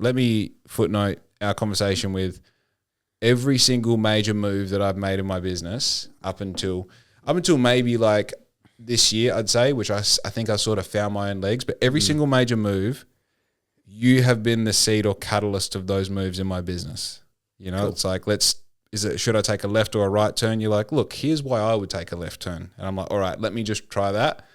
let me footnote our conversation with every single major move that I've made in my business up until maybe like this year, I'd say, which I think I sort of found my own legs. But every single major move, you have been the seed or catalyst of those moves in my business. You know, It's like, should I take a left or a right turn? You're like, look, here's why I would take a left turn. And I'm like, all right, let me just try that.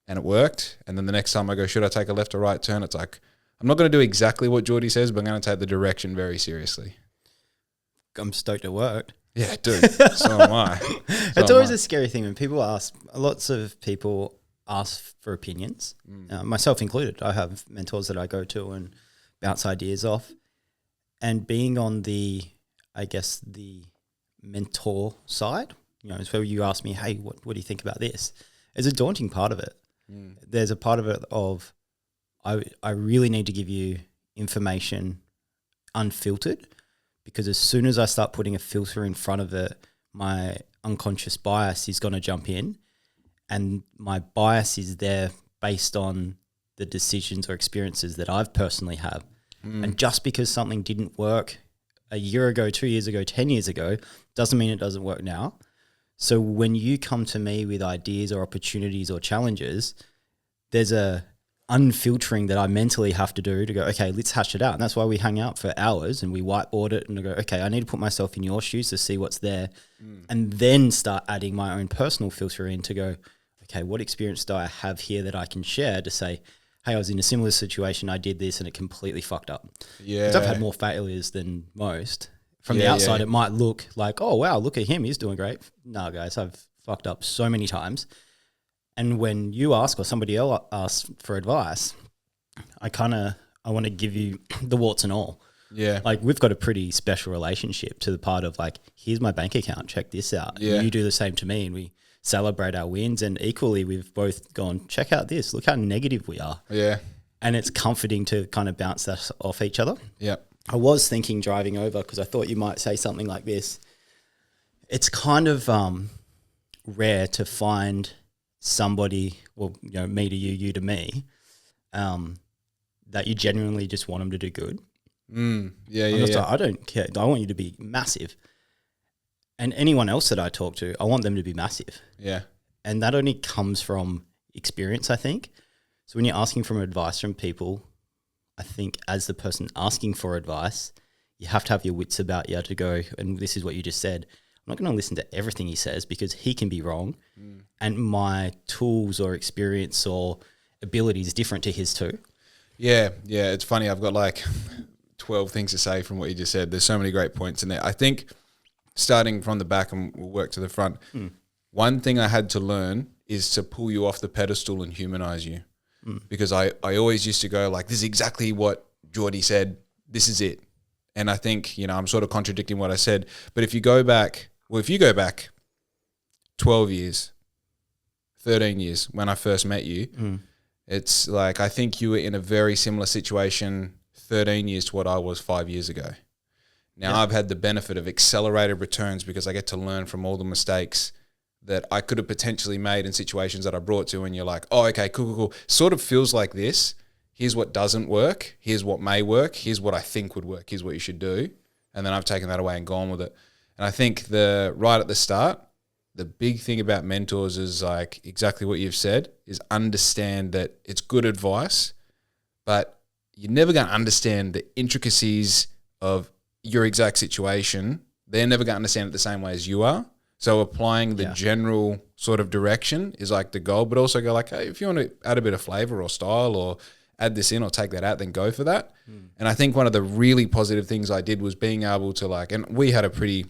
And it worked. And then the next time I go, should I take a left or right turn? It's like, I'm not going to do exactly what Jordy says, but I'm going to take the direction very seriously. I'm stoked it worked. Yeah, dude. So am I. It's always a scary thing when people ask. Lots of people ask for opinions, myself included. I have mentors that I go to and bounce ideas off. And being on the mentor side, you know, it's where you ask me, hey, what do you think about this? There's a daunting part of it. There's a part of it of I really need to give you information unfiltered, because as soon as I start putting a filter in front of it, my unconscious bias is going to jump in, and my bias is there based on the decisions or experiences that I've personally had. And just because something didn't work a year ago, 2 years ago, 10 years ago, doesn't mean it doesn't work now. So when you come to me with ideas or opportunities or challenges, there's a unfiltering that I mentally have to do to go, okay, let's hash it out. And that's why we hang out for hours and we whiteboard it and go, okay, I need to put myself in your shoes to see what's there, and then start adding my own personal filter in to go, okay, what experience do I have here that I can share to say, hey, I was in a similar situation, I did this and it completely fucked up. Yeah. Because I've had more failures than most. From the outside, it might look like, oh, wow, look at him, he's doing great. No, guys, I've fucked up so many times. And when you ask or somebody else asks for advice, I want to give you the warts and all. Yeah. Like, we've got a pretty special relationship to the part of like, here's my bank account, check this out. Yeah. And you do the same to me and we celebrate our wins, and equally we've both gone, check out this, look how negative we are. Yeah. And it's comforting to kind of bounce that off each other. Yeah. I was thinking driving over, because I thought you might say something like this. It's kind of rare to find somebody, well, you know, me to you, you to me, that you genuinely just want them to do good. Like, I don't care. I want you to be massive. And anyone else that I talk to, I want them to be massive. Yeah. And that only comes from experience, I think. So when you're asking for advice from people, I think as the person asking for advice, you have to have your wits about you to go, and this is what you just said, I'm not going to listen to everything he says because he can be wrong. And my tools or experience or ability is different to his too. Yeah. Yeah. It's funny. I've got like 12 things to say from what you just said. There's so many great points in there. I think starting from the back and we'll work to the front. One thing I had to learn is to pull you off the pedestal and humanize you. Because I always used to go like, this is exactly what Jordy said. This is it. And I think, you know, I'm sort of contradicting what I said. But if you go back 12 years, 13 years when I first met you, it's like, I think you were in a very similar situation 13 years to what I was 5 years ago. Now I've had the benefit of accelerated returns because I get to learn from all the mistakes that I could have potentially made in situations that I brought to, and you're like, oh, okay, cool. Sort of feels like this. Here's what doesn't work. Here's what may work. Here's what I think would work. Here's what you should do. And then I've taken that away and gone with it. And I think right at the start, the big thing about mentors is like exactly what you've said, is understand that it's good advice, but you're never going to understand the intricacies of your exact situation. They're never going to understand it the same way as you are. So applying the general sort of direction is like the goal, but also go like, hey, if you want to add a bit of flavor or style or add this in or take that out, then go for that. And I think one of the really positive things I did was being able to like, and we had a pretty,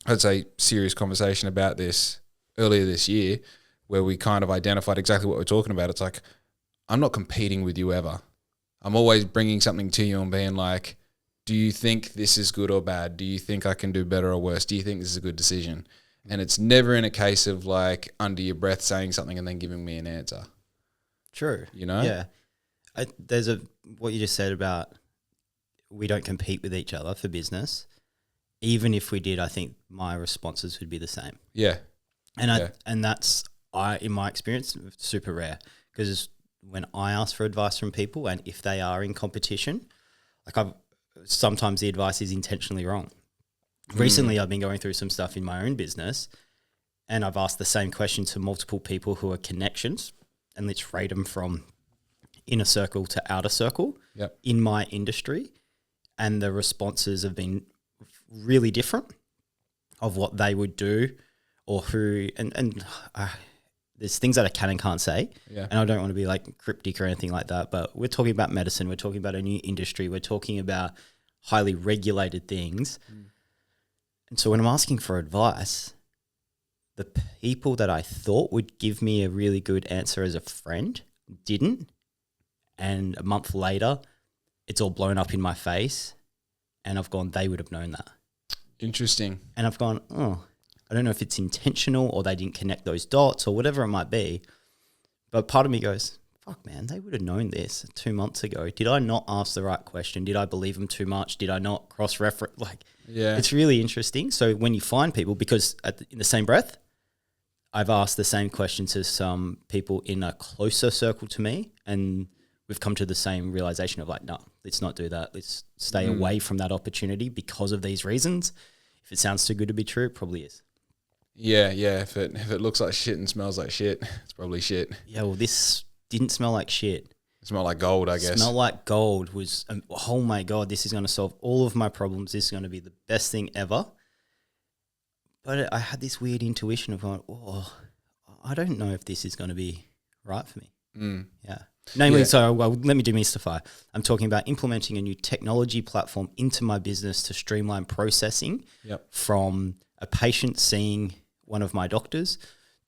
I'd say, serious conversation about this earlier this year where we kind of identified exactly what we're talking about. It's like, I'm not competing with you ever. I'm always bringing something to you and being like, do you think this is good or bad? Do you think I can do better or worse? Do you think this is a good decision? And it's never in a case of like under your breath saying something and then giving me an answer. True. You know? Yeah. There's what you just said about we don't compete with each other for business. Even if we did, I think my responses would be the same. Yeah. And that's, in my experience, super rare, because when I ask for advice from people and if they are in competition, like sometimes the advice is intentionally wrong. Recently, I've been going through some stuff in my own business, and I've asked the same question to multiple people who are connections, and let's rate them from inner circle to outer circle in my industry. And the responses have been really different of what they would do or who, and there's things that I can and can't say. Yeah. And I don't want to be like cryptic or anything like that, but we're talking about medicine. We're talking about a new industry. We're talking about highly regulated things. And so when I'm asking for advice, the people that I thought would give me a really good answer as a friend didn't. And a month later, it's all blown up in my face. And I've gone, they would have known that. Interesting. And I've gone, oh, I don't know if it's intentional or they didn't connect those dots or whatever it might be. But part of me goes, fuck, man, they would have known this 2 months ago. Did I not ask the right question? Did I believe them too much? Did I not cross-reference? Like, it's really interesting. So when you find people, because in the same breath, I've asked the same question to some people in a closer circle to me, and we've come to the same realization of like, no, let's not do that. Let's stay away from that opportunity because of these reasons. If it sounds too good to be true, it probably is. Yeah. If it looks like shit and smells like shit, it's probably shit. Yeah, well, this didn't smell like shit. It smelled like gold, I guess. Smell like gold was, oh my God, this is going to solve all of my problems. This is going to be the best thing ever. But I had this weird intuition of going, oh, I don't know if this is going to be right for me. Yeah. Namely, so let me demystify. I'm talking about implementing a new technology platform into my business to streamline processing from a patient seeing one of my doctors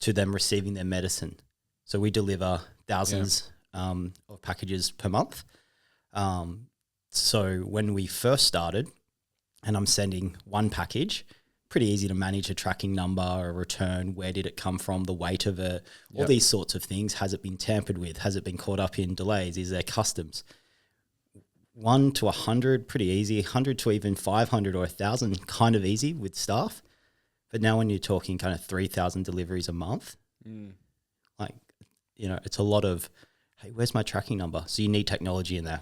to them receiving their medicine. So we deliver thousands of packages per month. So when we first started and I'm sending one package, pretty easy to manage a tracking number, a return, where did it come from, the weight of it, all these sorts of things. Has it been tampered with? Has it been caught up in delays? Is there customs? 1 to 100, pretty easy. 100 to even 500 or 1,000, kind of easy with staff. But now when you're talking kind of 3,000 deliveries a month, like, it's a lot of, hey, where's my tracking number? So you need technology in there.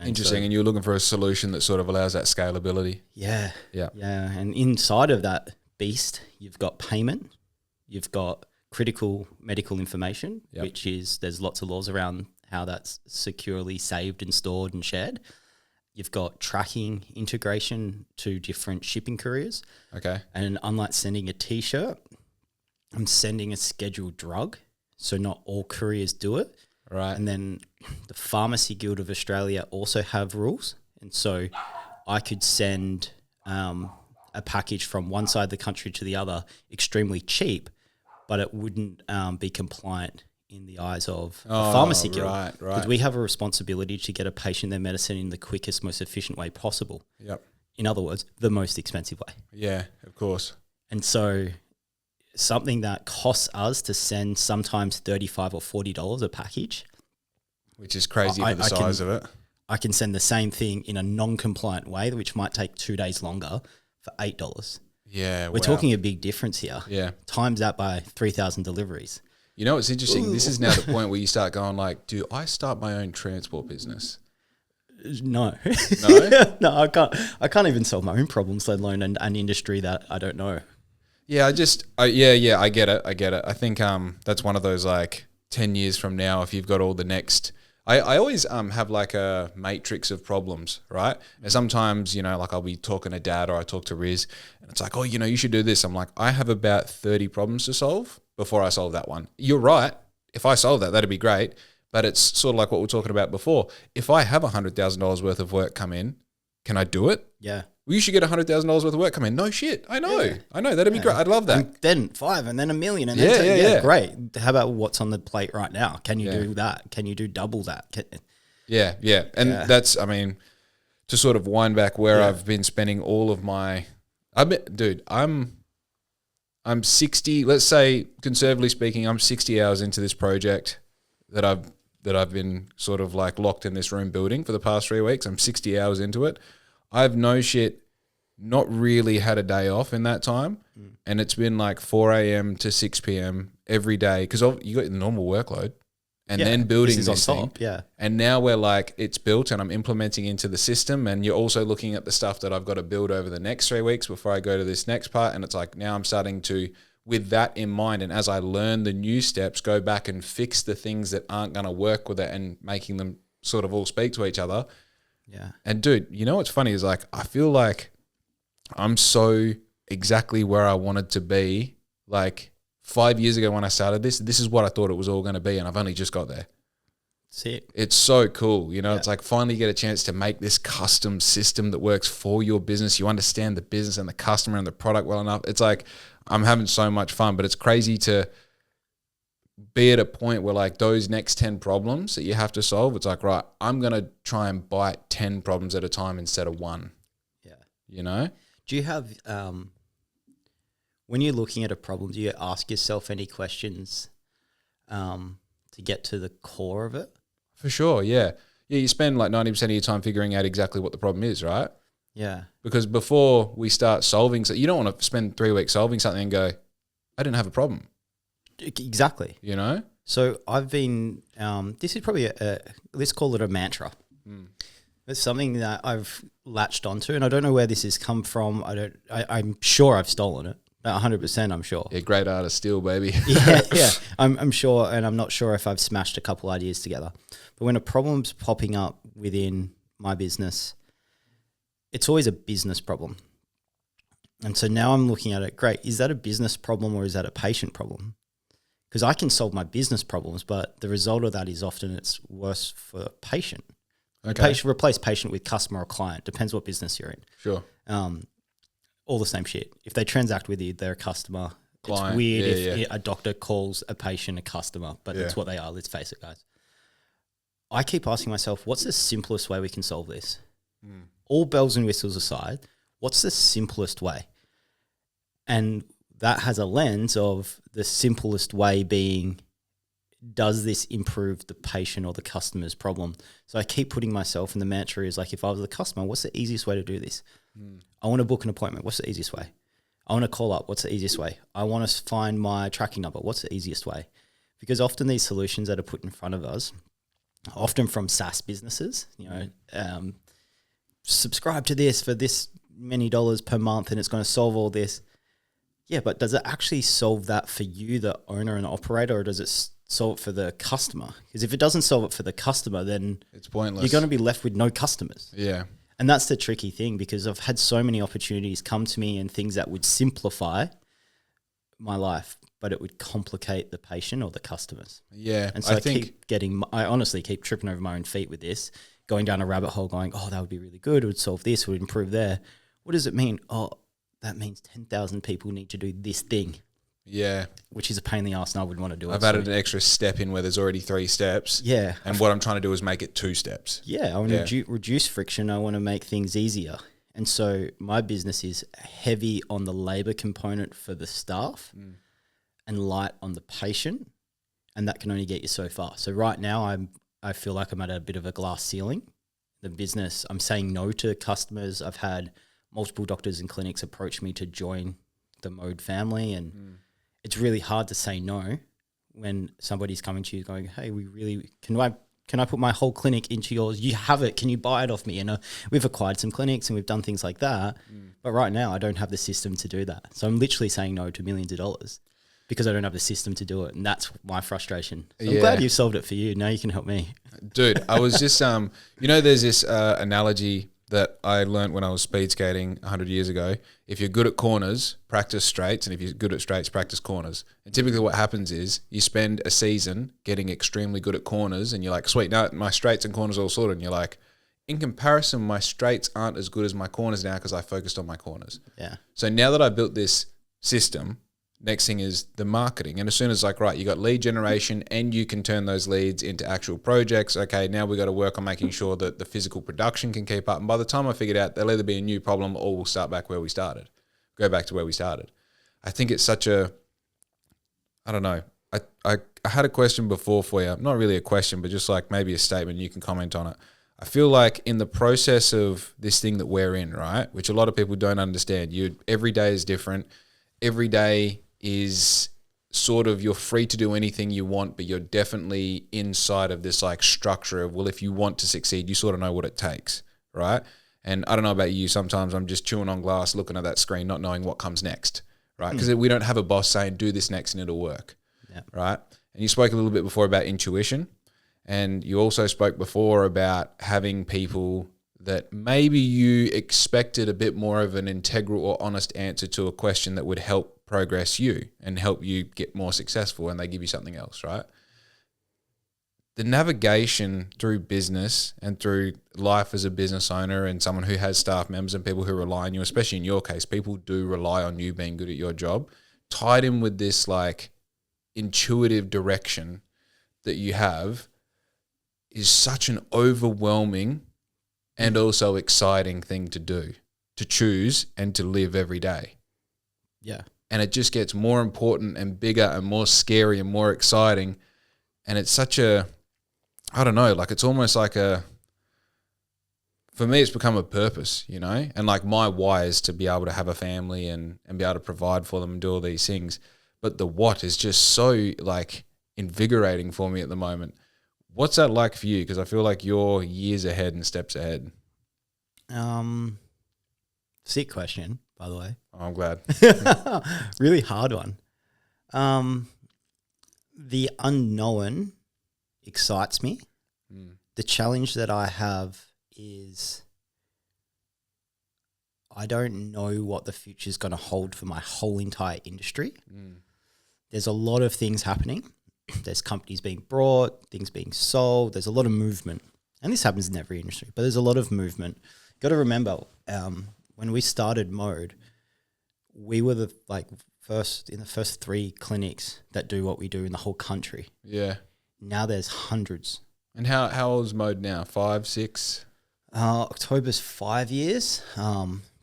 Interesting. And you're looking for a solution that sort of allows that scalability. Yeah. And inside of that beast, you've got payment, you've got critical medical information, which is, there's lots of laws around how that's securely saved and stored and shared. You've got tracking integration to different shipping couriers. Okay. And unlike sending a T-shirt, I'm sending a scheduled drug. So not all couriers do it. Right. And then the Pharmacy Guild of Australia also have rules. And so I could send a package from one side of the country to the other extremely cheap, but it wouldn't be compliant in the eyes of the Pharmacy Guild. Right. Because we have a responsibility to get a patient their medicine in the quickest, most efficient way possible. Yep. In other words, the most expensive way. Yeah, of course. And so something that costs us to send sometimes $35 or $40 a package, which is crazy for the size of it. I can send the same thing in a non-compliant way, which might take 2 days longer, for $8. Yeah, we're talking a big difference here. Yeah, times that by 3,000 deliveries. You know, it's interesting. Ooh. This is now the point where you start going like, do I start my own transport business? No, no, I can't even solve my own problems, let alone an industry that I don't know. Yeah, I get it. I think that's one of those like 10 years from now, if you've got all the next, I always have like a matrix of problems, right? And sometimes, like I'll be talking to Dad or I talk to Riz and it's like, oh, you should do this. I'm like, I have about 30 problems to solve before I solve that one. You're right. If I solve that, that'd be great. But it's sort of like what we were talking about before. If I have $100,000 worth of work come in, can I do it? Yeah. Well, you should get $100,000 worth of work come in. No shit. I know. Yeah. I know. That'd be great. I'd love that. And then 5 and then $1 million. And then 10. Yeah. Great. How about what's on the plate right now? Can you do that? Can you do double that? Yeah. And that's, to sort of wind back where I've been spending all of my, I'm 60, let's say conservatively speaking, I'm 60 hours into this project that I've been sort of like locked in this room building for the past 3 weeks. I'm 60 hours into it. I've not really had a day off in that time. And it's been like 4 a.m. to 6 p.m. every day because you got the normal workload and then building this this on thing. top. Yeah. And now we're like, it's built and I'm implementing into the system. And you're also looking at the stuff that I've got to build over the next 3 weeks before I go to this next part. And it's like, now I'm starting to, with that in mind, and as I learn the new steps, go back and fix the things that aren't going to work with it and making them sort of all speak to each other. Yeah. And dude, you know what's funny is like, I feel like I'm so exactly where I wanted to be. Like 5 years ago when I started this is what I thought it was all going to be. And I've only just got there. Sick. It's so cool. You know, it's like finally get a chance to make this custom system that works for your business. You understand the business and the customer and the product well enough. It's like, I'm having so much fun, but it's crazy to be at a point where like those next 10 problems that you have to solve, it's like, right, I'm going to try and bite 10 problems at a time instead of one. Yeah. You know? Do you have, when you're looking at a problem, do you ask yourself any questions to get to the core of it? For sure, yeah. Yeah, you spend like 90% of your time figuring out exactly what the problem is, right? Yeah. Because before we start solving, so you don't want to spend 3 weeks solving something and go, I didn't have a problem. Exactly. You know? So I've been, this is probably let's call it a mantra. It's something that I've latched onto, and I don't know where this has come from. I'm sure I've stolen it. 100%, I'm sure. Yeah, great artist still, baby. yeah. I'm sure, and I'm not sure if I've smashed a couple ideas together. But when a problem's popping up within my business, it's always a business problem. And so now I'm looking at it, great, is that a business problem or is that a patient problem? Because I can solve my business problems, but the result of that is often it's worse for patient. Okay. Replace patient with customer or client, depends what business you're in. Sure. All the same shit. If they transact with you, they're a customer. Client. It's weird if a doctor calls a patient a customer, but it's what they are. Let's face it, guys. I keep asking myself, what's the simplest way we can solve this? All bells and whistles aside, what's the simplest way? And that has a lens of the simplest way being, does this improve the patient or the customer's problem? So I keep putting myself in the mantra is like, if I was the customer, what's the easiest way to do this? I want to book an appointment. What's the easiest way? I want to call up. What's the easiest way? I want to find my tracking number. What's the easiest way? Because often these solutions that are put in front of us, often from SaaS businesses, subscribe to this for this many dollars per month and it's going to solve all this. Yeah, but does it actually solve that for you, the owner and operator, or does it solve it for the customer? Because if it doesn't solve it for the customer, then it's pointless. You're going to be left with no customers. Yeah. And that's the tricky thing, because I've had so many opportunities come to me and things that would simplify my life, but it would complicate the patient or the customers. Yeah. And so I honestly keep tripping over my own feet with this, going down a rabbit hole going, oh, that would be really good. It would solve this, it would improve there. What does it mean? Oh, that means 10,000 people need to do this thing. Yeah. Which is a pain in the ass and I wouldn't want to do it. I've added an extra step in where there's already 3 steps. Yeah. And what I'm trying to do is make it 2 steps. Yeah. I want to reduce friction. I want to make things easier. And so my business is heavy on the labor component for the staff and light on the patient. And that can only get you so far. So right now I feel like I'm at a bit of a glass ceiling. The business, I'm saying no to customers. I've had multiple doctors and clinics approach me to join the Mode family, and it's really hard to say no when somebody's coming to you going, hey, can I put my whole clinic into yours? You have it. Can you buy it off me? And we've acquired some clinics and we've done things like that. But right now I don't have the system to do that. So I'm literally saying no to millions of dollars because I don't have the system to do it. And that's my frustration. So I'm glad you've solved it for you. Now you can help me. Dude, I was just, there's this analogy that I learned when I was speed skating 100 years ago. If you're good at corners, practice straights. And if you're good at straights, practice corners. And typically what happens is you spend a season getting extremely good at corners and you're like, sweet, now my straights and corners are all sorted. And you're like, in comparison, my straights aren't as good as my corners now because I focused on my corners. Yeah. So now that I built this system, next thing is the marketing. And as soon as like, right, you got lead generation and you can turn those leads into actual projects. Okay, now we got to work on making sure that the physical production can keep up. And by the time I figured out there'll either be a new problem or we'll start back where we started, go back to where we started. I think it's such a, I don't know. I had a question before for you. Not really a question, but just like maybe a statement. You can comment on it. I feel like in the process of this thing that we're in, right, which a lot of people don't understand, every day is different. Every day is sort of you're free to do anything you want, but you're definitely inside of this like structure of, well, if you want to succeed, you sort of know what it takes, right? And I don't know about you, sometimes I'm just chewing on glass, looking at that screen, not knowing what comes next, right? Because we don't have a boss saying, do this next and it'll work, right? And you spoke a little bit before about intuition, and you also spoke before about having people that maybe you expected a bit more of an integral or honest answer to a question that would help progress you and help you get more successful, and they give you something else, right? The navigation through business and through life as a business owner and someone who has staff members and people who rely on you, especially in your case, people do rely on you being good at your job, tied in with this like intuitive direction that you have is such an overwhelming and also exciting thing to do, to choose and to live every day. Yeah. And it just gets more important and bigger and more scary and more exciting. And it's such a, I don't know, like it's almost like a, for me, it's become a purpose, you know? And like my why is to be able to have a family and be able to provide for them and do all these things. But the what is just so like invigorating for me at the moment. What's that like for you? Because I feel like you're years ahead and steps ahead. Sick question, by the way. Oh, I'm glad. Really hard one. The unknown excites me. The challenge that I have is I don't know what the future is going to hold for my whole entire industry. There's a lot of things happening. There's companies being brought, things being sold. There's a lot of movement. And this happens in every industry, but there's a lot of movement. Got to remember, when we started Mode, we were the first 3 clinics that do what we do in the whole country. Yeah. Now there's hundreds. And how old is Mode now? 5, 6? October's 5 years,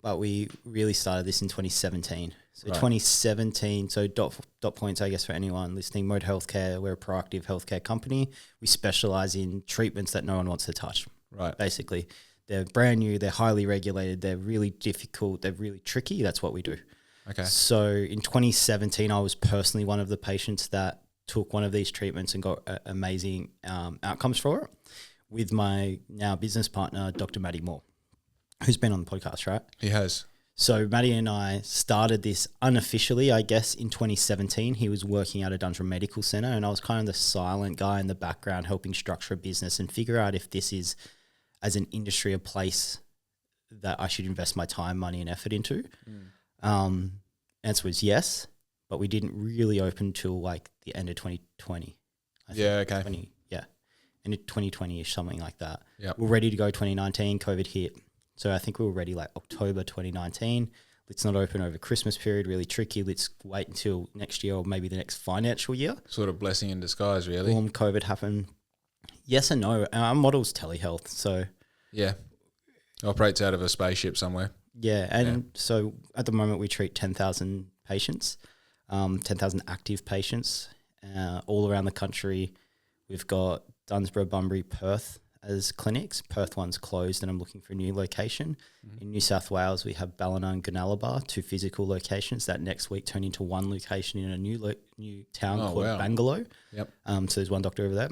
but we really started this in 2017. So 2017, so dot points, I guess, for anyone listening. Mode Healthcare, we're a proactive healthcare company. We specialize in treatments that no one wants to touch. Right. Basically, they're brand new, they're highly regulated, they're really difficult, they're really tricky. That's what we do. Okay. So in 2017, I was personally one of the patients that took one of these treatments and got amazing outcomes for it with my now business partner, Dr. Matty Moore, who's been on the podcast, right? He has. So Matty and I started this unofficially, I guess, in 2017. He was working at a Dundrum Medical Centre, and I was kind of the silent guy in the background helping structure a business and figure out if this is, as an industry, a place that I should invest my time, money and effort into. Answer was yes, but we didn't really open till like the end of 2020. Yeah, okay. End of 2020-ish, something like that. Yep. We're ready to go 2019, COVID hit. So I think we were ready like October 2019. Let's not open over Christmas period, really tricky. Let's wait until next year or maybe the next financial year. Sort of blessing in disguise, really. Boom, COVID happened. Yes and no. Our model's telehealth, so... Yeah. Operates out of a spaceship somewhere. Yeah, and so at the moment we treat 10,000 patients, 10,000 active patients all around the country. We've got Dunsborough, Bunbury, Perth as clinics. Perth one's closed and I'm looking for a new location. In New South Wales, we have Ballina and Goonellabah, 2 physical locations that next week turn into 1 location in a new town called Bangalore. Yep. So there's 1 doctor over there.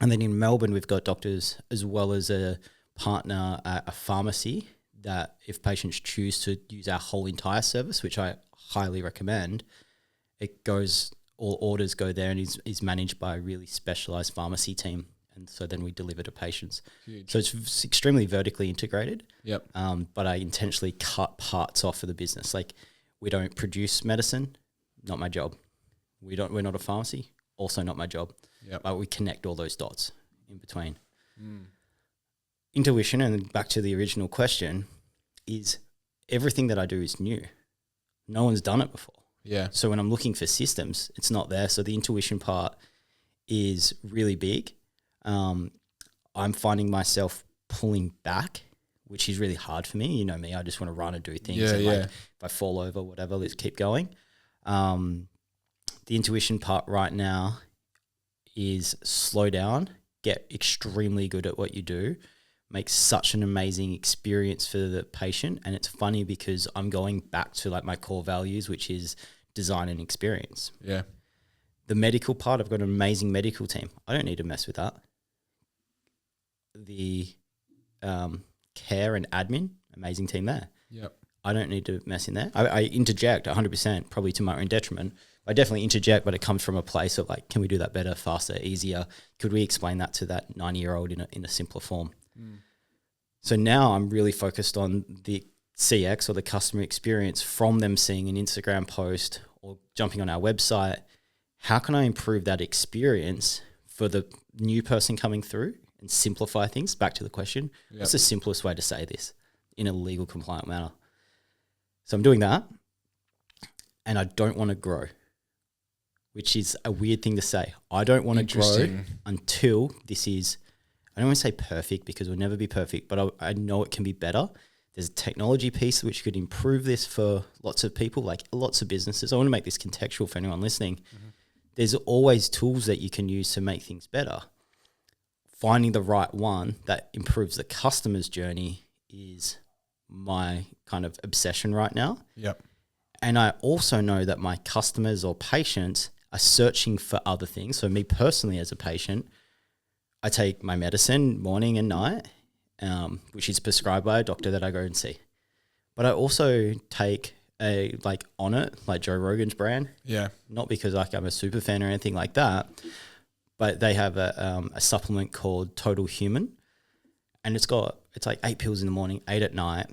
And then in Melbourne, we've got doctors as well as a partner at a pharmacy that if patients choose to use our whole entire service, which I highly recommend, all orders go there and is managed by a really specialized pharmacy team. And so then we deliver to patients. Huge. So it's extremely vertically integrated. Yep. But I intentionally cut parts off of the business. Like we don't produce medicine, not my job. We're not a pharmacy, also not my job. Yep. But we connect all those dots in between. Intuition, and back to the original question, is everything that I do is new. No one's done it before. Yeah. So when I'm looking for systems, it's not there. So the intuition part is really big. I'm finding myself pulling back, which is really hard for me. You know me, I just want to run and do things. Like if I fall over, whatever, let's keep going. The intuition part right now is slow down, get extremely good at what you do, make such an amazing experience for the patient. And it's funny because I'm going back to like my core values, which is design and experience. Yeah. The medical part, I've got an amazing medical team. I don't need to mess with that. The care and admin, amazing team there. Yep. I don't need to mess in there. I interject 100%, probably to my own detriment. I definitely interject, but it comes from a place of like, can we do that better, faster, easier? Could we explain that to that 90-year-old in a simpler form? So now I'm really focused on the CX or the customer experience from them seeing an Instagram post or jumping on our website. How can I improve that experience for the new person coming through and simplify things? Back to the question, what's the simplest way to say this in a legal compliant manner? So I'm doing that, and I don't want to grow, which is a weird thing to say. I don't want to grow until this is, I don't want to say perfect because it will never be perfect, but I know it can be better. There's a technology piece which could improve this for lots of people, like lots of businesses. I want to make this contextual for anyone listening. There's always tools that you can use to make things better. Finding the right one that improves the customer's journey is my kind of obsession right now. Yep. And I also know that my customers or patients are searching for other things. So me personally as a patient, I take my medicine morning and night, which is prescribed by a doctor that I go and see. But I also take a like On It, like Joe Rogan's brand. Yeah. Not because like I'm a super fan or anything like that, but they have a supplement called Total Human, and it's like 8 pills in the morning, 8 at night.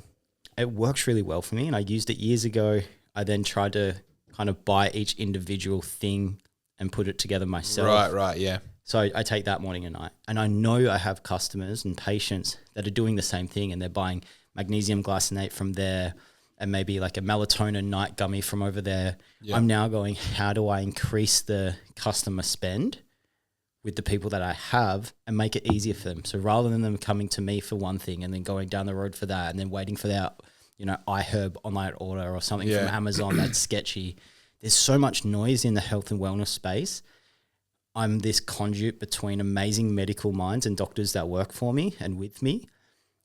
It works really well for me, and I used it years ago. I then tried to kind of buy each individual thing and put it together myself. Right, yeah. So I take that morning and night, and I know I have customers and patients that are doing the same thing, and they're buying magnesium glycinate from there and maybe like a melatonin night gummy from over there. Yep. I'm now going, how do I increase the customer spend with the people that I have and make it easier for them? So rather than them coming to me for one thing and then going down the road for that and then waiting for that, iHerb online order or something from Amazon that's sketchy. There's so much noise in the health and wellness space. I'm this conduit between amazing medical minds and doctors that work for me and with me,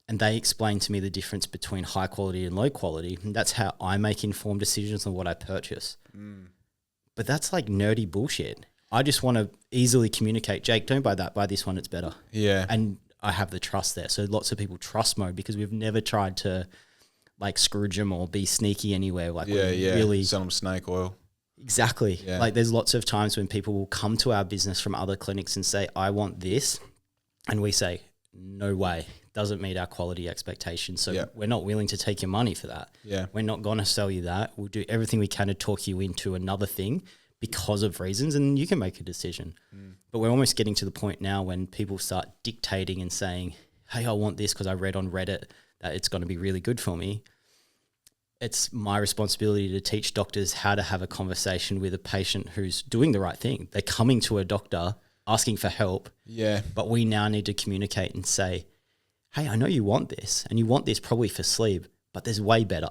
and they explain to me the difference between high quality and low quality. And that's how I make informed decisions on what I purchase. But that's like nerdy bullshit. I just want to easily communicate, Jake, don't buy that, buy this one, it's better. Yeah. And I have the trust there. So lots of people trust mode because we've never tried to like Scrooge them or be sneaky anywhere. Like really sell them snake oil. Exactly. Yeah. Like there's lots of times when people will come to our business from other clinics and say, I want this. And we say, no way, doesn't meet our quality expectations. So we're not willing to take your money for that. Yeah. We're not going to sell you that. We'll do everything we can to talk you into another thing because of reasons, and you can make a decision. But we're almost getting to the point now when people start dictating and saying, hey, I want this because I read on Reddit that it's going to be really good for me. It's my responsibility to teach doctors how to have a conversation with a patient who's doing the right thing. They're coming to a doctor asking for help. Yeah. But we now need to communicate and say, hey, I know you want this, and you want this probably for sleep, but there's way better.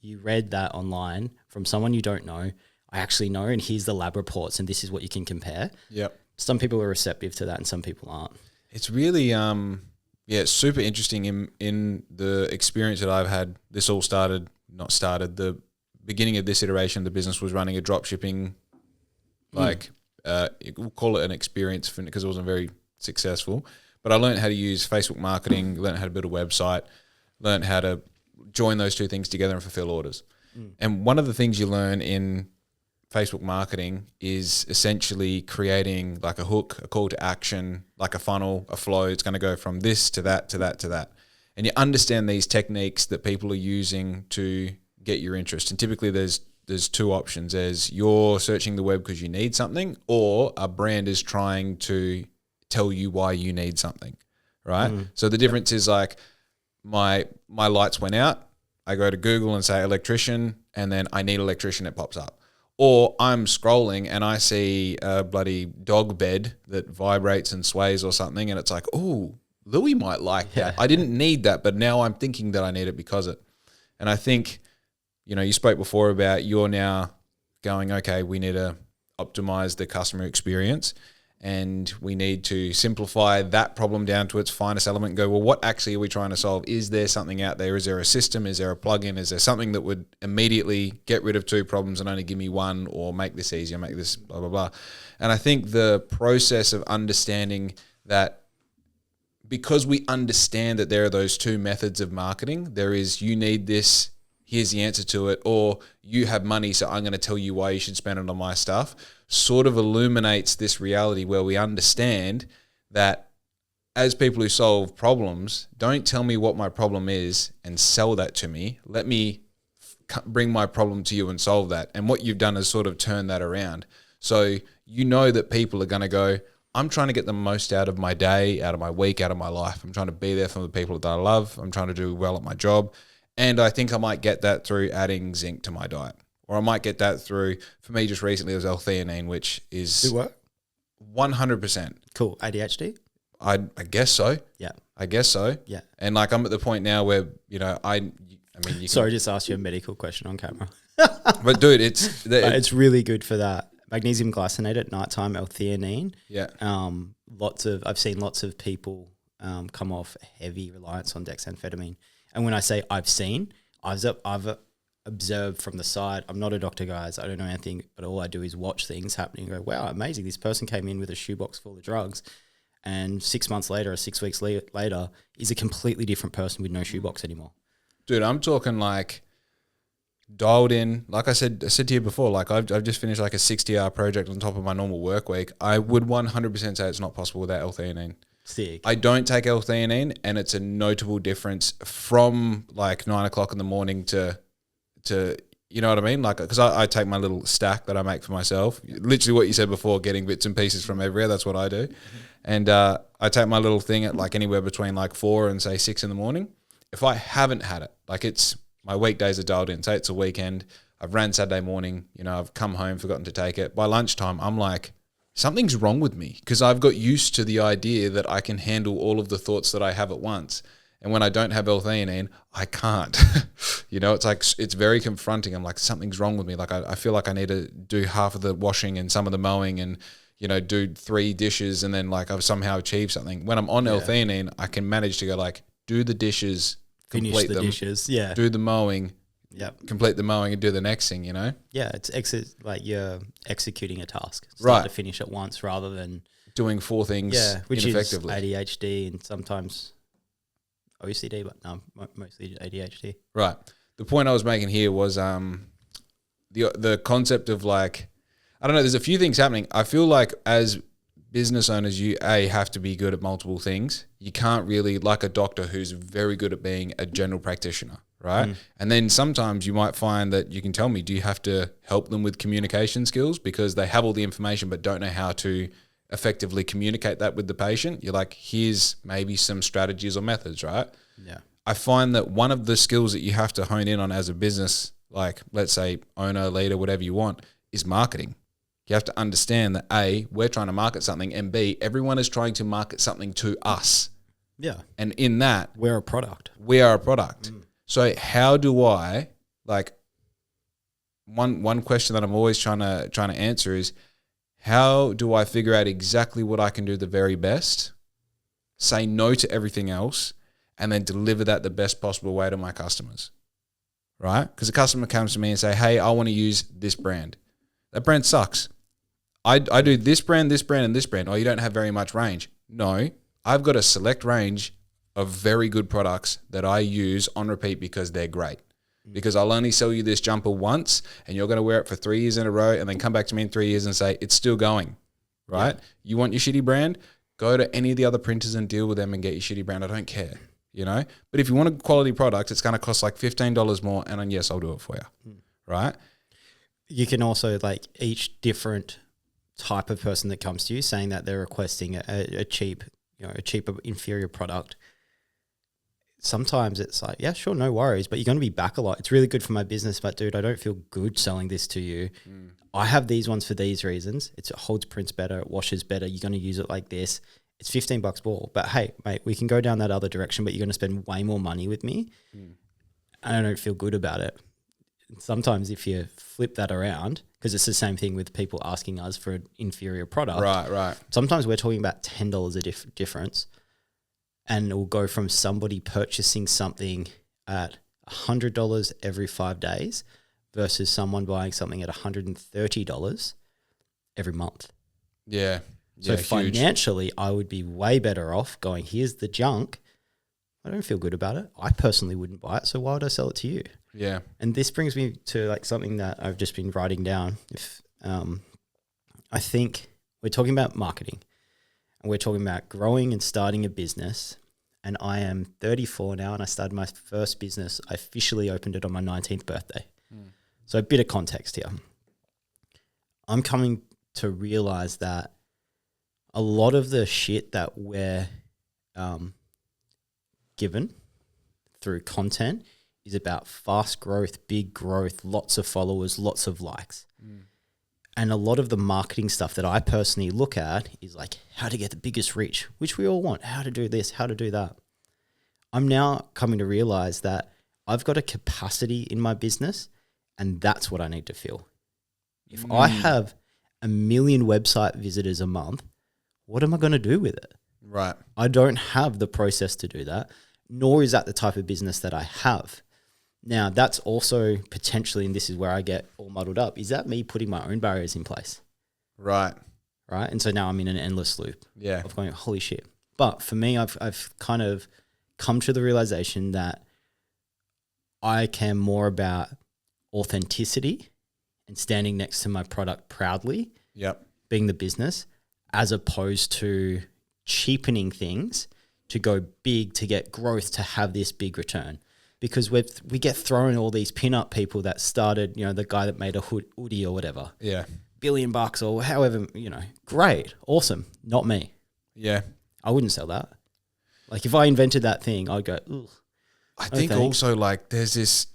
You read that online from someone you don't know. I actually know, and here's the lab reports, and this is what you can compare. Yep. Some people are receptive to that and some people aren't. It's really, it's super interesting in the experience that I've had. This all the beginning of this iteration, the business was running a drop shipping, we'll call it an experience because it wasn't very successful. But I learned how to use Facebook marketing, learned how to build a website, learned how to join those two things together and fulfill orders. And one of the things you learn in Facebook marketing is essentially creating like a hook, a call to action, like a funnel, a flow. It's going to go from this to that, to that, to that. And you understand these techniques that people are using to get your interest. And typically there's two options. There's you're searching the web because you need something, or a brand is trying to tell you why you need something, right? So the difference is like my lights went out. I go to Google and say electrician, and then I need electrician, it pops up. Or I'm scrolling and I see a bloody dog bed that vibrates and sways or something, and it's like, oh, Louis might like that. I didn't need that, but now I'm thinking that I need it because it. And I think, you spoke before about you're now going, okay, we need to optimize the customer experience. and we need to simplify that problem down to its finest element and go, well, what actually are we trying to solve? Is there something out there? Is there a system? Is there a plugin? Is there something that would immediately get rid of two problems and only give me one, or make this easier, make this blah, blah, blah. And I think the process of understanding that, because we understand that there are those two methods of marketing, there is, you need this, here's the answer to it, or you have money, so I'm going to tell you why you should spend it on my stuff, sort of illuminates this reality where we understand that as people who solve problems, don't tell me what my problem is and sell that to me. Let me bring my problem to you and solve that. And what you've done is sort of turn that around. So you know that people are going to go, I'm trying to get the most out of my day, out of my week, out of my life. I'm trying to be there for the people that I love. I'm trying to do well at my job. And I think I might get that through adding zinc to my diet. Or I might get that through, for me just recently, it was L-theanine, which is... Do what? 100%. Cool. ADHD? I guess so. Yeah. I guess so. Yeah. And like, I'm at the point now where, you know, I mean... Sorry, just asked you a medical question on camera. But dude, it's really good for that. Magnesium glycinate at nighttime, L-theanine. Yeah. I've seen lots of people come off heavy reliance on dexamphetamine. And when I say I've observed from the side. I'm not a doctor, guys. I don't know anything, but all I do is watch things happening and go, wow, amazing. This person came in with a shoebox full of drugs, and 6 months later or 6 weeks later is a completely different person with no shoebox anymore. Dude, I'm talking like dialed in. Like I said to you before, like I've just finished like a 60-hour project on top of my normal work week. I would 100% say it's not possible without L-theanine. Sick. I don't take L-theanine, and it's a notable difference from like 9 o'clock in the morning to you know what I mean? Like, because I take my little stack that I make for myself. Literally what you said before, getting bits and pieces from everywhere. That's what I do. And I take my little thing at like anywhere between like 4 and say 6 in the morning. If I haven't had it, like it's my weekdays are dialed in. Say it's a weekend. I've ran Saturday morning. You know, I've come home, forgotten to take it. By lunchtime, I'm like, something's wrong with me, because I've got used to the idea that I can handle all of the thoughts that I have at once. And when I don't have L-theanine, I can't. You know, it's like, it's very confronting. I'm like, something's wrong with me. Like, I feel like I need to do half of the washing and some of the mowing and, you know, do 3 dishes, and then like I've somehow achieved something. When I'm on L-theanine, I can manage to go like, do the dishes, finish the dishes, do the mowing, Yep. complete the mowing and do the next thing, you know? Yeah, it's like you're executing a task. Right. To finish at once rather than doing 4 things which ineffectively. is ADHD and sometimes OCD, but no, mostly ADHD. Right. The point I was making here was the concept of like, I don't know, there's a few things happening. I feel like as business owners, you have to be good at multiple things. You can't really, like a doctor who's very good at being a general practitioner, right? And then sometimes you might find that you can tell me, do you have to help them with communication skills because they have all the information but don't know how to effectively communicate that with the patient? You're like, here's maybe some strategies or methods, right? Yeah. I find that one of the skills that you have to hone in on as a business, like let's say owner, leader, whatever you want, is marketing. You have to understand that A, we're trying to market something, and B, everyone is trying to market something to us. Yeah. And in that, we're a product. We are a product. So how do I, like, one question that I'm always trying to answer is, how do I figure out exactly what I can do the very best, say no to everything else, and then deliver that the best possible way to my customers, right? Because a customer comes to me and say, hey, I want to use this brand. That brand sucks. I do this brand, and this brand. Oh, you don't have very much range. No, I've got a select range of very good products that I use on repeat because they're great. Because I'll only sell you this jumper once, and you're going to wear it for 3 years in a row, and then come back to me in 3 years and say, it's still going, right? Yeah. You want your shitty brand? Go to any of the other printers and deal with them and get your shitty brand. I don't care, you know? But if you want a quality product, it's going to cost like $15 more, and then yes, I'll do it for you, right? You can also, like, each different type of person that comes to you saying that they're requesting a cheap, a cheaper, inferior product. Sometimes it's like, yeah, sure, no worries, but you're going to be back a lot. It's really good for my business, but dude, I don't feel good selling this to you. I have these ones for these reasons. It holds prints better. It washes better. You're going to use it like this. It's $15 more, but hey, mate, we can go down that other direction, but you're going to spend way more money with me. And I don't feel good about it. sometimes if you flip that around, because it's the same thing with people asking us for an inferior product. Right. Sometimes we're talking about $10 a difference, and it will go from somebody purchasing something at $100 every 5 days versus someone buying something at $130 every month. Yeah. So financially, I would be way better off going, here's the junk. I don't feel good about it. I personally wouldn't buy it. So why would I sell it to you? Yeah. And this brings me to like something that I've just been writing down. If I think we're talking about marketing and we're talking about growing and starting a business. And I am 34 now, and I started my first business. I officially opened it on my 19th birthday. So a bit of context here. I'm coming to realize that a lot of the shit that we're given through content is about fast growth, big growth, lots of followers, lots of likes. And a lot of the marketing stuff that I personally look at is like how to get the biggest reach, which we all want, how to do this, how to do that. I'm now coming to realize that I've got a capacity in my business, and that's what I need to fill. If I have 1 million website visitors a month, what am I going to do with it? Right. I don't have the process to do that, nor is that the type of business that I have. Now, that's also potentially, and this is where I get all muddled up, is that me putting my own barriers in place? Right. Right? And so now I'm in an endless loop of going, holy shit. But for me, I've kind of come to the realization that I care more about authenticity and standing next to my product proudly, being the business, as opposed to cheapening things to go big, to get growth, to have this big return. Because we get thrown all these pin-up people that started, the guy that made a hoodie or whatever. Yeah. $1 billion or however, great, awesome. Not me. Yeah. I wouldn't sell that. Like if I invented that thing, I'd go, ugh. I think also like there's this,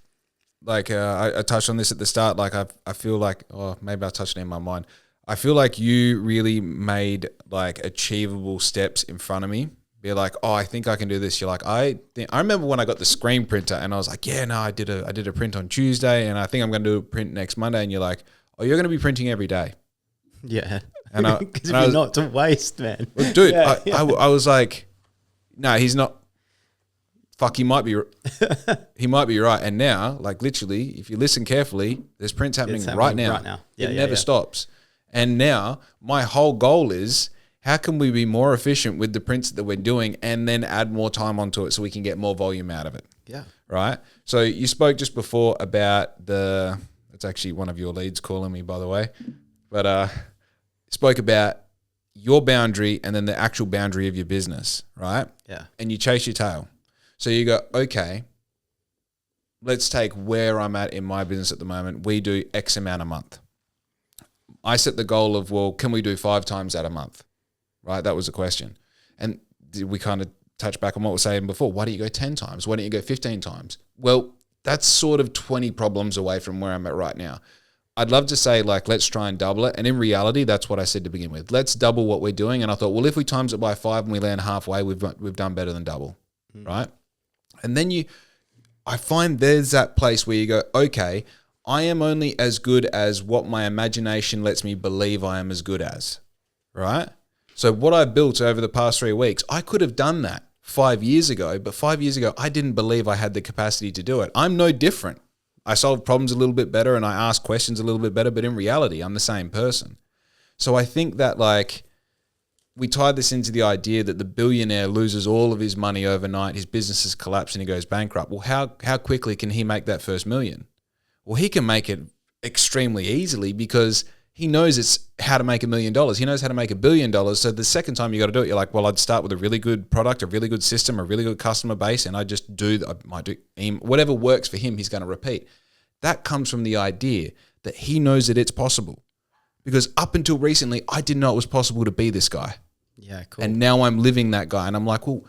like I touched on this at the start, like I feel like, maybe I touched it in my mind. I feel like you really made like achievable steps in front of me. Be like, I think I can do this. You're like, I remember when I got the screen printer and I was like, yeah, no, I did a print on Tuesday and I think I'm going to do a print next Monday. And you're like, you're going to be printing every day. Yeah. And because if you're not to waste, man. Well, dude, I was like, no, he's not. Fuck, he might be right. And now, like literally, if you listen carefully, there's prints happening right now. It never stops. And now my whole goal is, how can we be more efficient with the prints that we're doing and then add more time onto it so we can get more volume out of it? Yeah. Right? So you spoke just before about it's actually one of your leads calling me, by the way, but spoke about your boundary and then the actual boundary of your business, right? Yeah. And you chase your tail. So you go, okay, let's take where I'm at in my business at the moment. We do X amount a month. I set the goal of, well, can we do 5 times that a month? Right? That was the question. And we kind of touch back on what we were saying before. Why don't you go 10 times? Why don't you go 15 times? Well, that's sort of 20 problems away from where I'm at right now. I'd love to say, like, let's try and double it. And in reality, that's what I said to begin with. Let's double what we're doing. And I thought, well, if we times it by 5 and we land halfway, we've done better than double, right? And then I find there's that place where you go, okay, I am only as good as what my imagination lets me believe I am as good as, right? So what I built over the past 3 weeks, I could have done that 5 years ago, but 5 years ago, I didn't believe I had the capacity to do it. I'm no different. I solve problems a little bit better and I ask questions a little bit better, but in reality, I'm the same person. So I think that like we tie this into the idea that the billionaire loses all of his money overnight, his business has collapsed and he goes bankrupt. Well, how quickly can he make that first million? Well, he can make it extremely easily because he knows it's how to make $1 million. He knows how to make $1 billion. So the second time you got to do it, you're like, well, I'd start with a really good product, a really good system, a really good customer base, and I might do whatever works for him, he's going to repeat. That comes from the idea that he knows that it's possible. Because up until recently, I didn't know it was possible to be this guy. Yeah, cool. And now I'm living that guy. And I'm like, well,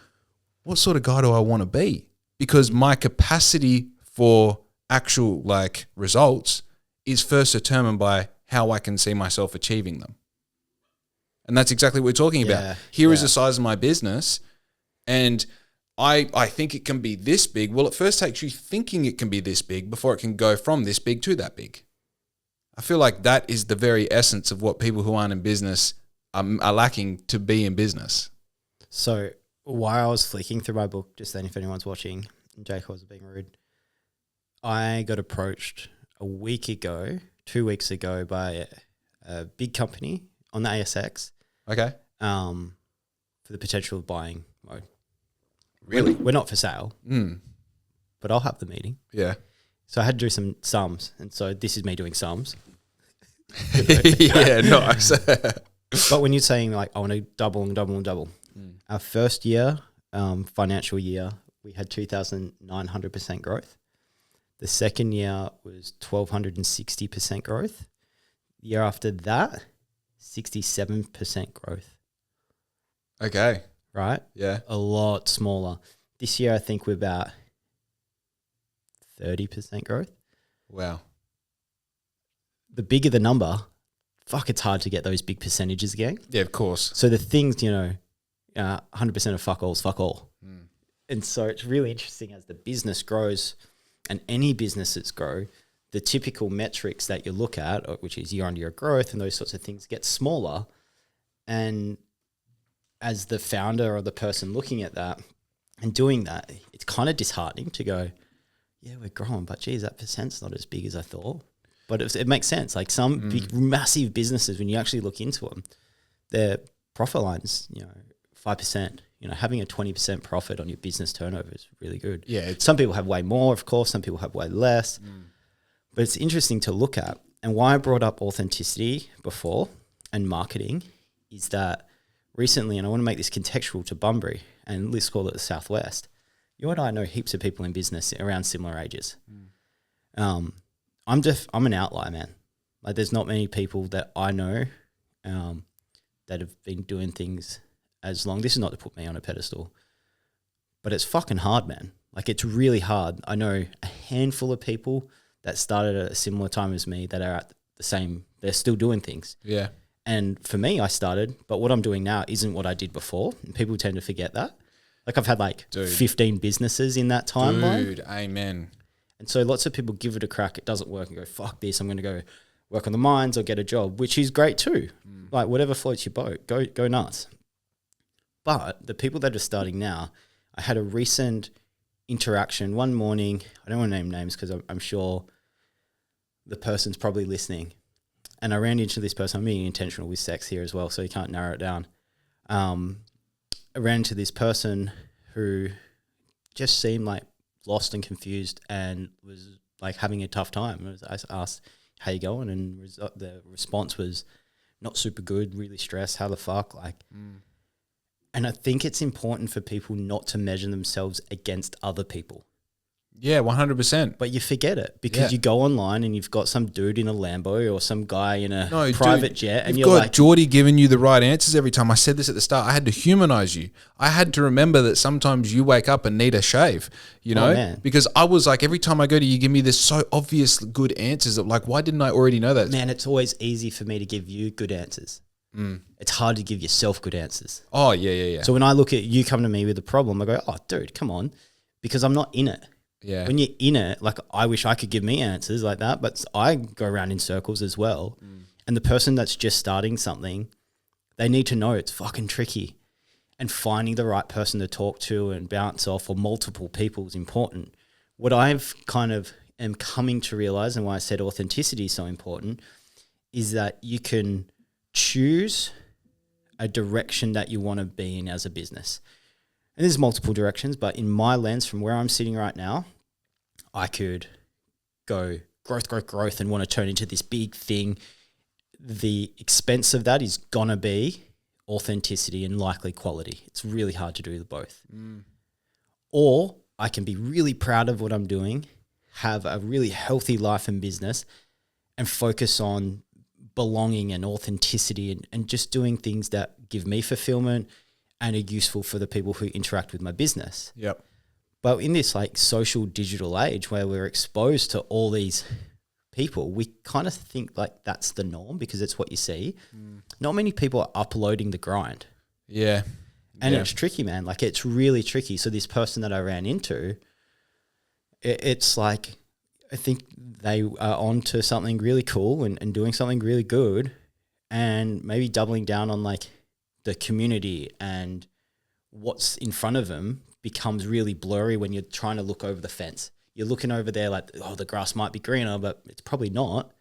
what sort of guy do I want to be? Because my capacity for actual like results is first determined by how I can see myself achieving them. And that's exactly what we're talking about. Here is the size of my business. And I think it can be this big. Well, it first takes you thinking it can be this big before it can go from this big to that big. I feel like that is the very essence of what people who aren't in business are lacking to be in business. So while I was flicking through my book, just then if anyone's watching, Jake wasn't being rude, I got approached 2 weeks ago by a big company on the ASX. Okay. For the potential of buying mode. Really? We're not for sale, but I'll have the meeting. Yeah. So I had to do some sums, and so this is me doing sums. Yeah, nice. But when you're saying like, I want to double and double and double, our first year, financial year, we had 2,900% growth. The second year was 1,260% growth. The year after that, 67% growth. Okay. Right? Yeah. A lot smaller. This year, I think we're about 30% growth. Wow. The bigger the number, it's hard to get those big percentages again. Yeah, of course. So the things, 100% of fuck all is fuck all. And so it's really interesting as the business grows, and any businesses grow, the typical metrics that you look at, which is year-on-year growth and those sorts of things, get smaller. And as the founder or the person looking at that and doing that, it's kind of disheartening to go, yeah, we're growing, but geez, that percent's not as big as I thought. But it makes sense. Like some big, massive businesses, when you actually look into them, their profit line's, 5%. Having a 20% profit on your business turnover is really good. Yeah. Some people have way more, of course. Some people have way less. But it's interesting to look at. And why I brought up authenticity before and marketing is that recently, and I want to make this contextual to Bunbury, and let's call it the Southwest, you and I know heaps of people in business around similar ages. I'm an outlier, man. Like there's not many people that I know that have been doing things as long. This is not to put me on a pedestal, but it's fucking hard, man. Like it's really hard. I know a handful of people that started at a similar time as me that are at the same, they're still doing things. Yeah. And for me, I started, but what I'm doing now isn't what I did before. And people tend to forget that. Like I've had 15 businesses in that timeline. Dude, amen. And so lots of people give it a crack. It doesn't work and go, fuck this. I'm going to go work on the mines or get a job, which is great too. Like whatever floats your boat, go nuts. But the people that are starting now, I had a recent interaction one morning. I don't want to name names because I'm sure the person's probably listening. And I ran into this person. I'm being intentional with sex here as well, so you can't narrow it down. I ran into this person who just seemed like lost and confused and was like having a tough time. I asked, how you going? And the response was not super good, really stressed. How the fuck? And I think it's important for people not to measure themselves against other people. Yeah, 100%. But you forget it because you go online and you've got some dude in a Lambo or some guy in a private jet, and you're like, Jordy giving you the right answers every time. I said this at the start. I had to humanize you. I had to remember that sometimes you wake up and need a shave, because I was like, every time I go to you, give me this so obvious good answers of like, why didn't I already know that? Man, it's always easy for me to give you good answers. It's hard to give yourself good answers. Oh, yeah. So when I look at you come to me with a problem, I go, oh, dude, come on, because I'm not in it. Yeah. When you're in it, like I wish I could give me answers like that, but I go around in circles as well. And the person that's just starting something, they need to know it's fucking tricky. And finding the right person to talk to and bounce off, or multiple people, is important. What I've kind of am coming to realize, and why I said authenticity is so important, is that you can choose a direction that you want to be in as a business. And there's multiple directions, but in my lens, from where I'm sitting right now, I could go growth and want to turn into this big thing. The expense of that is going to be authenticity and likely quality. It's really hard to do both. Or I can be really proud of what I'm doing, have a really healthy life and business, and focus on belonging and authenticity and just doing things that give me fulfillment and are useful for the people who interact with my business. Yep. But in this like social digital age where we're exposed to all these people, we kind of think like that's the norm because it's what you see. Not many people are uploading the grind. Yeah. And it's tricky, man. Like, it's really tricky. So this person that I ran into, it's like, I think they are onto something really cool and doing something really good, and maybe doubling down on like the community, and what's in front of them becomes really blurry when you're trying to look over the fence. You're looking over there like, oh, the grass might be greener, but it's probably not.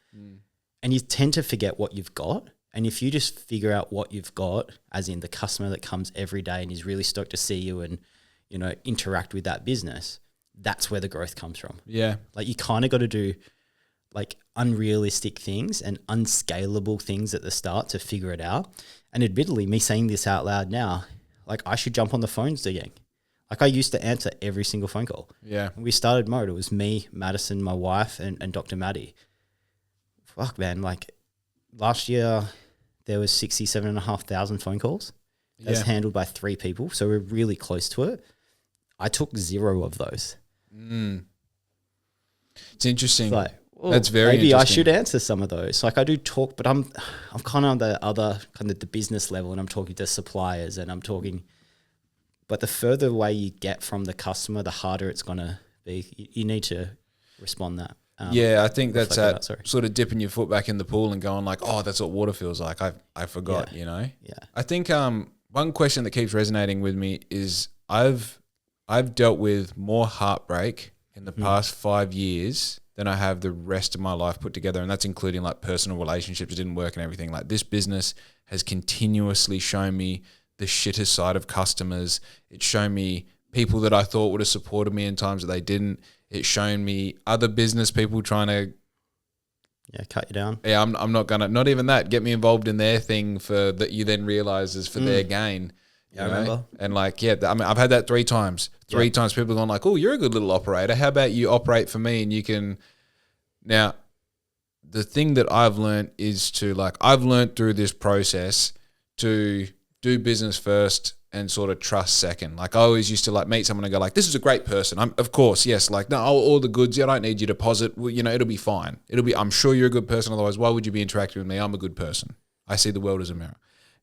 And you tend to forget what you've got. And if you just figure out what you've got, as in the customer that comes every day and is really stoked to see you and, you know, interact with that business, that's where the growth comes from. Yeah. Like, you kind of got to do like unrealistic things and unscalable things at the start to figure it out. And admittedly, me saying this out loud now, like, I should jump on the phones again. Like, I used to answer every single phone call. Yeah. When we started Mode, it was me, Madison, my wife, and Dr. Maddie. Fuck, man. Like, last year there was 67,500 phone calls. That's handled by 3 people. So we're really close to it. I took 0 of those. It's interesting. Like, well, that's very maybe I interesting. should answer some of those. Like, I do talk, but I'm kind of on the other kind of the business level, and I'm talking to suppliers, and I'm talking. But the further away you get from the customer, the harder it's gonna be. You need to respond that. I think that's that sorry. sort of dipping your foot back in the pool and going like, oh, that's what water feels like. I forgot, you know? Yeah. I think one question that keeps resonating with me is I've dealt with more heartbreak in the past 5 years than I have the rest of my life put together. And that's including like personal relationships that didn't work and everything. Like, this business has continuously shown me the shittest side of customers. It's shown me people that I thought would have supported me in times that they didn't. It's shown me other business people trying to cut you down. Yeah, I'm not gonna, not even that, get me involved in their thing for that you then realize is for their gain. I remember. And like, I mean, I've had that 3 times. 3 times people have gone like, oh, you're a good little operator. How about you operate for me and you can. Now, the thing that I've learned is to like, I've learned through this process to do business first and sort of trust second. Like, I always used to like meet someone and go like, this is a great person. Of course, yes. Like, no, all the goods. I don't need your deposit. Well, you know, it'll be fine. I'm sure you're a good person. Otherwise, why would you be interacting with me? I'm a good person. I see the world as a mirror.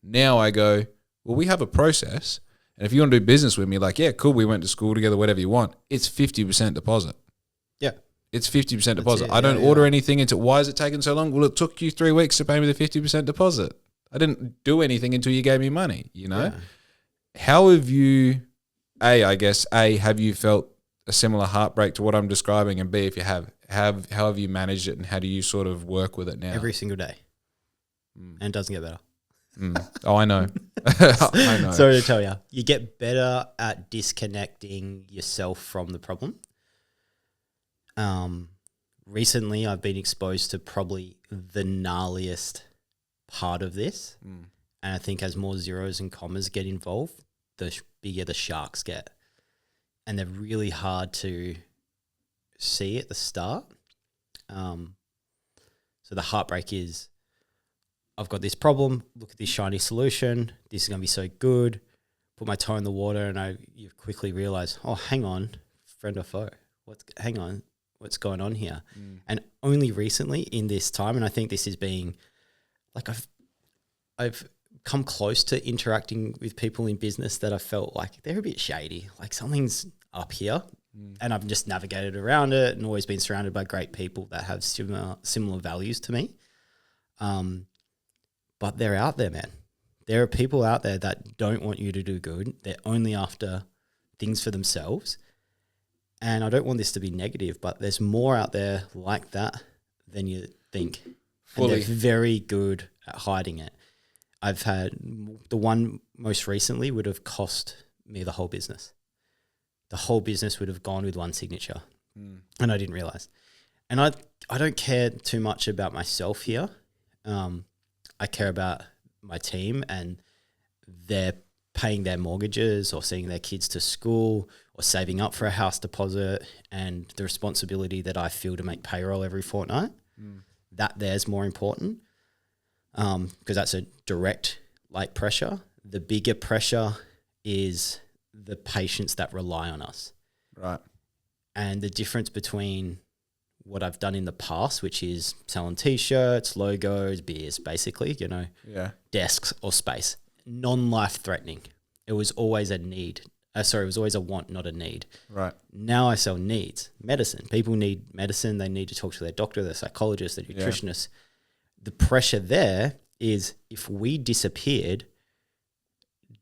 Now I go, well, we have a process. And if you want to do business with me, like, yeah, cool. We went to school together, whatever you want. It's 50% deposit. Yeah. It's 50% deposit. it, I don't order anything until, why is it taking so long? Well, it took you 3 weeks to pay me the 50% deposit. I didn't do anything until you gave me money, you know? Yeah. How have you, have you felt a similar heartbreak to what I'm describing? And B, if you how have you managed it and how do you sort of work with it now? Every single day. And it doesn't get better. Oh, I know. I know. Sorry to tell you. You get better at disconnecting yourself from the problem. Recently, I've been exposed to probably the gnarliest part of this. And I think as more zeros and commas get involved, the bigger the sharks get. And they're really hard to see at the start. So the heartbreak is, I've got this problem, look at this shiny solution, this is going to be so good, put my toe in the water, and you quickly realize, oh, hang on, friend or foe, what's going on here? And only recently in this time, and I think this is being, like, I've come close to interacting with people in business that I felt like they're a bit shady, like something's up here, and I've just navigated around it and always been surrounded by great people that have similar values to me. But they're out there, man. There are people out there that don't want you to do good. They're only after things for themselves. And I don't want this to be negative, but there's more out there like that than you think. Fully. And they're very good at hiding it. I've had the one most recently would have cost me the whole business. The whole business would have gone with one signature. And I didn't realize. And I don't care too much about myself here. I care about my team and they're paying their mortgages or sending their kids to school or saving up for a house deposit and the responsibility that I feel to make payroll every fortnight. That there's more important because that's a direct like pressure. The bigger pressure is the patients that rely on us. Right. And the difference between what I've done in the past, which is selling T-shirts, logos, beers, basically, desks or space, non-life threatening. it was always a need. It was always a want, not a need. Right. Now I sell needs. Medicine. People need medicine. They need to talk to their doctor, their psychologist, their nutritionist. The pressure there is if we disappeared,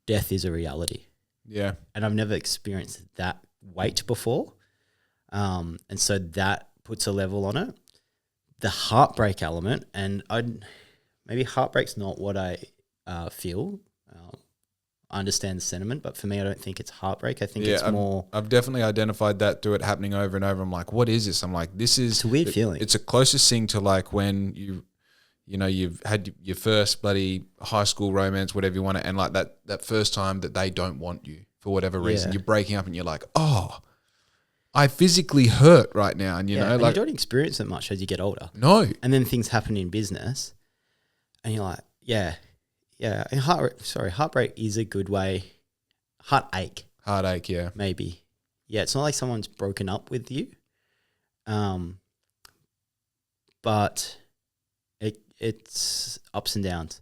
death is a reality. Yeah. And I've never experienced that weight before. And so that puts a level on it. The heartbreak element, and maybe heartbreak's not what I feel. I understand the sentiment, but for me, I don't think it's heartbreak. I think it's more. I've definitely identified that through it happening over and over. I'm like, what is this? I'm like, this is. It's a weird feeling. It's the closest thing to like when you've had your first bloody high school romance, whatever you want to, and like that first time that they don't want you for whatever reason. You're breaking up and you're like, oh, I physically hurt right now. And you know, and like you don't experience it much as you get older. No. And then things happen in business and you're like, yeah. And heartbreak is a good way. Heartache, yeah. maybe. Yeah, it's not like someone's broken up with you. But it's ups and downs.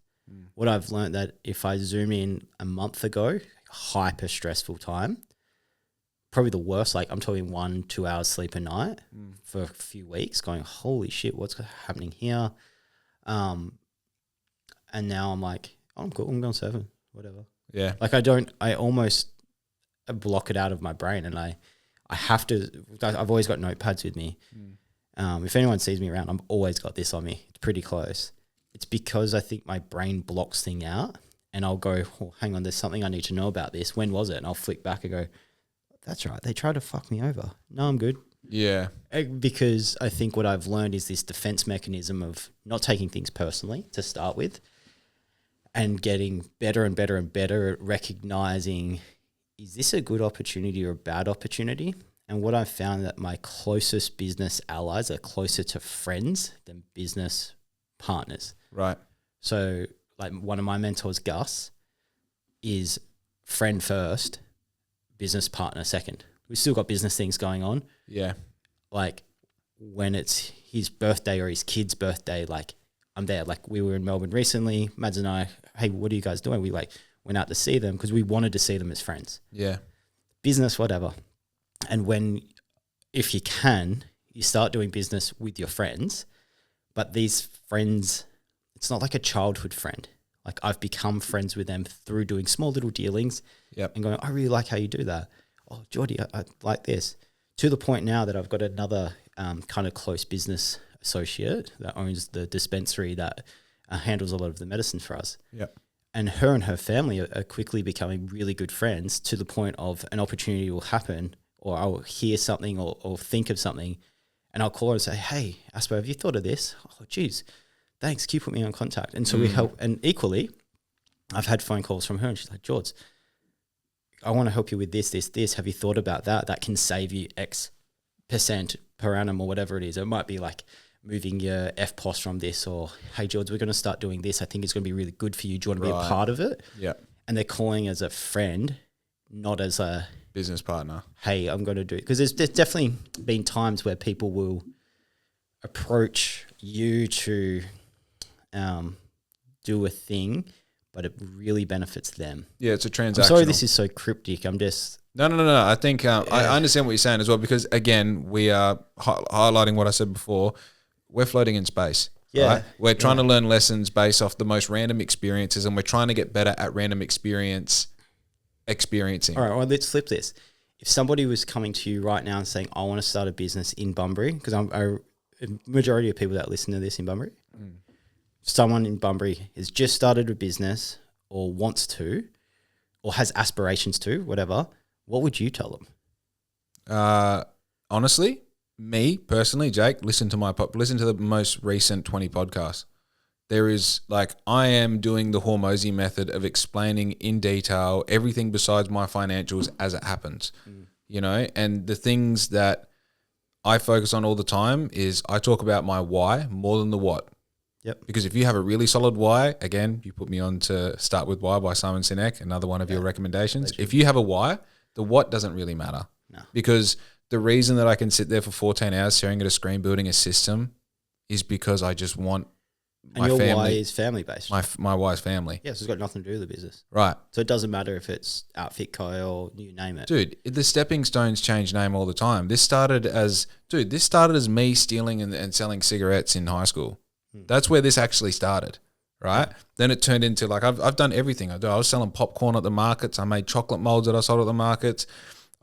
What I've learned that if I zoom in a month ago, hyper stressful time, probably the worst, like I'm talking 1-2 hours sleep a night for a few weeks going, holy shit, what's happening here? And now I'm like, oh, I'm cool, I'm going surfing, whatever. Yeah. Like I almost block it out of my brain and I have to, I've always got notepads with me. If anyone sees me around, I've always got this on me. It's pretty close. It's because I think my brain blocks things out and I'll go, oh, hang on, there's something I need to know about this. When was it? And I'll flick back and go, that's right, they tried to fuck me over. No, I'm good. Yeah. Because I think what I've learned is this defense mechanism of not taking things personally to start with and getting better and better and better at recognizing, is this a good opportunity or a bad opportunity? And what I've found that my closest business allies are closer to friends than business partners. Right. So like one of my mentors, Gus, is friend first, business partner second. We've still got business things going on. Yeah. Like when it's his birthday or his kid's birthday, like I'm there. Like we were in Melbourne recently, Mads and I, hey, what are you guys doing? We like went out to see them because we wanted to see them as friends. Yeah. Business, whatever. And if you can, you start doing business with your friends, but these friends, it's not like a childhood friend. Like I've become friends with them through doing small little dealings and going, I really like how you do that. Oh, Jordy, I like this. To the point now that I've got another kind of close business associate that owns the dispensary that handles a lot of the medicine for us. Yep. And her and her family are quickly becoming really good friends to the point of an opportunity will happen or I'll hear something or think of something and I'll call her and say, hey, Aspo, have you thought of this? Oh, geez, thanks. Can you put me on contact? And so we help. And equally, I've had phone calls from her and she's like, George, I want to help you with this. Have you thought about that? That can save you X% per annum or whatever it is. It might be like moving your FPOS from this or, hey, George, we're going to start doing this. I think it's going to be really good for you. Do you want to be a part of it? Yeah. And they're calling as a friend, not as a business partner. Hey, I'm going to do it. Because there's definitely been times where people will approach you to do a thing, but it really benefits them. Yeah, it's a transaction. I'm sorry this is so cryptic. I'm just... No. I think I understand what you're saying as well because, again, we are highlighting what I said before. We're floating in space. Yeah. Right? We're trying to learn lessons based off the most random experiences and we're trying to get better at random experiencing. All right, well, let's flip this. If somebody was coming to you right now and saying, I want to start a business in Bunbury, because a majority of people that listen to this in Bunbury, someone in Bunbury has just started a business or wants to or has aspirations to, whatever, what would you tell them? Honestly, me personally, Jake, listen to the most recent 20 podcasts. There is I am doing the Hormozy method of explaining in detail everything besides my financials as it happens, and the things that I focus on all the time is I talk about my why more than the what. Yep. Because if you have a really solid why, again, you put me on to Start With Why by Simon Sinek, another one of your recommendations. If you have a why, the what doesn't really matter. No. Because the reason that I can sit there for 14 hours staring at a screen building a system is because I just want And your why is family based. My wife's family. Yeah, so it's got nothing to do with the business. Right. So it doesn't matter if it's Outfit Co or you name it. Dude, the stepping stones change name all the time. This started as me stealing and selling cigarettes in high school. That's where this actually started, right? Then it turned into like I've done everything I do. I was selling popcorn at the markets. I made chocolate molds that I sold at the markets.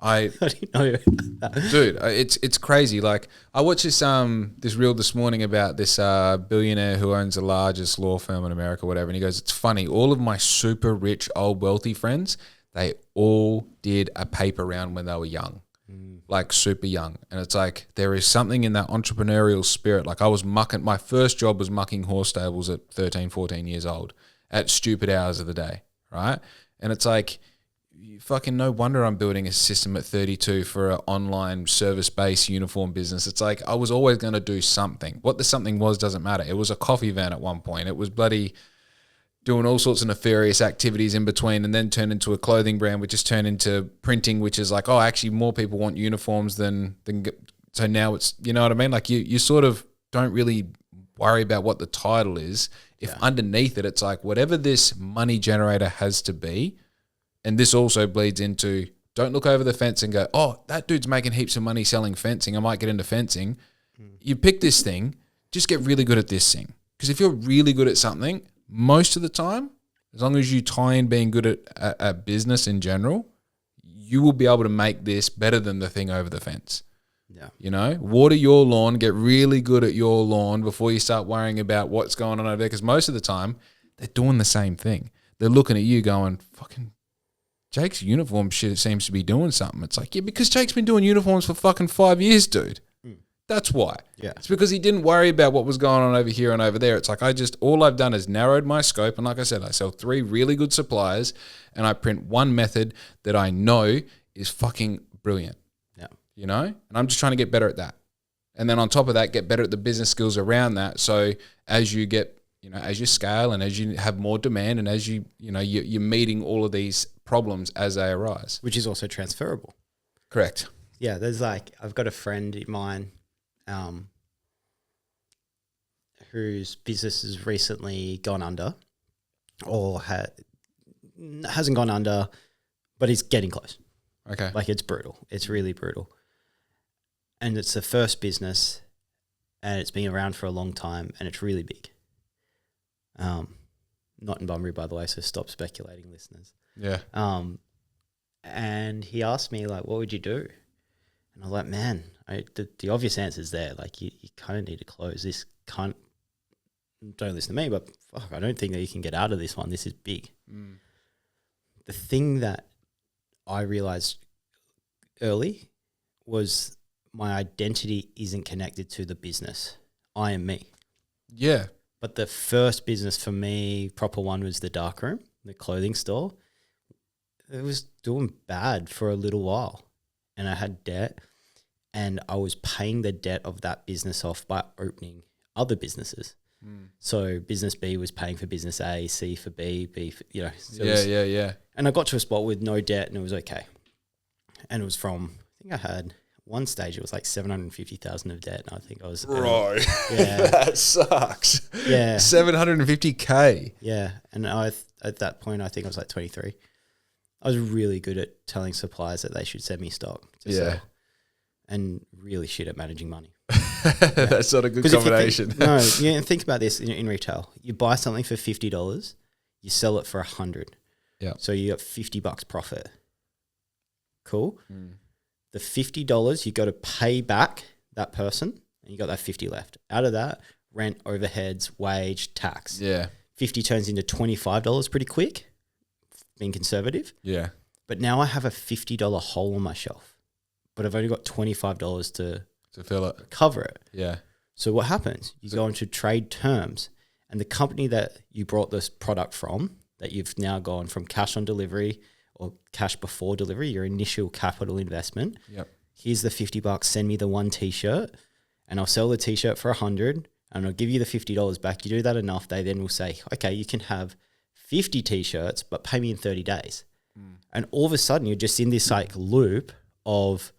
I didn't know that. Dude, it's crazy. Like I watched this reel this morning about this billionaire who owns the largest law firm in America, whatever. And he goes, it's funny. All of my super rich, old wealthy friends, they all did a paper round when they were young, like super young. And it's like there is something in that entrepreneurial spirit. Like I was my first job was mucking horse stables at 13, 14 years old at stupid hours of the day, right? And it's like, fucking no wonder I'm building a system at 32 for an online service-based uniform business. It's like I was always going to do something. What the something was doesn't matter. It was a coffee van at one point. It was bloody doing all sorts of nefarious activities in between, and then turned into a clothing brand, which just turned into printing, which is like, oh, actually more people want uniforms than so now it's, you know what I mean? Like you sort of don't really worry about what the title is. If underneath it, it's like whatever this money generator has to be. And this also bleeds into, don't look over the fence and go, oh, that dude's making heaps of money selling fencing. I might get into fencing. You pick this thing, just get really good at this thing. Because if you're really good at something, most of the time, as long as you tie in being good at business in general, you will be able to make this better than the thing over the fence. Yeah. You know, water your lawn, get really good at your lawn before you start worrying about what's going on over there. Because most of the time, they're doing the same thing. They're looking at you going, fucking Jake's uniform shit seems to be doing something. It's like, yeah, because Jake's been doing uniforms for fucking 5 years, dude. That's why. Yeah. It's because he didn't worry about what was going on over here and over there. It's like all I've done is narrowed my scope. And like I said, I sell 3 really good suppliers and I print one method that I know is fucking brilliant. Yeah. You know? And I'm just trying to get better at that. And then on top of that, get better at the business skills around that. So as you get, you know, as you scale and as you have more demand and as you're meeting all of these problems as they arise. Which is also transferable. Correct. Yeah, there's like, I've got a friend of mine whose business has recently gone under or hasn't gone under, but he's getting close. Okay. Like it's brutal. It's really brutal. And it's the first business and it's been around for a long time and it's really big. Not in Bunbury, by the way, so stop speculating, listeners. Yeah. And he asked me, like, what would you do? And I was like, man, the obvious answer is there. Like, you kind of need to close this. Don't listen to me, but fuck, I don't think that you can get out of this one. This is big. The thing that I realized early was my identity isn't connected to the business. I am me. Yeah. But the first business for me, proper one, was the darkroom, the clothing store. It was doing bad for a little while and I had debt and I was paying the debt of that business off by opening other businesses. So business B was paying for business A, C for B, B for, you know. So yeah. And I got to a spot with no debt and it was okay. And it was from, I think I had one stage, it was like 750,000 of debt. And I think I was, Bro, yeah, that sucks. Yeah. 750K. Yeah. And at that point, I think I was like 23. I was really good at telling suppliers that they should send me stock to sell and really shit at managing money. That's not a good combination. Think about this in retail. You buy something for $50, you sell it for $100. Yeah. So you got $50 profit. Cool. The $50 you got to pay back that person and you got that 50 left. Out of that, rent, overheads, wage, tax. Yeah. 50 turns into $25 pretty quick, being conservative. Yeah. But now I have a $50 hole on my shelf, but I've only got $25 to fill it, cover it. Yeah. So what happens? You go into trade terms and the company that you brought this product from, that you've now gone from cash on delivery or cash before delivery, your initial capital investment. Yep. Here's the $50, send me the one t-shirt and I'll sell the t-shirt for $100 and I'll give you the $50 back. You do that enough, they then will say, okay, you can have 50 t-shirts, but pay me in 30 days. And all of a sudden you're just in this like loop of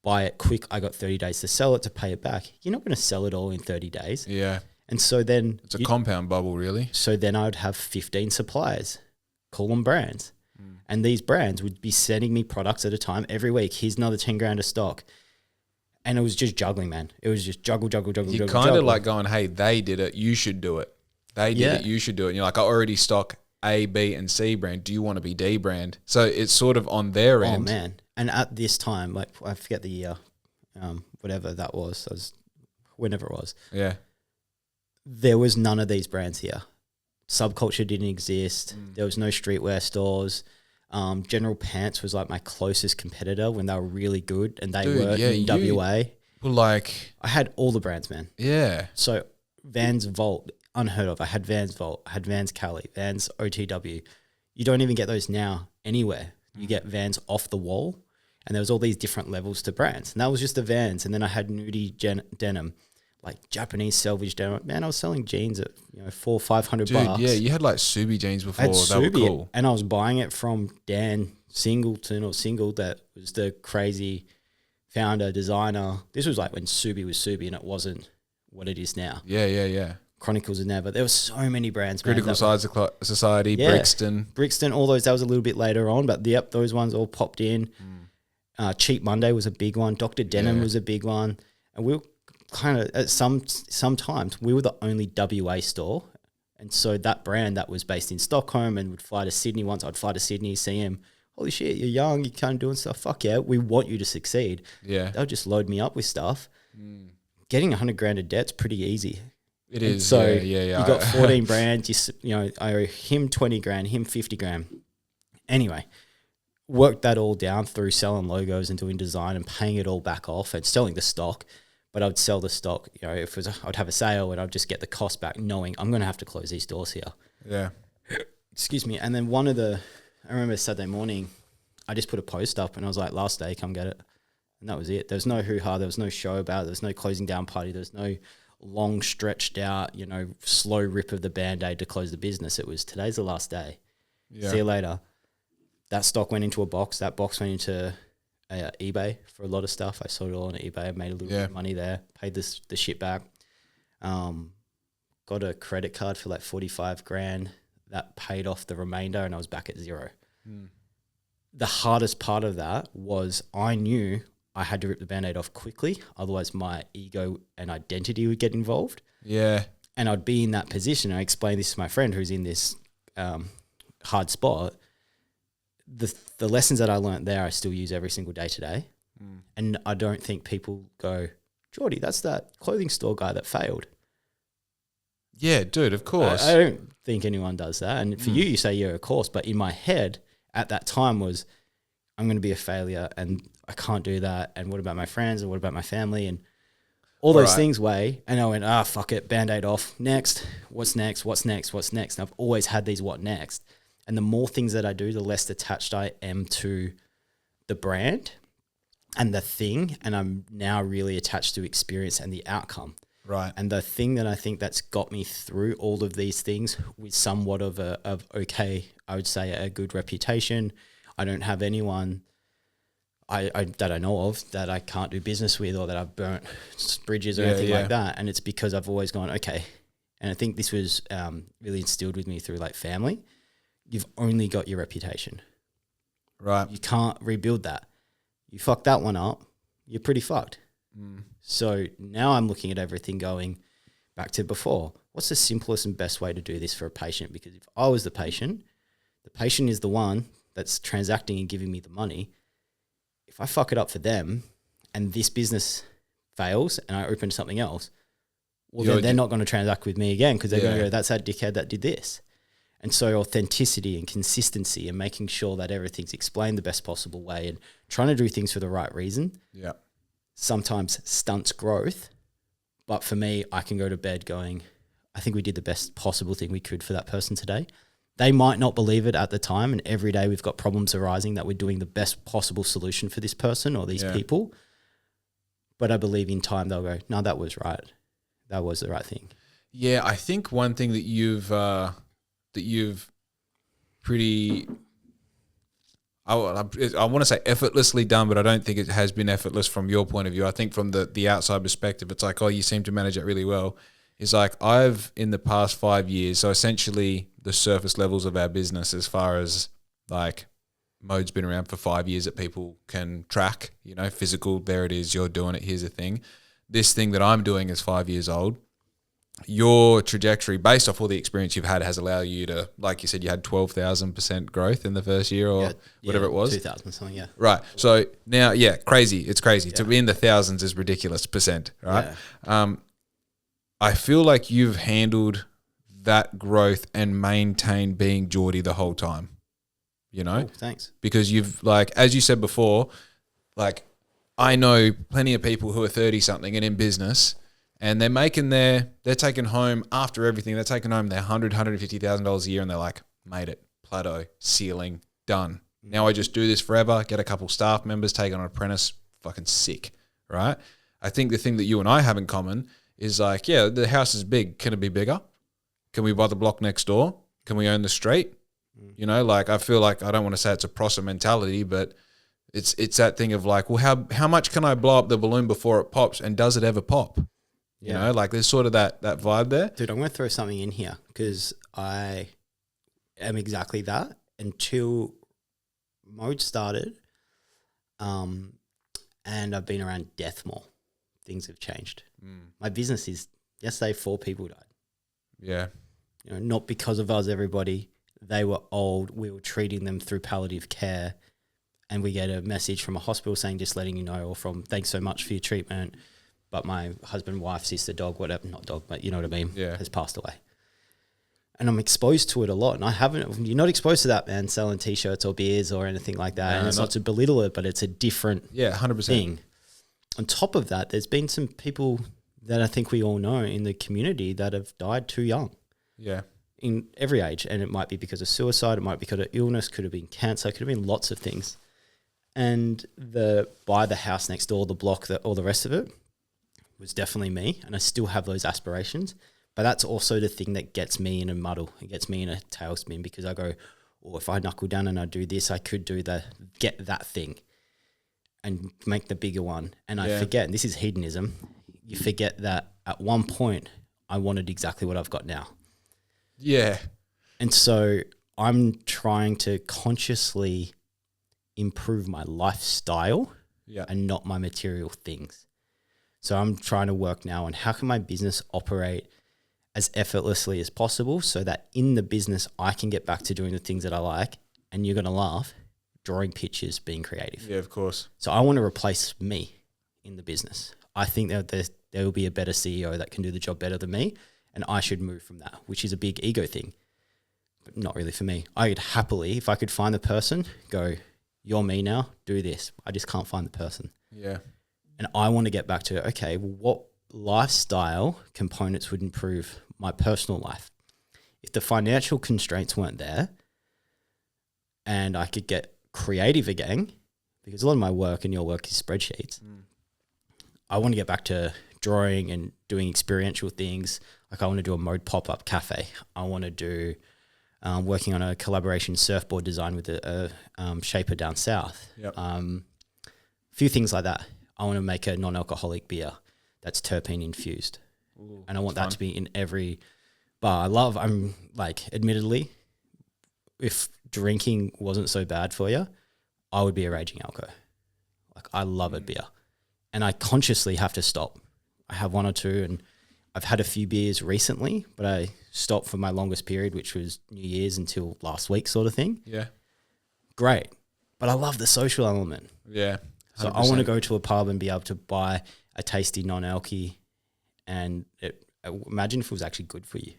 buy it quick. I got 30 days to sell it, to pay it back. You're not going to sell it all in 30 days. Yeah. And so then it's a compound bubble, really. So then I would have 15 suppliers, call them brands. And these brands would be sending me products at a time every week. Here's another 10 grand of stock. And it was just juggling, man. It was just juggle. You're kind of like going, hey, they did it, you should do it. They did it, you should do it. And you're like, I already stock A, B, and C brand. Do you want to be D brand? So it's sort of on their end. Oh, man. And at this time, like I forget the year, whatever that was, whenever it was. Yeah. There was none of these brands here. Subculture didn't exist. There was no streetwear stores. General Pants was like my closest competitor when they were really good, and they were in WA. Like, I had all the brands, man. Yeah. So Vans Vault, unheard of. I had Vans Vault, I had Vans Cali, Vans OTW. You don't even get those now anywhere. You get Vans Off the Wall, and there was all these different levels to brands. And that was just the Vans. And then I had nudie denim, like Japanese selvage denim. Man, I was selling jeans at $400-500 bucks. Yeah, you had like Subi jeans before. They were cool. And I was buying it from Dan Singleton that was the crazy founder, designer. This was like when Subi was Subi and it wasn't what it is now. Yeah. Chronicles of Never. There were so many brands, man. Critical Society, Brixton, all those. That was a little bit later on, but yep, those ones all popped in. Cheap Monday was a big one. Dr. Denim was a big one. And we were kind of, at sometimes, we were the only WA store. And so that brand that was based in Stockholm and would fly to Sydney once, I'd fly to Sydney, see him. Holy shit, you're young, you're kind of doing stuff. Fuck yeah, we want you to succeed. Yeah. They'll just load me up with stuff. Getting 100 grand of debt's pretty easy. It is. So yeah. You got 14 brands. You know, I owe him 20 grand, him 50 grand. Anyway, worked that all down through selling logos and doing design and paying it all back off and selling the stock. But I would sell the stock. You know, if it was, I'd have a sale and I'd just get the cost back, knowing I'm going to have to close these doors here. Yeah. Excuse me. And then I remember Saturday morning, I just put a post up and I was like, last day, come get it. And that was it. There was no hoo-ha. There was no show about it. There was no closing down party. There was no long stretched out, you know, slow rip of the Band-Aid to close the business. It was, today's the last day. Yeah. See you later. That stock went into a box. That box went into eBay for a lot of stuff. I sold it all on eBay. I made a little bit of money there. Paid the shit back. Got a credit card for like 45 grand. That paid off the remainder and I was back at zero. The hardest part of that was I knew I had to rip the Band-Aid off quickly. Otherwise my ego and identity would get involved. Yeah. And I'd be in that position. I explained this to my friend who's in this hard spot. The lessons that I learned there, I still use every single day today. And I don't think people go, Jordy, that's that clothing store guy that failed. Yeah, dude, of course. I don't think anyone does that. And for you say, yeah, of course. But in my head at that time was, I'm going to be a failure and I can't do that. And what about my friends? And what about my family? And all those things weigh. And I went, fuck it, Band-Aid off. Next. What's next? What's next? What's next? And I've always had these what next. And the more things that I do, the less attached I am to the brand and the thing. And I'm now really attached to experience and the outcome. Right. And the thing that I think that's got me through all of these things with somewhat of I would say a good reputation. I don't have anyone that I know of that I can't do business with or that I've burnt bridges or anything like that. And it's because I've always gone, okay. And I think this was really instilled with me through like family. You've only got your reputation. Right. You can't rebuild that. You fuck that one up, you're pretty fucked. So now I'm looking at everything going back to before. What's the simplest and best way to do this for a patient? Because if I was the patient is the one that's transacting and giving me the money. If I fuck it up for them and this business fails and I open something else, well, then they're not going to transact with me again because they're going to go, that's that dickhead that did this. And so authenticity and consistency and making sure that everything's explained the best possible way and trying to do things for the right reason. Yeah. Sometimes stunts growth. But for me, I can go to bed going, I think we did the best possible thing we could for that person today. They might not believe it at the time. And every day we've got problems arising that we're doing the best possible solution for this person or these people. But I believe in time they'll go, no, that was right. That was the right thing. Yeah, I think one thing that you've pretty, I want to say effortlessly done, but I don't think it has been effortless from your point of view. I think from the outside perspective, it's like, oh, you seem to manage it really well, is like I've in the past 5 years, so essentially the surface levels of our business as far as like Mode's been around for 5 years that people can track, you know, physical, there it is, you're doing it, here's the thing. This thing that I'm doing is 5 years old. Your trajectory based off all the experience you've had has allowed you to, like you said, you had 12,000% growth in the first year or whatever it was. 2,000 something, yeah. Right. So now, crazy. It's crazy. To be in the thousands is ridiculous percent, right? Yeah. I feel like you've handled that growth and maintained being Jordy the whole time, you know? Cool, thanks. Because you've, like, as you said before, like, I know plenty of people who are 30-something and in business, and they're taking home, after everything, they're taking home their $100,000, $150,000 a year, and they're like, made it, plateau, ceiling, done. Now I just do this forever, get a couple staff members, take on an apprentice, fucking sick, right? I think the thing that you and I have in common is like, yeah, the house is big. Can it be bigger? Can we buy the block next door? Can we own the street? You know, like I feel like, I don't want to say it's a prosser mentality, but it's that thing of like, well, how much can I blow up the balloon before it pops, and does it ever pop? You know, like there's sort of that vibe there. Dude, I'm going to throw something in here because I am exactly that until Mode started, and I've been around death more. Things have changed. My business is, yesterday 4 people died. Yeah. You know, not because of us, everybody. They were old. We were treating them through palliative care, and we get a message from a hospital saying, just letting you know, or from, thanks so much for your treatment, but my husband, wife, sister, dog, whatever, not dog, but you know what I mean, has passed away. And I'm exposed to it a lot. And you're not exposed to that, man, selling T-shirts or beers or anything like that. And it's not to belittle it, but it's a different 100% thing. On top of that, there's been some people that I think we all know in the community that have died too young. Yeah. In every age. And it might be because of suicide, it might be because of illness, could have been cancer, could have been lots of things. And buy the house next door, the block, all the rest of it was definitely me. And I still have those aspirations. But that's also the thing that gets me in a muddle. It gets me in a tailspin because I go, oh, if I knuckle down and I do this, I could get that thing and make the bigger one. And I forget, and this is hedonism, you forget that at one point I wanted exactly what I've got now. Yeah. And so I'm trying to consciously improve my lifestyle and not my material things. So I'm trying to work now on how can my business operate as effortlessly as possible so that in the business I can get back to doing the things that I like, and you're going to laugh, drawing pictures, being creative. Yeah, of course. So I want to replace me in the business. I think that there will be a better CEO that can do the job better than me, and I should move from that, which is a big ego thing, but not really for me. I would happily, if I could find the person, go, you're me now, do this. I just can't find the person. Yeah. And I want to get back to, okay, well, what lifestyle components would improve my personal life? If the financial constraints weren't there and I could get creative again, because a lot of my work and your work is spreadsheets, I want to get back to drawing and doing experiential things. Like I want to do a Mode pop-up cafe. I want to do working on a collaboration surfboard design with a shaper down south. Yep. A few things like that. I want to make a non-alcoholic beer that's terpene infused. Ooh, and I want that to be in every bar. I'm like, admittedly, if drinking wasn't so bad for you, I would be a raging alco. Like I love a beer. And I consciously have to stop. I have one or two, and I've had a few beers recently, but I stopped for my longest period, which was New Year's until last week sort of thing. Yeah. Great. But I love the social element. Yeah. 100%. So I want to go to a pub and be able to buy a tasty non-alky, and imagine if it was actually good for you.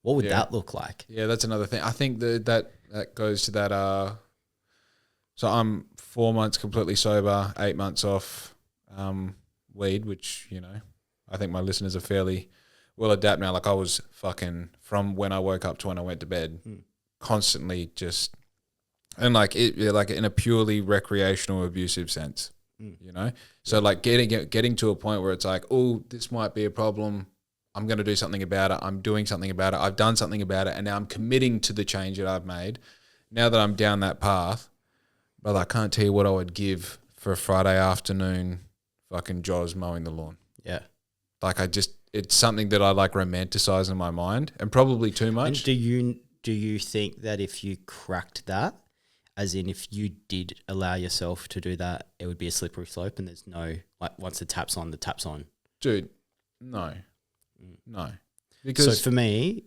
What would that look like? Yeah, that's another thing. I think that goes to that. So I'm 4 months completely sober, 8 months off weed, which, you know, I think my listeners are fairly well adapt now. Like I was fucking from when I woke up to when I went to bed, constantly just, and like in a purely recreational abusive sense, you know? So like getting to a point where it's like, oh, this might be a problem. I'm going to do something about it. I'm doing something about it. I've done something about it. And now I'm committing to the change that I've made. Now that I'm down that path, brother, I can't tell you what I would give for a Friday afternoon fucking Jaws mowing the lawn. Yeah. Like it's something that I like romanticize in my mind, and probably too much. And do you think that if you cracked that, as in if you did allow yourself to do that, it would be a slippery slope and there's no, like once the tap's on, Dude, no. So Because for me,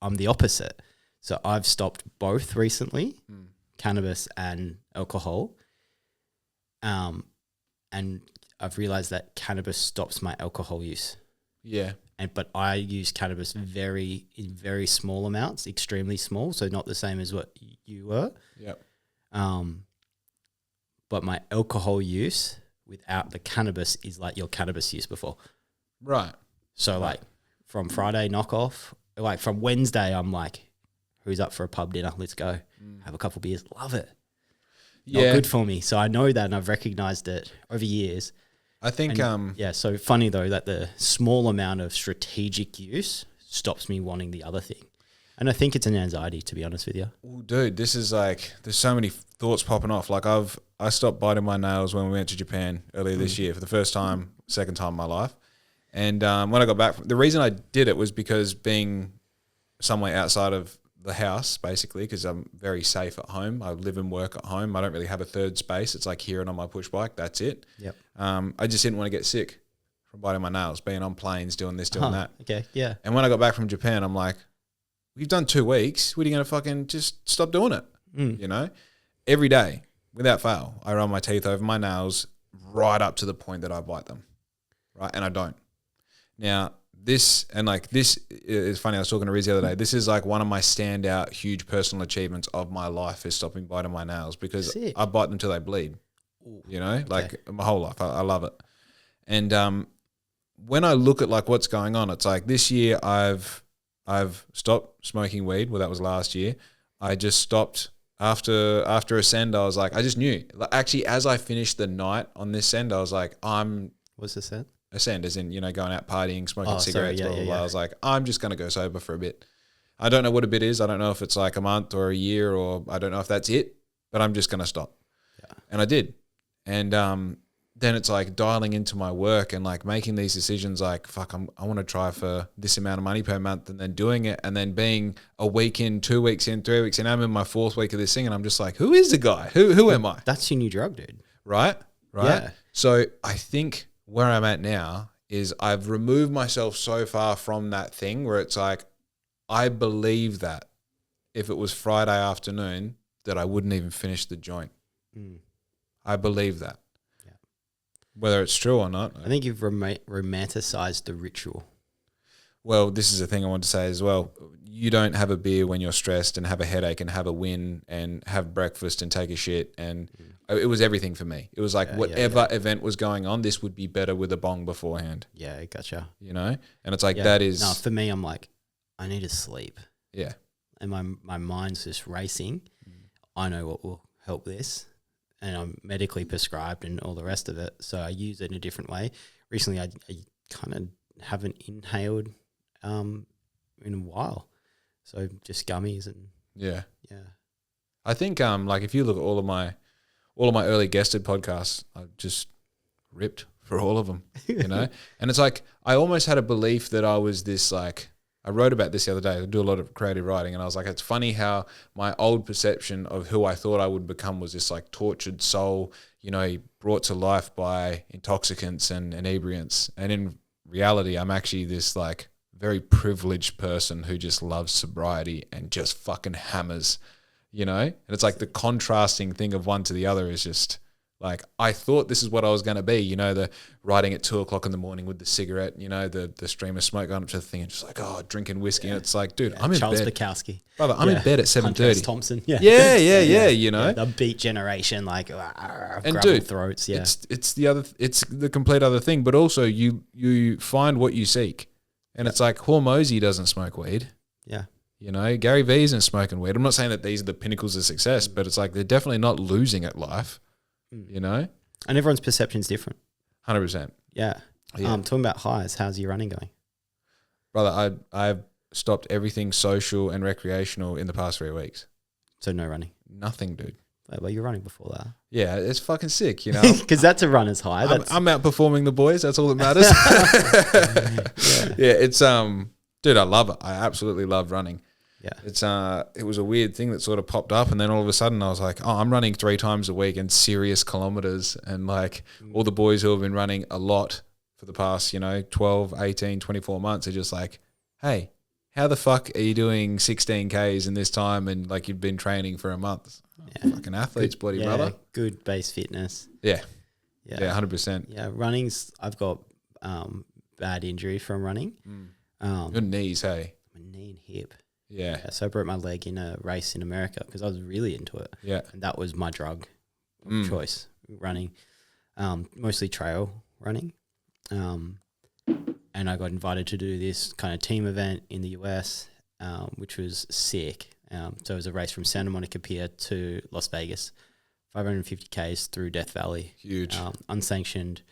I'm the opposite. So I've stopped both recently, cannabis and alcohol. And I've realized that cannabis stops my alcohol use. yeah. But I use cannabis in very small amounts, extremely small, so not the same as what you were. Yep. But my alcohol use without the cannabis is like your cannabis use before. Right. So like from Friday knockoff, like from Wednesday, I'm like, who's up for a pub dinner? Let's go. Have a couple beers. Love it. Yeah. Not good for me. So I know that, and I've recognized it over years. I think Yeah, so funny though that the small amount of strategic use stops me wanting the other thing. And I think it's an anxiety, to be honest with you. Ooh, dude, this is like, there's so many thoughts popping off. Like I stopped biting my nails when we went to Japan earlier this year for the first time, second time in my life. And when I got back, the reason I did it was because being somewhere outside of the house, basically, because I'm very safe at home. I live and work at home. I don't really have a third space. It's like here and on my push bike. That's it. Yep. I just didn't want to get sick from biting my nails, being on planes, doing this, doing that. Okay, yeah. And when I got back from Japan, I'm like, we've done 2 weeks. What are you going to fucking just stop doing it? You know, every day without fail, I run my teeth over my nails right up to the point that I bite them. Right. And I don't. Now, this is funny. I was talking to Riz the other day. This is like one of my standout huge personal achievements of my life is stopping biting my nails because Sick. I bite them till they bleed. Ooh, You know, like my whole life. I love it. And when I look at like what's going on, it's like this year I've stopped smoking weed. Well, that was last year. I just stopped after a send. I was like, I just knew. Actually, as I finished the night on this send, I was like, What's the set? Ascend, as in, you know, going out partying, smoking cigarettes, yeah, blah, blah, yeah, blah. yeah. I was like, I'm just going to go sober for a bit. I don't know what a bit is. I don't know if it's like a month or a year, or I don't know if that's it, but I'm just going to stop. Yeah. And I did. And then it's like dialing into my work and like making these decisions like, fuck, I want to try for this amount of money per month, and then doing it, and then being a week in, 2 weeks in, 3 weeks in. I'm in my 4th week of this thing, and I'm just like, who is the guy? Who am I? That's your new drug, dude. Right? Yeah. So I think where I'm at now is I've removed myself so far from that thing where it's like, I believe that if it was Friday afternoon that I wouldn't even finish the joint. I believe that. Yeah. Whether it's true or not. I think you've romanticized the ritual. Well, this is the thing I want to say as well. You don't have a beer when you're stressed and have a headache and have a win and have breakfast and take a shit. And it was everything for me. It was like whatever event was going on, this would be better with a bong beforehand. Yeah, gotcha. You know? And it's like that is... No, for me, I'm like, I need to sleep. Yeah. And my mind's just racing. I know what will help this. And I'm medically prescribed and all the rest of it. So I use it in a different way. Recently, I kind of haven't inhaled in a while. So just gummies and yeah. I think like if you look at all of my early guested podcasts, I've just ripped for all of them, you know? And it's like I almost had a belief that I was this like, I wrote about this the other day. I do a lot of creative writing, and I was like, it's funny how my old perception of who I thought I would become was this like tortured soul, you know, brought to life by intoxicants and inebriants. And in reality, I'm actually this like very privileged person who just loves sobriety and just fucking hammers, you know? And it's like the contrasting thing of one to the other is just like, I thought this is what I was going to be, you know, the riding at 2:00 in the morning with the cigarette, you know, the stream of smoke going up to the thing and just like, oh, drinking whiskey. And it's like, dude, I'm in Charles bed. Bukowski. Brother, I'm in bed at 7:30. Thompson. Yeah, you know. The beat generation, like, and dude, throats, it's the complete other thing, but also you find what you seek. And it's like Hormozy doesn't smoke weed. Yeah. You know, Gary Vee isn't smoking weed. I'm not saying that these are the pinnacles of success, but it's like they're definitely not losing at life, you know? And everyone's perception is different. 100%. Yeah. Talking about highs, how's your running going? Brother, I've stopped everything social and recreational in the past 3 weeks. So no running? Nothing, dude. Wait, well, you were running before that. Yeah, it's fucking sick, you know. Because that's a runner's high. I'm outperforming the boys. That's all that matters. Yeah, it's dude, I love it. I absolutely love running. Yeah, it's it was a weird thing that sort of popped up, and then all of a sudden I was like, oh, I'm running 3 times a week and serious kilometers, and like all the boys who have been running a lot for the past, 12, 18, 24 months are just like, hey, how the fuck are you doing 16 Ks in this time and like you've been training for a month? Yeah. Fucking athletes, bloody brother. Good base fitness. Yeah, 100%. Yeah, running's. I've got bad injury from running. Your knees, hey? My knee and hip. Yeah. So I broke my leg in a race in America because I was really into it. Yeah. And that was my drug of choice, running, mostly trail running. And I got invited to do this kind of team event in the US, which was sick. So it was a race from Santa Monica Pier to Las Vegas, 550 Ks through Death Valley. Huge. Unsanctioned,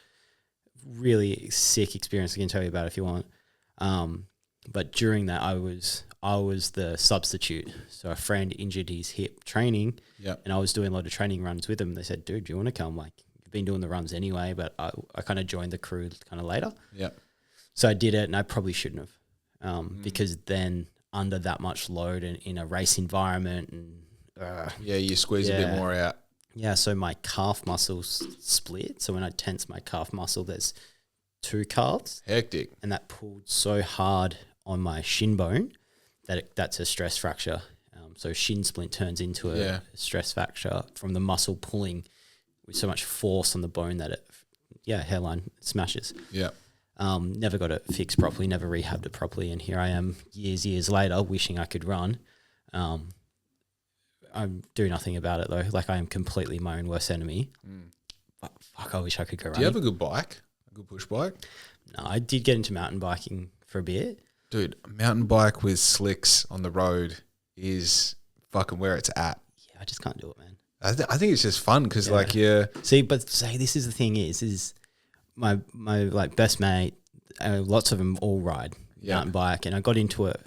really sick experience. I can tell you about it if you want. But during that, I was the substitute. So a friend injured his hip training, and I was doing a lot of training runs with him. They said, dude, do you want to come? Like, you've been doing the runs anyway, but I kind of joined the crew kind of later. Yeah. So I did it, and I probably shouldn't have, because then under that much load and in a race environment, and you squeeze a bit more out. Yeah, so my calf muscles split. So when I tense my calf muscle, there's 2 calves. Hectic. And that pulled so hard on my shin bone that that's a stress fracture. So shin splint turns into a stress fracture from the muscle pulling with so much force on the bone that it, hairline smashes. Yeah. Never got it fixed properly, never rehabbed it properly. And here I am years later wishing I could run. I do nothing about it though. Like I am completely my own worst enemy. But fuck, I wish I could go running. Do you have a good bike? A good push bike? No, I did get into mountain biking for a bit. Dude, a mountain bike with slicks on the road is fucking where it's at. Yeah, I just can't do it, man. I think it's just fun because this is the thing is my like best mate, lots of them all ride mountain bike, and I got into it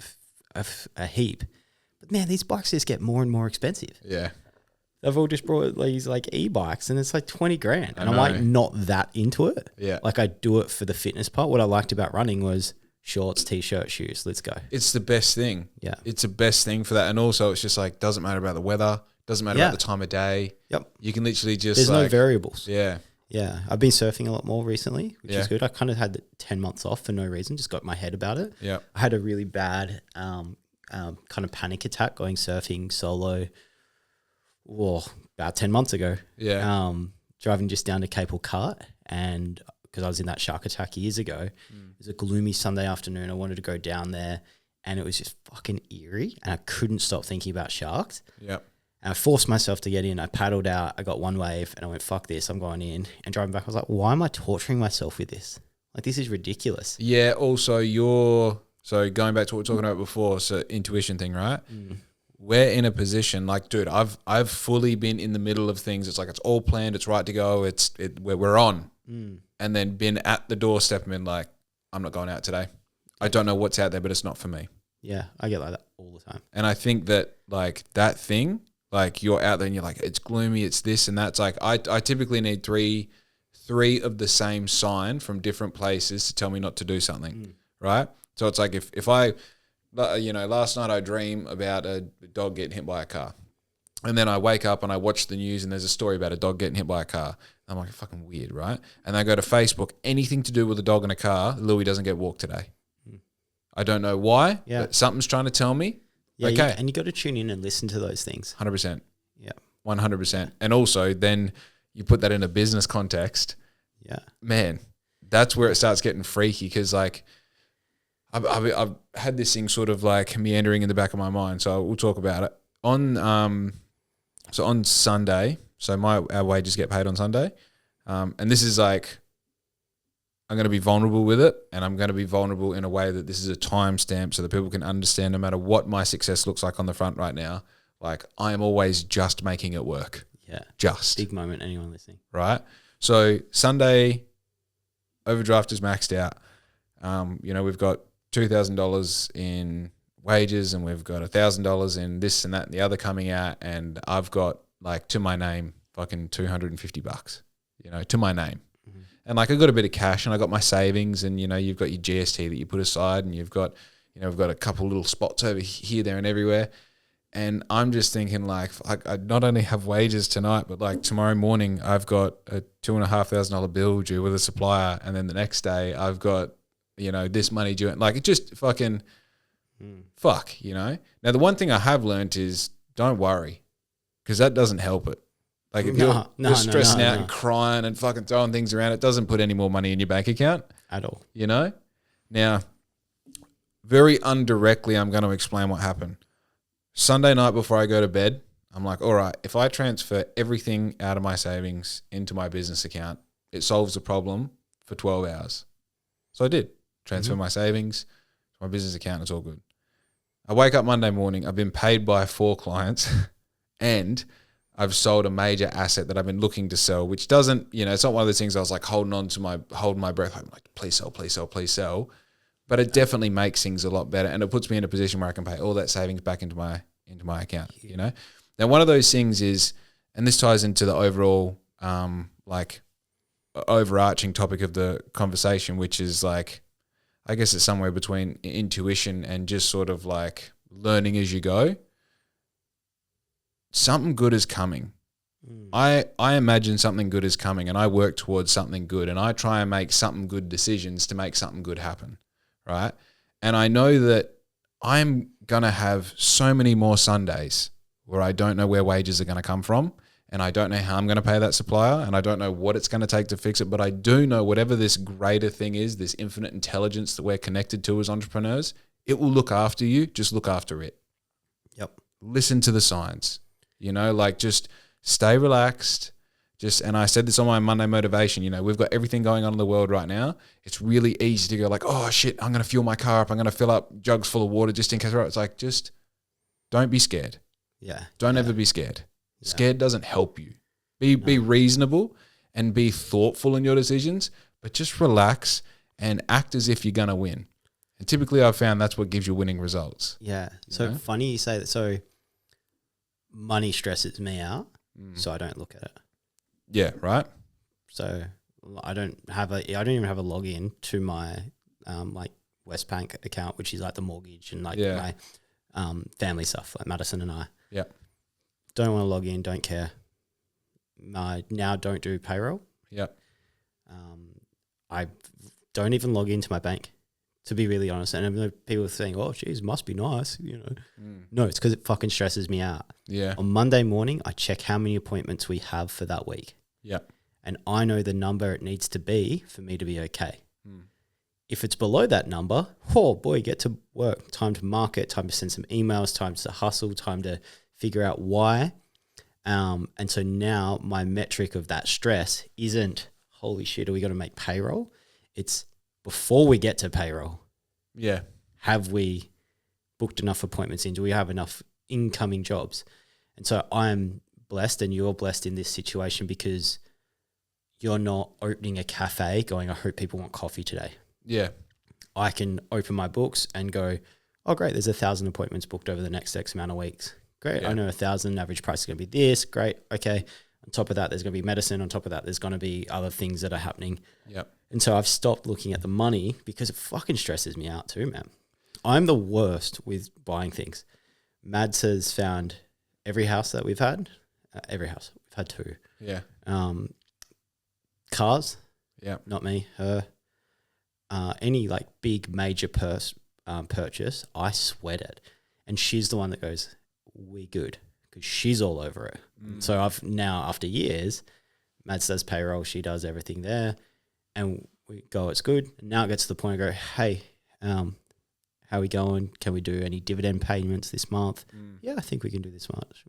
a heap. But man, these bikes just get more and more expensive. Yeah. They've all just brought these like e-bikes and it's like 20 grand. And I'm like not that into it. Yeah. Like I do it for the fitness part. What I liked about running was shorts, t-shirt, shoes. Let's go. It's the best thing. Yeah. It's the best thing for that. And also it's just like, doesn't matter about the weather. Doesn't matter about the time of day. Yep. You can literally just There's no variables. Yeah. Yeah. I've been surfing a lot more recently, which is good. I kind of had 10 months off for no reason. Just got my head about it. Yeah. I had a really bad kind of panic attack going surfing solo about 10 months ago. Yeah. Driving just down to Capel Cart, and because I was in that shark attack years ago, it was a gloomy Sunday afternoon. I wanted to go down there and it was just fucking eerie and I couldn't stop thinking about sharks. Yep. And I forced myself to get in. I paddled out. I got one wave and I went, fuck this, I'm going in. And driving back, I was like, why am I torturing myself with this? Like, this is ridiculous. Yeah. Also, so going back to what we were talking about before, so intuition thing, right? We're in a position like, dude, I've fully been in the middle of things. It's like, it's all planned. It's right to go. We're on. And then been at the doorstep and been like, I'm not going out today. I don't know what's out there, but it's not for me. Yeah. I get like that all the time. And I think that like that thing, like you're out there and you're like, it's gloomy, it's this and that's like, I typically need three of the same sign from different places to tell me not to do something. Right. So it's like if I, last night I dream about a dog getting hit by a car. And then I wake up and I watch the news and there's a story about a dog getting hit by a car. I'm like, fucking weird, right? And I go to Facebook, anything to do with a dog in a car, Louis doesn't get walked today. I don't know why, but something's trying to tell me. Yeah, okay. And you got to tune in and listen to those things. 100%. Yeah. 100%. And also then you put that in a business context. Yeah. Man, that's where it starts getting freaky because like, I've had this thing sort of like meandering in the back of my mind, so we'll talk about it. On Sunday, so our wages get paid on Sunday, and this is like, I'm going to be vulnerable with it, and I'm going to be vulnerable in a way that this is a timestamp so that people can understand no matter what my success looks like on the front right now, like I am always just making it work. Yeah. Just. Big moment, anyone listening. Right? So Sunday, overdraft is maxed out. We've got $2,000 in wages and we've got $1,000 in this and that and the other coming out, and I've got like to my name fucking $250, you know, to my name. And like I got a bit of cash and I got my savings, and you know, you've got your GST that you put aside, and you've got, you know, we've got a couple little spots over here, there and everywhere. And I'm just thinking like I not only have wages tonight, but like tomorrow morning I've got a $2,500 bill due with a supplier. And then the next day I've got, you know, this money due. Like it just fucking fuck, you know. Now the one thing I have learned is don't worry, because that doesn't help it. Like if you're stressing out and crying and fucking throwing things around, it doesn't put any more money in your bank account at all. You know? Now, very indirectly, I'm going to explain what happened. Sunday night before I go to bed, I'm like, all right, if I transfer everything out of my savings into my business account, it solves the problem for 12 hours. So I did. Transfer my savings to my business account. It's all good. I wake up Monday morning. I've been paid by 4 clients and I've sold a major asset that I've been looking to sell, which doesn't, you know, it's not one of those things I was like holding my breath. I'm like, please sell, please sell, please sell. But it definitely makes things a lot better, and it puts me in a position where I can pay all that savings back into my account, you know? Now, one of those things is, and this ties into the overall, like overarching topic of the conversation, which is like, I guess it's somewhere between intuition and just sort of like learning as you go. Something good is coming. I imagine something good is coming, and I work towards something good, and I try and make something good decisions to make something good happen, right? And I know that I'm going to have so many more Sundays where I don't know where wages are going to come from, and I don't know how I'm going to pay that supplier, and I don't know what it's going to take to fix it, but I do know whatever this greater thing is, this infinite intelligence that we're connected to as entrepreneurs, it will look after you. Just look after it. Yep. Listen to the signs. You know, like just stay relaxed. And I said this on my Monday motivation, you know, we've got everything going on in the world right now. It's really easy to go like, oh shit, I'm going to fuel my car up. I'm going to fill up jugs full of water just in case. It's like, just don't be scared. Yeah. Don't ever be scared. Yeah. Scared doesn't help you. Be reasonable and be thoughtful in your decisions, but just relax and act as if you're going to win. And typically I've found that's what gives you winning results. Yeah. So funny you say that. So money stresses me out, so I don't look at it. Yeah, right. So I don't even have a login to my like Westbank account, which is like the mortgage and like my family stuff, like Madison and I. Yeah. Don't want to log in, don't care. I now don't do payroll. Yeah. I don't even log into my bank, to be really honest. And I know people are saying, oh, geez, must be nice, you know. No, it's because it fucking stresses me out. Yeah. On Monday morning, I check how many appointments we have for that week. Yeah. And I know the number it needs to be for me to be okay. If it's below that number, oh boy, get to work. Time to market, time to send some emails, time to hustle, time to figure out why. And so now my metric of that stress isn't, holy shit, are we going to make payroll? It's before we get to payroll. Yeah. Have we booked enough appointments in? Do we have enough incoming jobs? And so I'm blessed, and you're blessed in this situation because you're not opening a cafe going, I hope people want coffee today. Yeah. I can open my books and go, oh, great, there's 1,000 appointments booked over the next X amount of weeks. Great. Yeah. I know 1,000 average price is going to be this. Great. Okay. On top of that, there's going to be medicine. On top of that, there's going to be other things that are happening. Yep. And so I've stopped looking at the money because it fucking stresses me out too, man. I'm the worst with buying things. Mads has found every house that we've had. Every house. We've had 2. Yeah. Cars. Yeah. Not me. Her. Any like big major purchase, I sweat it. And she's the one that goes, we good, because she's all over it. So I've now, after years, Mads does payroll, she does everything there, and we go, it's good. And now it gets to the point I go, hey, how are we going? Can we do any dividend payments this month? Yeah, I think we can do this much.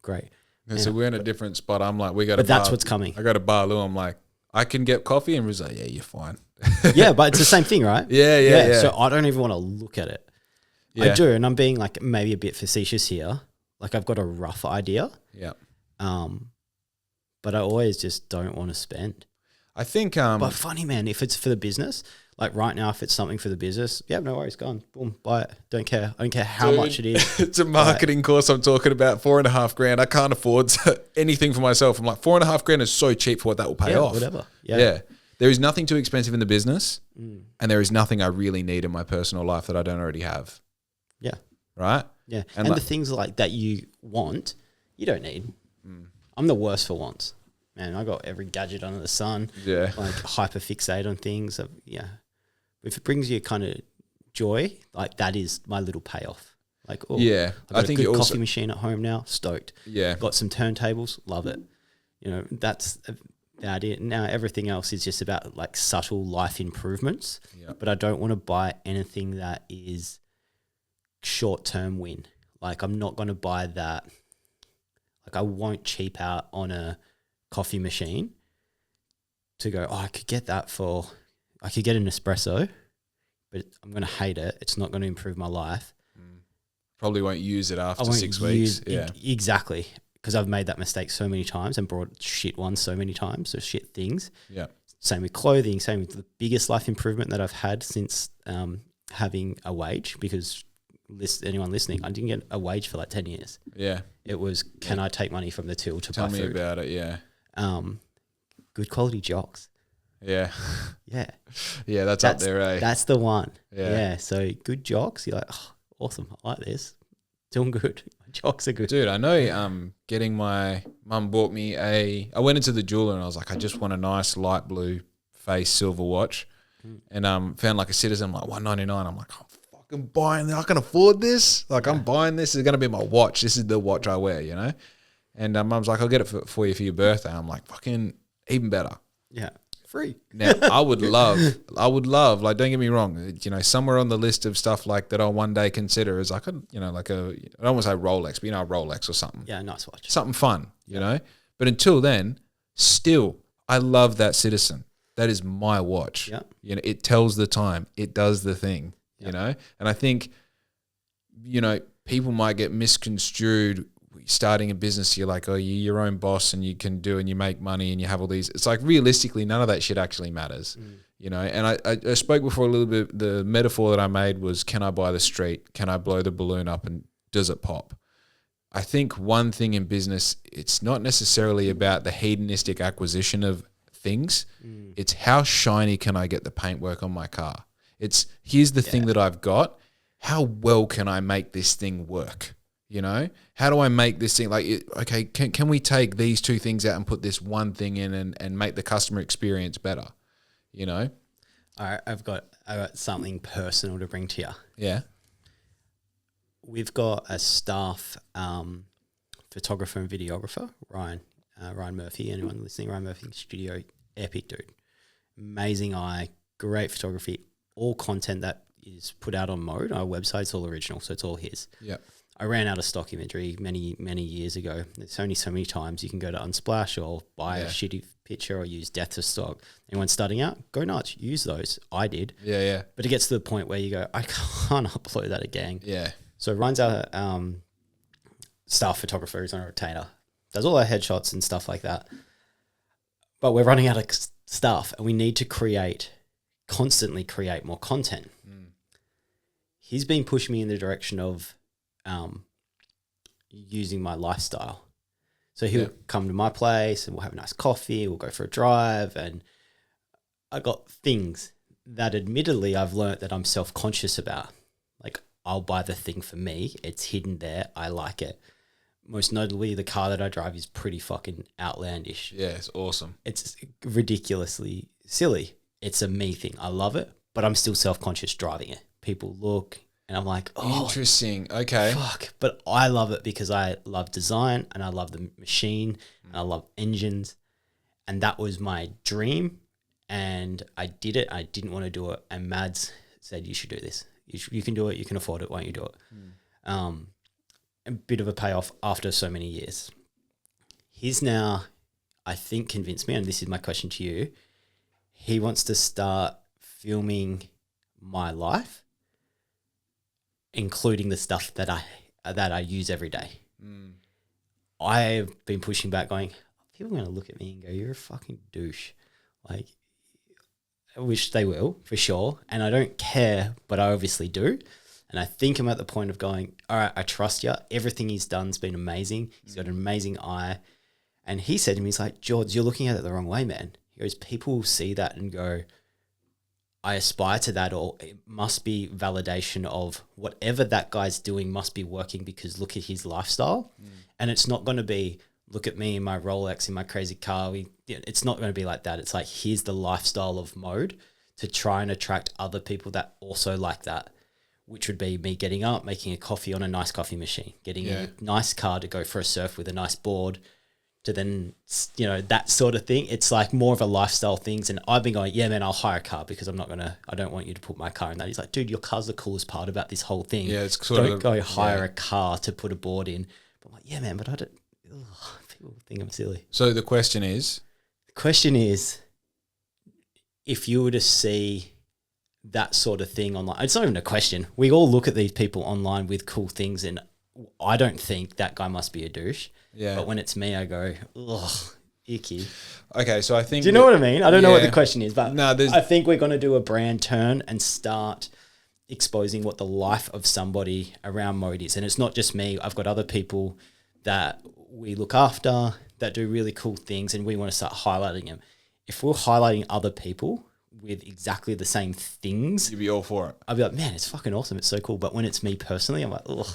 Great. And so we're in a different spot. I'm like, but that's what's coming. I go to Barloo, I'm like, I can get coffee, and Riz's like, yeah, you're fine. Yeah, but it's the same thing, right? Yeah. So I don't even want to look at it. Yeah. I do, and I'm being like maybe a bit facetious here. Like I've got a rough idea. Yeah. But I always just don't want to spend. I think. But funny, man, if it's for the business, Like right now, if it's something for the business, yeah, no worries, go on, boom, buy it. Don't care. I don't care how much it is. It's a marketing course I'm talking about, $4,500. I can't afford anything for myself. I'm like, $4,500 is so cheap for what that will pay off. Whatever. Yeah. There is nothing too expensive in the business, and there is nothing I really need in my personal life that I don't already have. Yeah. Right? Yeah. And the things like that you want, you don't need. I'm the worst for wants. Man, I got every gadget under the sun. Yeah. Like hyper fixate on things. Yeah. If it brings you kind of joy, like that is my little payoff. Like, oh, yeah, I've got a good coffee machine at home now. Stoked. Yeah. Got some turntables. Love it. You know, that's about it. Now everything else is just about like subtle life improvements. Yeah. But I don't want to buy anything that is short-term win. Like I'm not going to buy that. Like I won't cheap out on a coffee machine to go, oh, I could get an espresso, but I'm going to hate it. It's not going to improve my life. Probably won't use it after 6 weeks. Exactly. Because I've made that mistake so many times and brought shit ones so many times, so shit things. Yeah. Same with clothing, same with the biggest life improvement that I've had since having a wage, because anyone listening, I didn't get a wage for like 10 years. Yeah. It was, can I take money from the till to buy food? Tell me about it, yeah. Good quality jocks. Yeah. Yeah. Yeah, that's up there, eh? That's the one. Yeah. So good jocks, you're like, oh, awesome, I like this. Doing good. My jocks are good. Dude, I know getting my mum bought me I went into the jeweler and I was like, I just want a nice light blue face silver watch. And found like a Citizen, like $199. I'm like, I'm fucking buying this. I can afford this. Like I'm buying this. It's going to be my watch. This is the watch I wear, you know? And mum's like, I'll get it for you for your birthday. I'm like, fucking even better. Yeah. Free. Now, I would love, like, don't get me wrong, you know, somewhere on the list of stuff like that I'll one day consider is like, you know, like I don't want to say Rolex, but you know, a Rolex or something. Yeah, nice watch. Something fun, you know? But until then, still, I love that Citizen. That is my watch. Yeah. You know, it tells the time. It does the thing, you know? And I think, you know, people might get misconstrued starting a business. You're like, oh, you're your own boss and you can do and you make money and you have all these. It's like realistically, none of that shit actually matters, you know? And I spoke before a little bit, the metaphor that I made was, can I buy the street? Can I blow the balloon up and does it pop? I think one thing in business, it's not necessarily about the hedonistic acquisition of things. It's how shiny can I get the paintwork on my car? It's here's the thing that I've got. How well can I make this thing work? You know, how do I make this thing like, okay, can we take these two things out and put this one thing in and make the customer experience better? You know? All right, I've got something personal to bring to you. Yeah. We've got a staff photographer and videographer, Ryan Murphy. Anyone listening, Ryan Murphy studio, epic dude. Amazing eye, great photography, all content that is put out on Mode. Our website's all original, so it's all his. Yeah. I ran out of stock imagery many, many years ago. There's only so many times you can go to Unsplash or buy a shitty picture or use death to stock. Anyone starting out, go nuts, use those. I did. Yeah, yeah. But it gets to the point where you go, I can't upload that again. Yeah. So Ryan's our staff photographer. He's on a retainer. Does all our headshots and stuff like that. But we're running out of stuff and we need to constantly create more content. He's been pushing me in the direction of using my lifestyle. So he'll come to my place and we'll have a nice coffee, we'll go for a drive, and I got things that admittedly I've learnt that I'm self-conscious about. Like I'll buy the thing for me, it's hidden there, I like it. Most notably, the car that I drive is pretty fucking outlandish. Yeah, it's awesome. It's ridiculously silly. It's a me thing. I love it, but I'm still self-conscious driving it. People look and I'm like, oh, interesting. Okay. Fuck. But I love it because I love design and I love the machine and I love engines. And that was my dream. And I did it. I didn't want to do it. And Mads said, you should do this. You can do it. You can afford it. Why don't you do it? A bit of a payoff after so many years. He's now, I think, convinced me, and this is my question to you. He wants to start filming my life, including the stuff that I use every day. I've been pushing back going, people are going to look at me and go, you're a fucking douche. Like, which they will for sure. And I don't care, but I obviously do. And I think I'm at the point of going, all right, I trust you. Everything he's done's been amazing. He's got an amazing eye. And he said to me, he's like, George, you're looking at it the wrong way, man. He goes, people will see that and go, I aspire to that, or it must be validation of whatever that guy's doing must be working because look at his lifestyle. And it's not going to be, look at me in my Rolex, in my crazy car. It's not going to be like that. It's like, here's the lifestyle of mode to try and attract other people that also like that, which would be me getting up, making a coffee on a nice coffee machine, getting a nice car to go for a surf with a nice board, to then, that sort of thing. It's like more of a lifestyle things. And I've been going, yeah, man, I'll hire a car because I don't want you to put my car in that. He's like, dude, your car's the coolest part about this whole thing. Yeah, it's sort don't go hire a car to put a board in. But I'm like, yeah, man, but I don't, people think I'm silly. So the question is, if you were to see that sort of thing online, it's not even a question. We all look at these people online with cool things, and I don't think that guy must be a douche. Yeah. But when it's me, I go, ugh, icky. Okay, so I think... Do you know what I mean? I don't know what the question is, but no, I think we're going to do a brand turn and start exposing what the life of somebody around mode is. And it's not just me. I've got other people that we look after that do really cool things, and we want to start highlighting them. If we're highlighting other people with exactly the same things... You'd be all for it. I'd be like, man, it's fucking awesome. It's so cool. But when it's me personally, I'm like, ugh.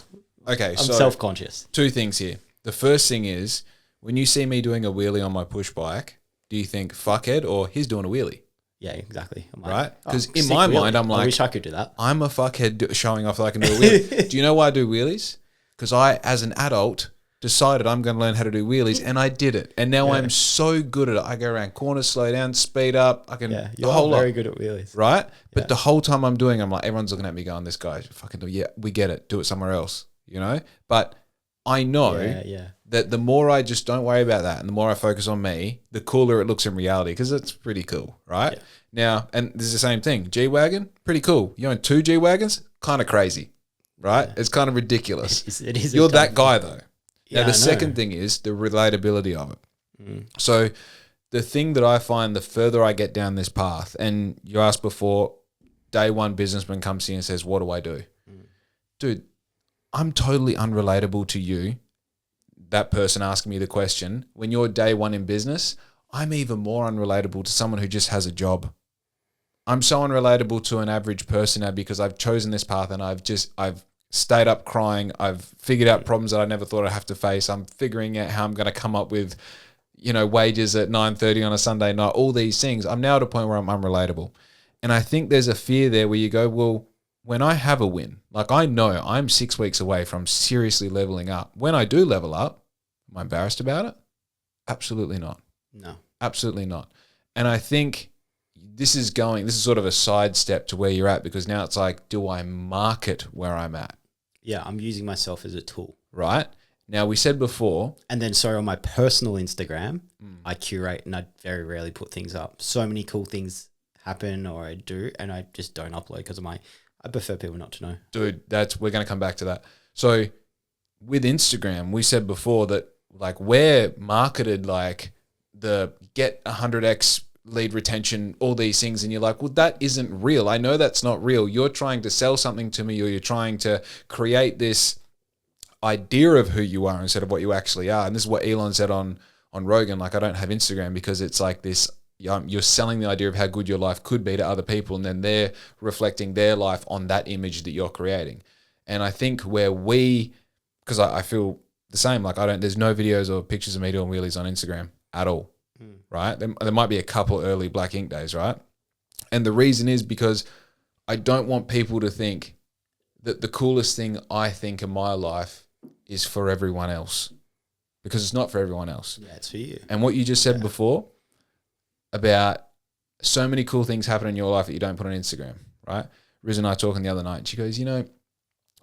Okay, I'm so... self-conscious. Two things here. The first thing is, when you see me doing a wheelie on my push bike, do you think fuckhead or he's doing a wheelie? Yeah, exactly. I'm like, right? Because in my mind, I'm like, I wish I could do that. I'm a fuckhead showing off that I can do a wheelie. Do you know why I do wheelies? Because I, as an adult, decided I'm going to learn how to do wheelies, and I did it. And now I'm so good at it. I go around corners, slow down, speed up. I can you're very good at wheelies, right? But the whole time I'm doing, I'm like, everyone's looking at me going, "This guy fucking do it." Yeah, we get it. Do it somewhere else, But I know that the more I just don't worry about that and the more I focus on me, the cooler it looks in reality, because it's pretty cool, right? Yeah. Now, and this is the same thing. G-Wagon, pretty cool. You own 2 G-Wagons? Kind of crazy, right? Yeah. It's kind of ridiculous. It is You're that guy, though. Yeah, now, the second thing is the relatability of it. So the thing that I find the further I get down this path, and you asked before, day one businessman comes to you and says, what do I do? Dude, I'm totally unrelatable to you, that person asking me the question. When you're day one in business, I'm even more unrelatable to someone who just has a job. I'm so unrelatable to an average person now because I've chosen this path, and I've stayed up crying. I've figured out problems that I never thought I'd have to face. I'm figuring out how I'm going to come up with, wages at 9:30 on a Sunday night, all these things. I'm now at a point where I'm unrelatable. And I think there's a fear there where you go, well, when I have a win, like I know I'm 6 weeks away from seriously leveling up. When I do level up, am I embarrassed about it? Absolutely not. No. Absolutely not. And I think this is sort of a sidestep to where you're at, because now it's like, do I market where I'm at? Yeah, I'm using myself as a tool. Right? Now, we said before... And then, on my personal Instagram, I curate and I very rarely put things up. So many cool things happen, or I do, and I just don't upload because I prefer people not to know. Dude, we're going to come back to that. So with Instagram, we said before that like we're marketed like the get 100x lead retention, all these things. And you're like, well, that isn't real. I know that's not real. You're trying to sell something to me, or you're trying to create this idea of who you are instead of what you actually are. And this is what Elon said on Rogan. Like, I don't have Instagram because it's like this, you're selling the idea of how good your life could be to other people, and then they're reflecting their life on that image that you're creating. And I think because I feel the same, like there's no videos or pictures of me doing wheelies on Instagram at all, right? There might be a couple early Black Ink days, right? And the reason is because I don't want people to think that the coolest thing I think in my life is for everyone else, because it's not for everyone else. Yeah, it's for you. And what you just said before about so many cool things happen in your life that you don't put on Instagram, right? Riz and I talking the other night, and she goes, what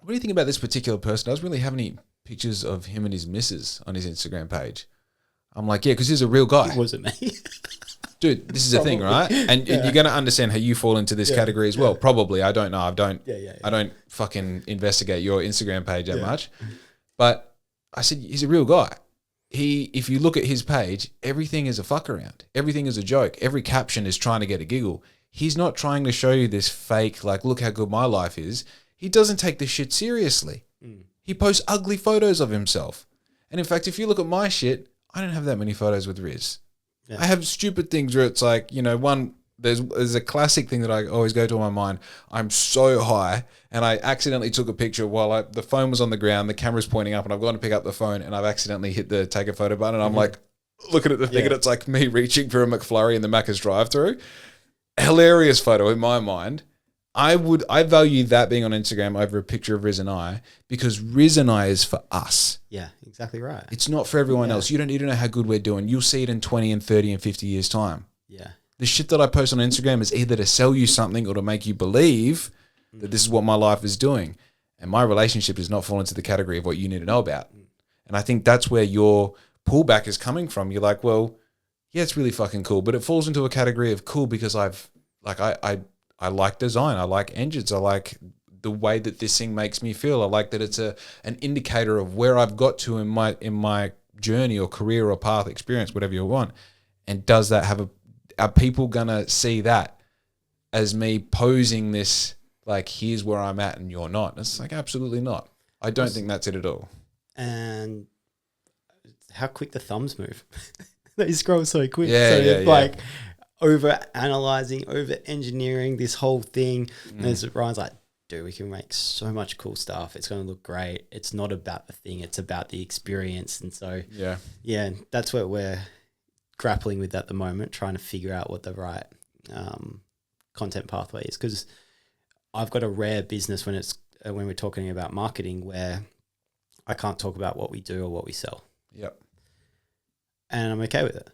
do you think about this particular person? Doesn't really have any pictures of him and his missus on his Instagram page. I'm like, yeah, because he's a real guy. It wasn't me. Dude, this is the thing, right? And you're going to understand how you fall into this category as well. Probably. I don't know. I don't fucking investigate your Instagram page that much. But I said, he's a real guy. If you look at his page, everything is a fuck around. Everything is a joke. Every caption is trying to get a giggle. he's not trying to show you this fake, like, look how good my life is. He doesn't take this shit seriously. He posts ugly photos of himself. And in fact, if you look at my shit, I don't have that many photos with Riz. Yeah. I have stupid things where it's like, you know, there's a classic thing that I always go to in my mind. I'm so high and I accidentally took a picture while the phone was on the ground, the camera's pointing up, and I've gone to pick up the phone and I've accidentally hit the take a photo button, and I'm like looking at the thing and it's like me reaching for a McFlurry in the Macca's drive-thru. Hilarious photo in my mind. I value that being on Instagram over a picture of Riz and I, because Riz and I is for us. Yeah, exactly right. It's not for everyone else. You don't know how good we're doing. You'll see it in 20 and 30 and 50 years' time. Yeah. The shit that I post on Instagram is either to sell you something or to make you believe that this is what my life is doing. And my relationship does not fall into the category of what you need to know about. And I think that's where your pullback is coming from. You're like, well, yeah, it's really fucking cool, but it falls into a category of cool because I like design. I like engines. I like the way that this thing makes me feel. I like that it's an indicator of where I've got to in my journey or career or path, experience, whatever you want. And does that are people gonna see that as me posing this, like, here's where I'm at and you're not? It's like, absolutely not. I don't think that's it at all. And how quick the thumbs move. They scroll so quick. Yeah, so yeah, it's like over analyzing, over engineering this whole thing. And Ryan's like, dude, we can make so much cool stuff. It's going to look great. It's not about the thing. It's about the experience. And so, yeah, that's what we're grappling with at the moment, trying to figure out what the right content pathway is. Because I've got a rare business when we're talking about marketing where I can't talk about what we do or what we sell. Yep. And I'm okay with it.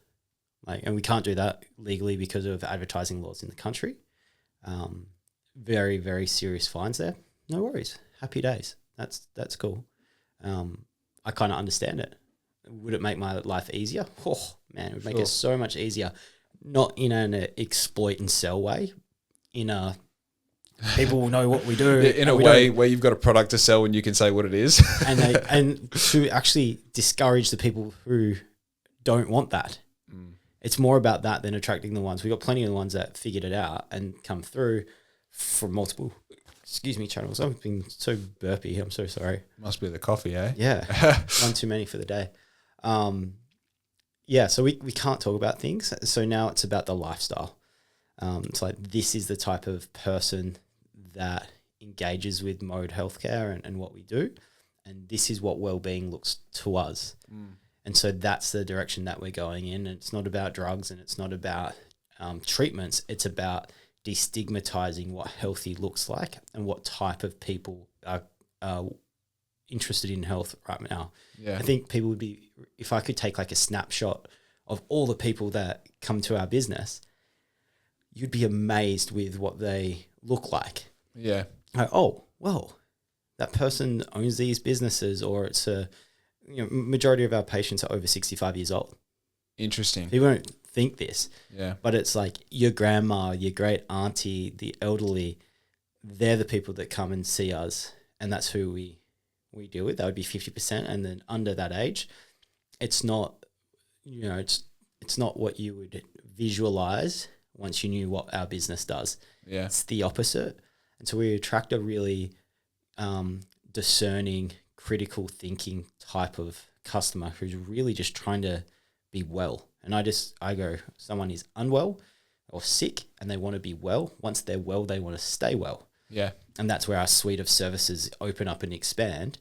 And we can't do that legally because of advertising laws in the country. Very, very serious fines there. No worries. Happy days. That's cool. I kind of understand it. Would it make my life easier? Oh, man, it would make it so much easier. Not in an exploit and sell way. In a people will know what we do. In a way where you've got a product to sell and you can say what it is. and to actually discourage the people who don't want that. It's more about that than attracting the ones. We've got plenty of the ones that figured it out and come through from multiple, channels. I've been so burpy. I'm so sorry. Must be the coffee, eh? Yeah. One too many for the day. So we can't talk about things. So now it's about the lifestyle. It's like, this is the type of person that engages with Mode Healthcare and what we do. And this is what well-being looks to us. And so that's the direction that we're going in. And it's not about drugs and it's not about treatments. It's about destigmatizing what healthy looks like and what type of people are interested in health right now. Yeah. I think people would be, if I could take like a snapshot of all the people that come to our business, you'd be amazed with what they look like. Yeah. Like, oh, well, that person owns these businesses, or it's majority of our patients are over 65 years old. Interesting. People don't think this. Yeah. But it's like your grandma, your great auntie, the elderly, they're the people that come and see us, and that's who we deal with. That would be 50%. And then under that age, it's not, it's not what you would visualize once you knew what our business does. Yeah. It's the opposite. And so we attract a really discerning, critical thinking type of customer who's really just trying to be well. And I go, someone is unwell or sick and they want to be well. Once they're well, they want to stay well. Yeah. And that's where our suite of services open up and expand.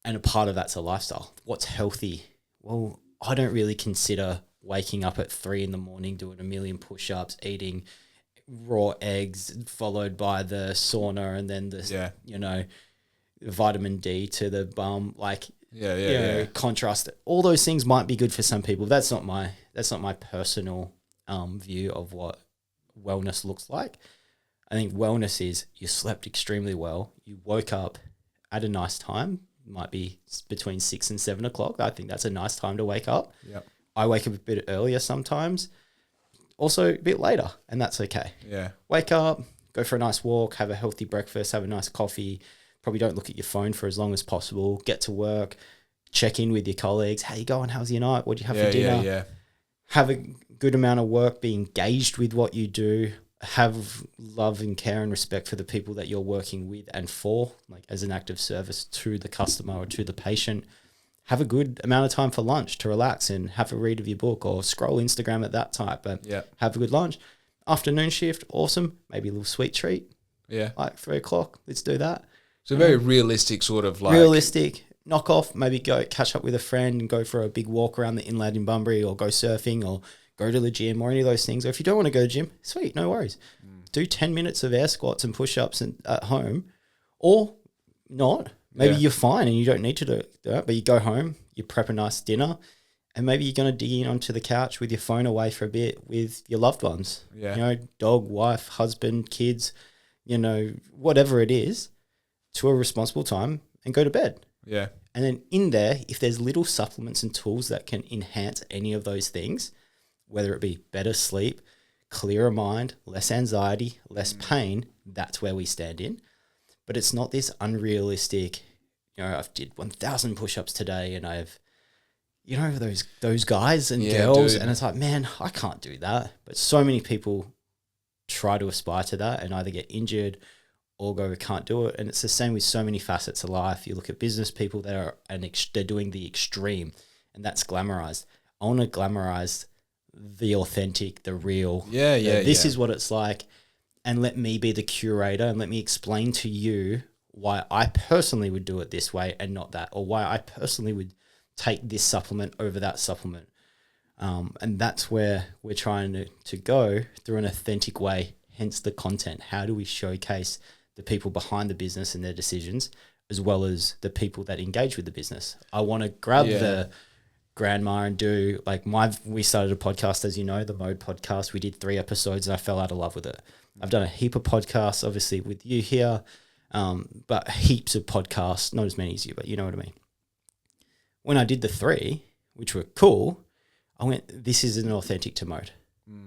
And a part of that's a lifestyle. What's healthy? Well, I don't really consider waking up at 3 a.m, doing 1 million push-ups, eating raw eggs, followed by the sauna and then vitamin D to the bum, contrast. All those things might be good for some people. That's not my personal view of what wellness looks like. I think wellness is you slept extremely well, you woke up at a nice time, might be between 6 and 7 o'clock. I think that's a nice time to wake up. Yep. I wake up a bit earlier sometimes, also a bit later, and that's okay. Yeah. Wake up, go for a nice walk, have a healthy breakfast, have a nice coffee. Probably don't look at your phone for as long as possible. Get to work, check in with your colleagues. How you going? How's your night? What do you have for dinner? Yeah. Have a good amount of work, be engaged with what you do. have love and care and respect for the people that you're working with and for, like as an act of service to the customer or to the patient. Have a good amount of time for lunch to relax and have a read of your book or scroll Instagram at that time, but have a good lunch. Afternoon shift, awesome. Maybe a little sweet treat. Yeah. Like 3 o'clock, let's do that. So very realistic sort of like. Realistic. Knock off, maybe go catch up with a friend and go for a big walk around the inlet in Bunbury or go surfing or go to the gym or any of those things. Or if you don't want to go to the gym, sweet, no worries. Do 10 minutes of air squats and push-ups at home or not. Maybe you're fine and you don't need to do that, but you go home, you prep a nice dinner, and maybe you're going to dig in onto the couch with your phone away for a bit with your loved ones. Yeah. You know, dog, wife, husband, kids, you know, whatever it is, to a responsible time and go to bed. Yeah. And then in there, if there's little supplements and tools that can enhance any of those things, whether it be better sleep, clearer mind, less anxiety, less pain, that's where we stand in. But it's not this unrealistic, you know, I've did 1,000 push-ups today and I've, you know, those guys and girls, dude. And it's like, man, I can't do that. But so many people try to aspire to that and either get injured or go, can't do it. And it's the same with so many facets of life. You look at business people that are, they're doing the extreme and that's glamorized. I want to glamorize the authentic, the real. This is what it's like. And let me be the curator and let me explain to you why I personally would do it this way and not that, or why I personally would take this supplement over that supplement. And that's where we're trying to go through an authentic way, hence the content. How do we showcase the people behind the business and their decisions, as well as the people that engage with the business? I want to grab the grandma and do like we started a podcast, as you know, the Mode podcast. We did 3 episodes and I fell out of love with it. I've done a heap of podcasts, obviously with you here, but heaps of podcasts, not as many as you, but you know what I mean. When I did the 3, which were cool, I went, this is an authentic to Mode.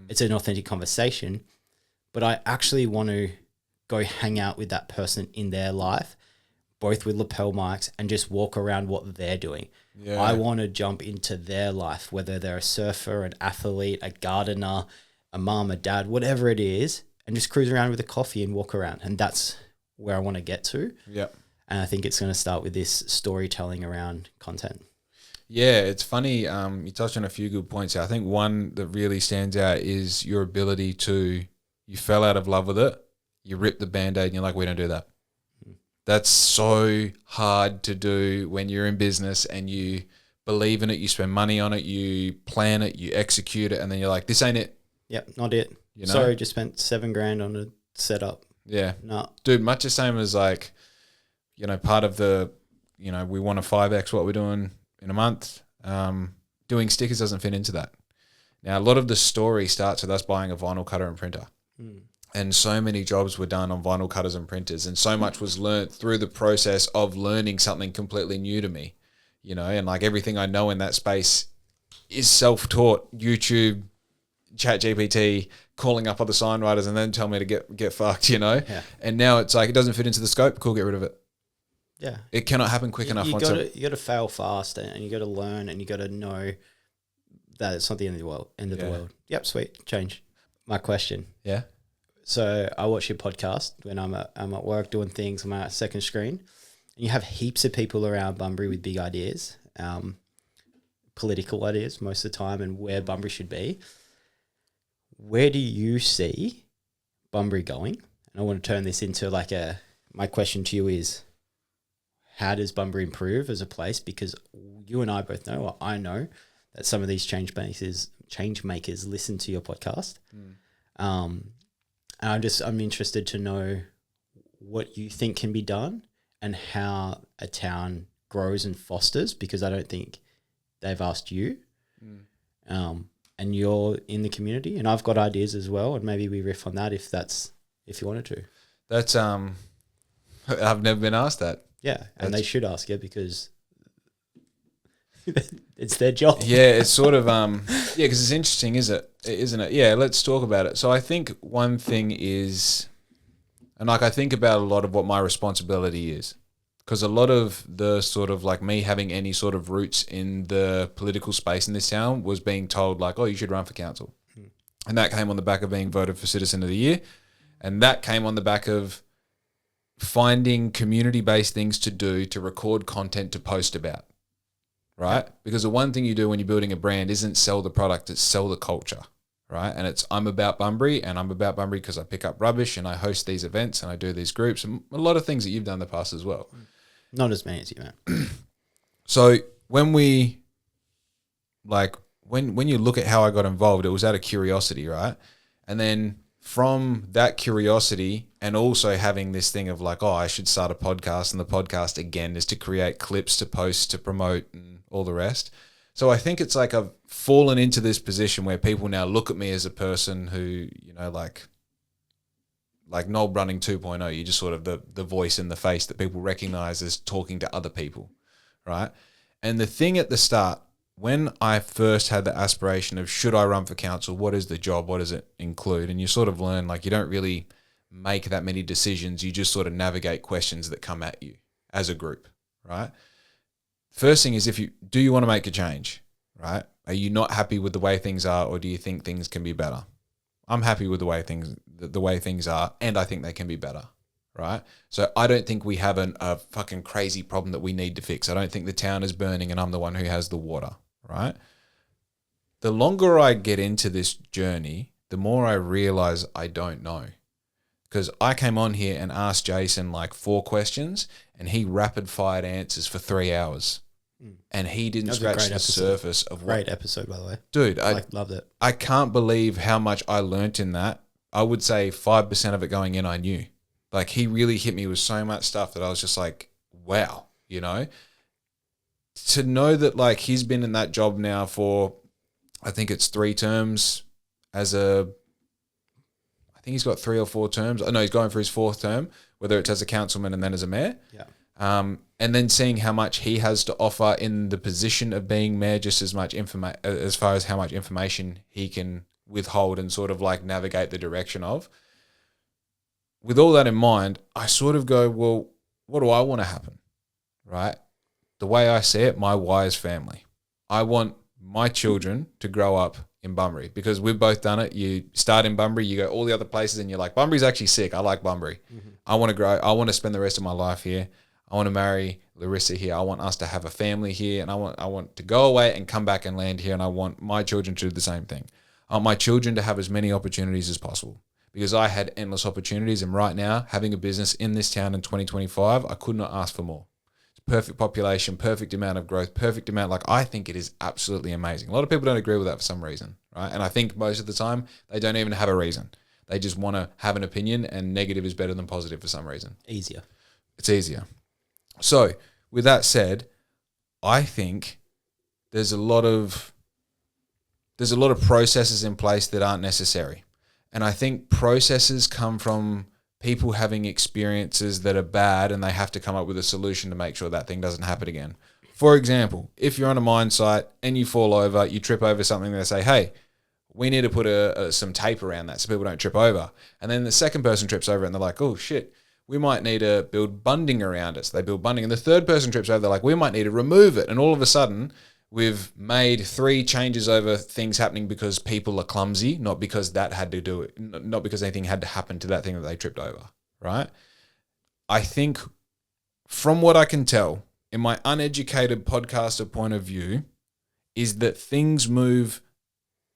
It's an authentic conversation, but I actually want to go hang out with that person in their life, both with lapel mics, and just walk around what they're doing. Yeah. I want to jump into their life, whether they're a surfer, an athlete, a gardener, a mom, a dad, whatever it is, and just cruise around with a coffee and walk around. And that's where I want to get to. Yeah. And I think it's going to start with this storytelling around content. Yeah, it's funny. You touched on a few good points here. I think one that really stands out is your ability to, you fell out of love with it, you rip the Band-Aid and you're like, we don't do that. That's so hard to do when you're in business and you believe in it, you spend money on it, you plan it, you execute it, and then you're like, this ain't it. Yep, not it. You know? Sorry, just spent $7,000 on a setup. Yeah. No. Dude, much the same as like, you know, part of the, you know, we want to 5X what we're doing in a month. Doing stickers doesn't fit into that. Now, a lot of the story starts with us buying a vinyl cutter and printer. And so many jobs were done on vinyl cutters and printers, and so much was learnt through the process of learning something completely new to me, you know, and like everything I know in that space is self-taught, YouTube, ChatGPT, calling up other sign writers and then tell me to get fucked, you know? Yeah. And now it's like, it doesn't fit into the scope, cool, get rid of it. Yeah. It cannot happen quick enough. You got to fail fast and you got to learn and you got to know that it's not the end of the world. Yep, sweet, change. My question. Yeah. So I watch your podcast when I'm at work doing things on my second screen. And you have heaps of people around Bunbury with big ideas, political ideas most of the time, and where Bunbury should be. Where do you see Bunbury going? And I want to turn this into my question to you is, how does Bunbury improve as a place? Because you and I both know, or I know, that some of these change makers listen to your podcast. And I'm interested to know what you think can be done and how a town grows and fosters, because I don't think they've asked you. And you're in the community, and I've got ideas as well, and maybe we riff on that if you wanted to. That's I've never been asked that. Yeah, and they should ask you because it's their job. Yeah, it's sort of because it's interesting, isn't it? Yeah, let's talk about it. So I think one thing is, and like I think about a lot of what my responsibility is, because a lot of the sort of like me having any sort of roots in the political space in this town was being told like, oh, you should run for council. And that came on the back of being voted for Citizen of the Year. And that came on the back of finding community-based things to do, to record content, to post about, right? Because the one thing you do when you're building a brand isn't sell the product, it's sell the culture, right? And it's, I'm about Bunbury, and I'm about Bunbury because I pick up rubbish and I host these events and I do these groups and a lot of things that you've done in the past as well. Not as many as you, man. So when we, like, when you look at how I got involved, it was out of curiosity, right? And then from that curiosity and also having this thing of like, oh, I should start a podcast, and the podcast again is to create clips to post, to promote and all the rest. So I think it's like I've fallen into this position where people now look at me as a person who, you know, like Noel Brunning 2.0, you're just sort of the voice in the face that people recognize as talking to other people, right? And the thing at the start, when I first had the aspiration of should I run for council, what is the job, what does it include? And you sort of learn, like, you don't really make that many decisions. You just sort of navigate questions that come at you as a group, right? First thing is, do you want to make a change, right? Are you not happy with the way things are, or do you think things can be better? I'm happy with the way things are, and I think they can be better, right? So I don't think we have a fucking crazy problem that we need to fix. I don't think the town is burning and I'm the one who has the water, right? The longer I get into this journey, the more I realize I don't know. Because I came on here and asked Jason like 4 questions and he rapid fired answers for 3 hours. And he didn't scratch the surface of what... Great episode, by the way. Dude, I loved it. I can't believe how much I learnt in that. I would say 5% of it going in I knew. Like, he really hit me with so much stuff that I was just like, wow, you know? To know that, like, he's been in that job now for, I think it's 3 terms I think he's got 3 or 4 terms. I know he's going for his 4th term, whether it's as a councilman and then as a mayor. Yeah. And then seeing how much he has to offer in the position of being mayor, just as much as far as how much information he can withhold and sort of like navigate the direction of. With all that in mind, I sort of go, well, what do I want to happen, right? The way I see it, my why is family. I want my children to grow up in Bunbury, because we've both done it. You start in Bunbury, you go all the other places and you're like, Bunbury's actually sick. I like Bunbury. Mm-hmm. I want to grow. I want to spend the rest of my life here. I want to marry Larissa here. I want us to have a family here, and I want to go away and come back and land here, and I want my children to do the same thing. I want my children to have as many opportunities as possible, because I had endless opportunities, and right now, having a business in this town in 2025, I could not ask for more. It's perfect population, perfect amount of growth, perfect amount. Like, I think it is absolutely amazing. A lot of people don't agree with that for some reason, right? And I think most of the time, they don't even have a reason. They just want to have an opinion, and negative is better than positive for some reason. Easier. It's easier. So, with that said, I think there's a lot of processes in place that aren't necessary. And I think processes come from people having experiences that are bad, and they have to come up with a solution to make sure that thing doesn't happen again. For example, if you're on a mine site and you fall over, you trip over something, they say, hey, we need to put some tape around that so people don't trip over. And then the second person trips over and they're like, oh shit, we might need to build bunding around it. So they build bunding, and the third person trips over, they're like, we might need to remove it. And all of a sudden, we've made 3 changes over things happening because people are clumsy, not because that had to do it, not because anything had to happen to that thing that they tripped over, right? I think from what I can tell, in my uneducated podcaster point of view, is that things move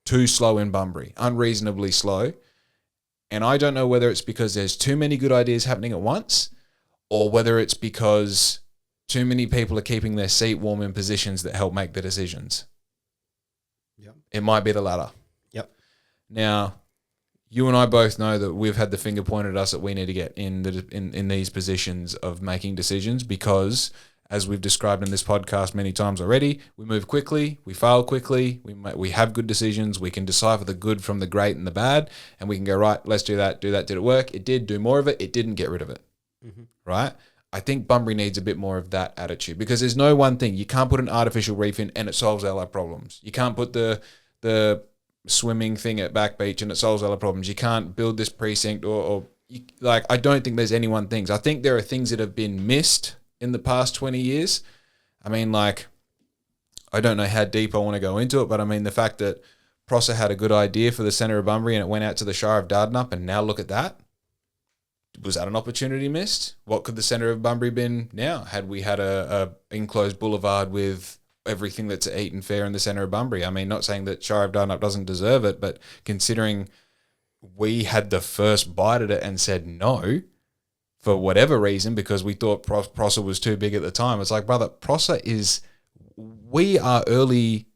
too slow in Bunbury, unreasonably slow. And I don't know whether it's because there's too many good ideas happening at once, or whether it's because too many people are keeping their seat warm in positions that help make the decisions. Yep. It might be the latter. Yep. Now, you and I both know that we've had the finger pointed at us that we need to get in these positions of making decisions, because, as we've described in this podcast many times already, we move quickly, we fail quickly, we have good decisions, we can decipher the good from the great and the bad, and we can go, right, let's do that. Did it work? It did. Do more of it. It didn't. Get rid of it. Mm-hmm. Right? I think Bunbury needs a bit more of that attitude, because there's no one thing. You can't put an artificial reef in and it solves all our problems. You can't put the swimming thing at Back Beach and it solves all our problems. You can't build this precinct I don't think there's any one thing. I think there are things that have been missed in the past 20 years. I mean, like, I don't know how deep I want to go into it, but I mean, the fact that Prosser had a good idea for the centre of Bunbury and it went out to the Shire of Dardanup, and now look at that. Was that an opportunity missed? What could the centre of Bunbury been now had we had a enclosed boulevard with everything that's eaten fair in the centre of Bunbury? I mean, not saying that Shire of Dardanup doesn't deserve it, but considering we had the first bite at it and said no for whatever reason because we thought Prosser was too big at the time. It's like, brother, Prosser is, we are early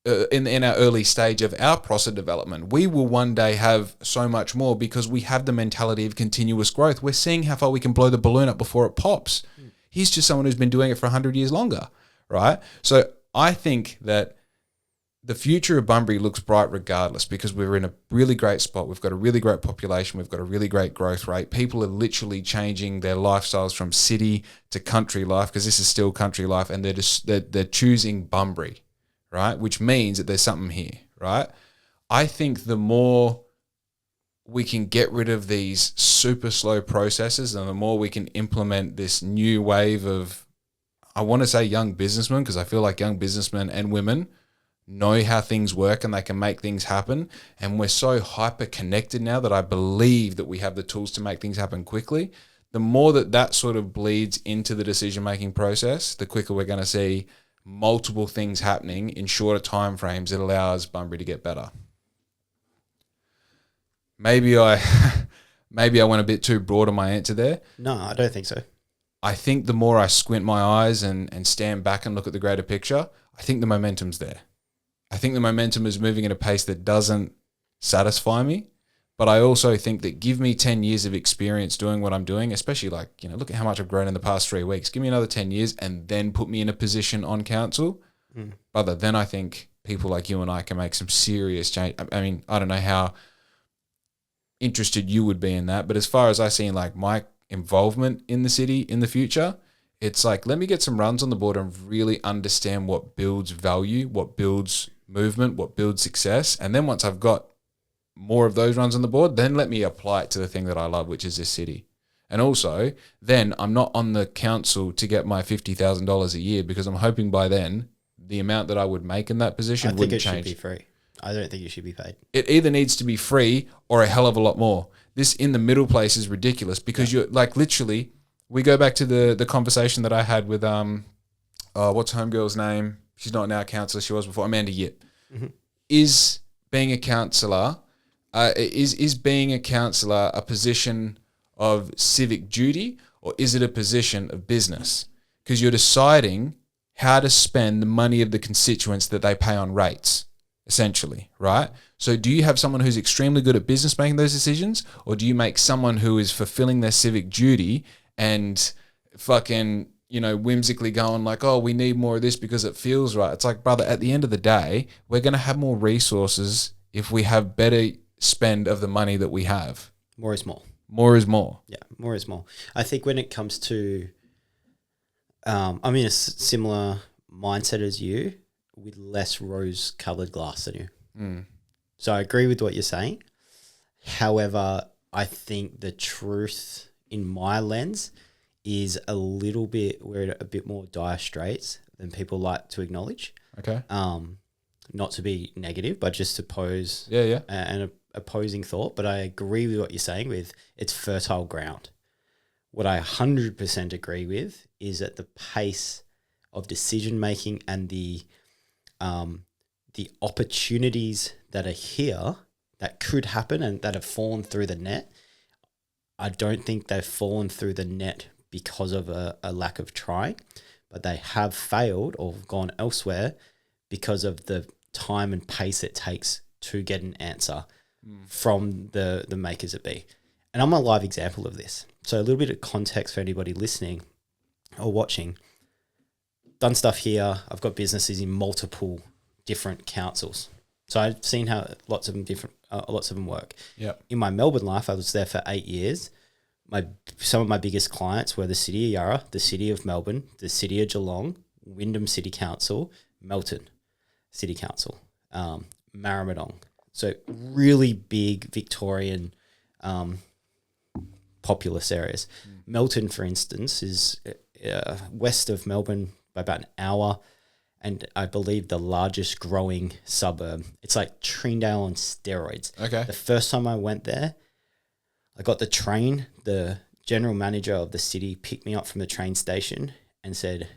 in our early stage of our Prosser development. We will one day have so much more because we have the mentality of continuous growth. We're seeing how far we can blow the balloon up before it pops. He's just someone who's been doing it for 100 years longer, right? So I think that the future of Bunbury looks bright regardless because we're in a really great spot. We've got a really great population. We've got a really great growth rate. People are literally changing their lifestyles from city to country life because this is still country life, and they're choosing Bunbury, right? Which means that there's something here, right? I think the more we can get rid of these super slow processes and the more we can implement this new wave of, I want to say young businessmen, because I feel like young businessmen and women know how things work and they can make things happen. And we're so hyper connected now that I believe that we have the tools to make things happen quickly. The more that sort of bleeds into the decision-making process, the quicker we're going to see multiple things happening in shorter time frames that allows Bunbury to get better. Maybe I went a bit too broad on my answer there. No, I don't think so. I think the more I squint my eyes and stand back and look at the greater picture, I think the momentum's there. I think the momentum is moving at a pace that doesn't satisfy me, but I also think that give me 10 years of experience doing what I'm doing, especially look at how much I've grown in the past 3 weeks. Give me another 10 years and then put me in a position on council. Brother, then I think people like you and I can make some serious change. I mean, I don't know how interested you would be in that, but as far as I see in my involvement in the city in the future, it's like, let me get some runs on the board and really understand what builds value, what builds movement, what builds success. And then once I've got more of those runs on the board, then let me apply it to the thing that I love, which is this city. And also, then I'm not on the council to get my $50,000 a year because I'm hoping by then the amount that I would make in that position wouldn't change. I think it should be free. I don't think you should be paid. It either needs to be free or a hell of a lot more. This in the middle place is ridiculous because you're literally, we go back to the conversation that I had with, what's homegirl's name? She's not now a counsellor. She was before, Amanda Yip. Mm-hmm. Is being a counsellor, is being a counsellor a position of civic duty or is it a position of business? Because you're deciding how to spend the money of the constituents that they pay on rates, essentially, right? So do you have someone who's extremely good at business making those decisions, or do you make someone who is fulfilling their civic duty and fucking, whimsically going we need more of this because it feels right? It's like, brother, at the end of the day, we're going to have more resources if we have better spend of the money that we have. More is more. More is more. Yeah, more is more. I think when it comes to, I'm in a similar mindset as you, with less rose-coloured glass than you. So I agree with what you're saying. However, I think the truth in my lens is we're at a bit more dire straits than people like to acknowledge. Okay. Not to be negative, but just to pose an opposing thought. But I agree with what you're saying with it's fertile ground. What I 100% agree with is that the pace of decision-making and the opportunities that are here that could happen and that have fallen through the net, I don't think they've fallen through the net because of a lack of trying, but they have failed or gone elsewhere because of the time and pace it takes to get an answer from the makers that be. And I'm a live example of this. So a little bit of context for anybody listening or watching. Done stuff here. I've got businesses in multiple different councils. So I've seen how lots of them work. Yeah. In my Melbourne life, I was there for 8 years. Some of my biggest clients were the City of Yarra, the City of Melbourne, the City of Geelong, Wyndham City Council, Melton City Council, Maribyrnong. So really big Victorian populous areas. Melton, for instance, is west of Melbourne by about an hour, and I believe the largest growing suburb. It's like Treendale on steroids. Okay. The first time I went there, I got the train. The general manager of the city picked me up from the train station and said,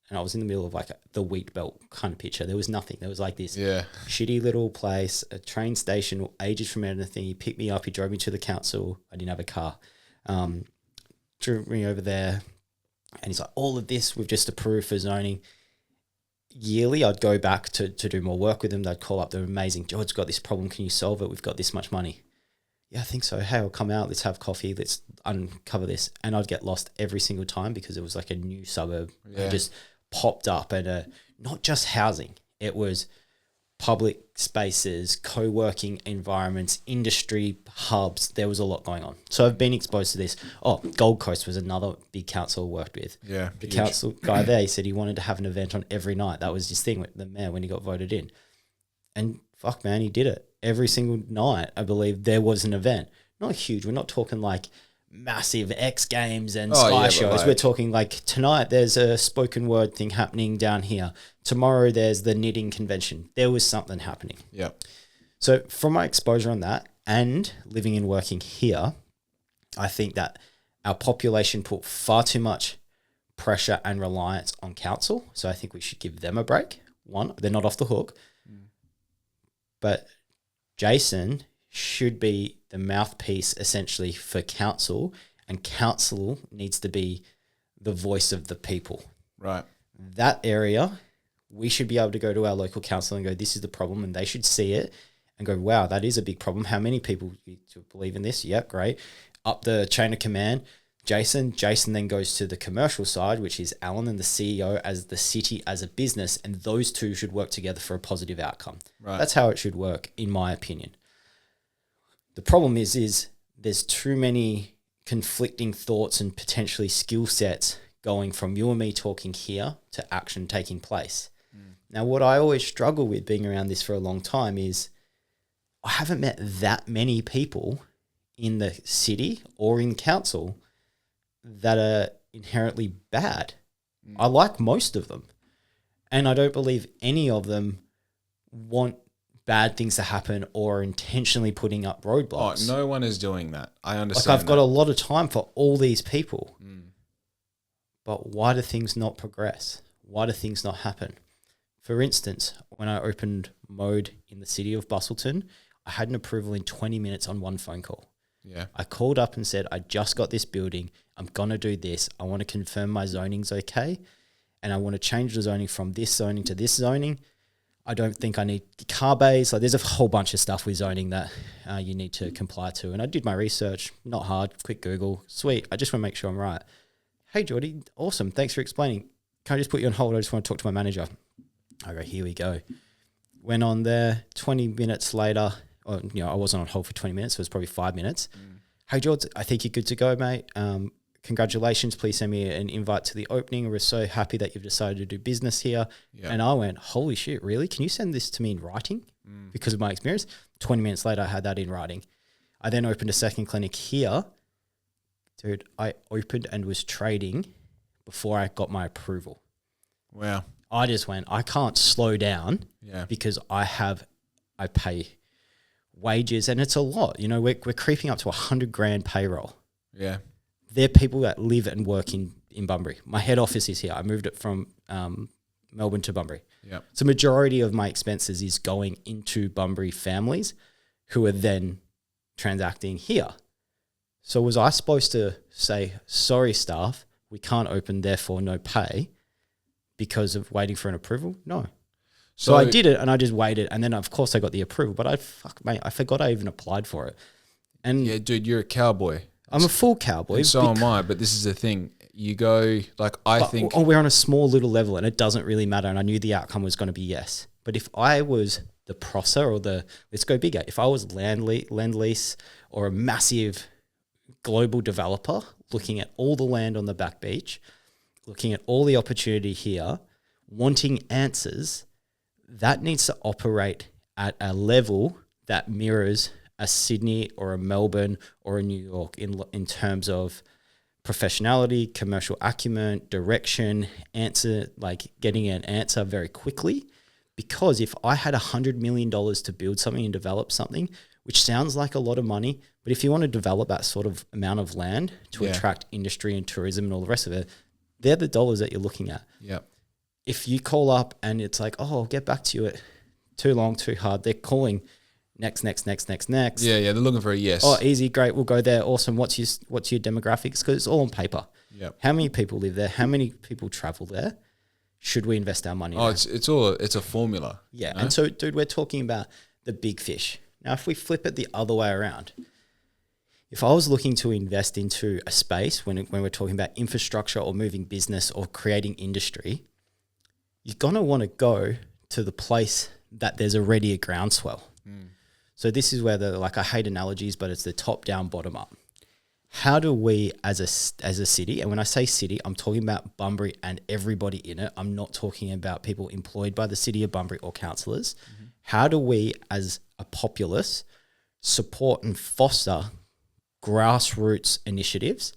and I was in the middle of like the wheat belt kind of picture. There was nothing. There was like this shitty little place, a train station, ages from anything. He picked me up. He drove me to the council. I didn't have a car. Drove me over there. And he's like, all of this we've just approved for zoning. Yearly, I'd go back to do more work with them. They'd call up. They're amazing. George's got this problem. Can you solve it? We've got this much money. Yeah, I think so. Hey, I'll come out. Let's have coffee. Let's uncover this. And I'd get lost every single time because it was like a new suburb. It just popped up and not just housing. It was public spaces, co-working environments, industry hubs. There was a lot going on. So I've been exposed to this. Oh, Gold Coast was another big council I worked with. Yeah. The council guy there, he said he wanted to have an event on every night. That was his thing with the mayor when he got voted in. And fuck, man, he did it. Every single night, I believe, there was an event. Not huge. We're not talking like massive X Games and Sky shows. We're talking like tonight there's a spoken word thing happening down here. Tomorrow there's the knitting convention. There was something happening. Yeah. So from my exposure on that and living and working here, I think that our population put far too much pressure and reliance on council. So I think we should give them a break. One, they're not off the hook. But Jason should be the mouthpiece essentially for council, and council needs to be the voice of the people. Right. That area, we should be able to go to our local council and go, this is the problem, and they should see it and go, wow, that is a big problem. How many people believe in this? Yep, great. Up the chain of command, Jason then goes to the commercial side, which is Alan and the CEO as the city as a business, and those two should work together for a positive outcome. Right. That's how it should work, in my opinion. The problem is there's too many conflicting thoughts and potentially skill sets going from you and me talking here to action taking place. Now, what I always struggle with being around this for a long time is I haven't met that many people in the city or in council that are inherently bad. I like most of them. And I don't believe any of them want bad things to happen or are intentionally putting up roadblocks. Oh, no one is doing that. I understand. Like, I've got a lot of time for all these people. But why do things not progress? Why do things not happen? For instance, when I opened Mode in the city of Bustleton, I had an approval in 20 minutes on one phone call. Yeah. I called up and said, I just got this building. I'm going to do this. I want to confirm my zoning's okay. And I want to change the zoning from this zoning to this zoning. I don't think I need car bays. Like, there's a whole bunch of stuff with zoning that you need to comply to. And I did my research, not hard, quick Google. Sweet. I just want to make sure I'm right. Hey, Jordy, awesome. Thanks for explaining. Can I just put you on hold? I just want to talk to my manager. I go, here we go. Went on there 20 minutes later. Or, I wasn't on hold for 20 minutes. So it was probably 5 minutes. Hey, George, I think you're good to go, mate. Congratulations. Please send me an invite to the opening. We're so happy that you've decided to do business here. Yeah. And I went, holy shit, really? Can you send this to me in writing? Because of my experience. 20 minutes later, I had that in writing. I then opened a second clinic here. Dude, I opened and was trading before I got my approval. Wow. I just went, I can't slow down because I pay wages, and it's a lot. We're creeping up to $100,000 payroll. Yeah. They're people that live and work in Bunbury. My head office is here. I moved it from Melbourne to Bunbury. Yeah. So majority of my expenses is going into Bunbury families who are then transacting here. So was I supposed to say, sorry, staff, we can't open, therefore no pay because of waiting for an approval? No. So I did it, and I just waited, and then of course I got the approval, but I forgot I even applied for it. And yeah, dude, you're a cowboy. I'm a full cowboy. And so am I, but this is the thing. You go, I think... we're on a small little level, and it doesn't really matter, and I knew the outcome was going to be yes. But if I was the prosser or let's go bigger, if I was land lease or a massive global developer looking at all the land on the back beach, looking at all the opportunity here, wanting answers, that needs to operate at a level that mirrors a Sydney or a Melbourne or a New York in terms of professionality, commercial acumen, direction, answer, like getting an answer very quickly. Because if I had $100 million to build something and develop something, which sounds like a lot of money, but if you want to develop that sort of amount of land to attract industry and tourism and all the rest of it, they're the dollars that you're looking at. Yep. If you call up and it's like, oh, I'll get back to you at too long, too hard, they're calling next. Yeah, they're looking for a yes. Oh, easy, great, we'll go there. Awesome. What's your demographics? Because it's all on paper. Yep. How many people live there? How many people travel there? Should we invest our money? Oh, it's a formula. Yeah. And so, dude, we're talking about the big fish. Now, if we flip it the other way around, if I was looking to invest into a space when we're talking about infrastructure or moving business or creating industry, you're going to want to go to the place that there's already a groundswell. So this is where I hate analogies, but it's the top down, bottom up. How do we as a city, and when I say city, I'm talking about Bunbury and everybody in it. I'm not talking about people employed by the city of Bunbury or councillors. Mm-hmm. How do we as a populace support and foster grassroots initiatives?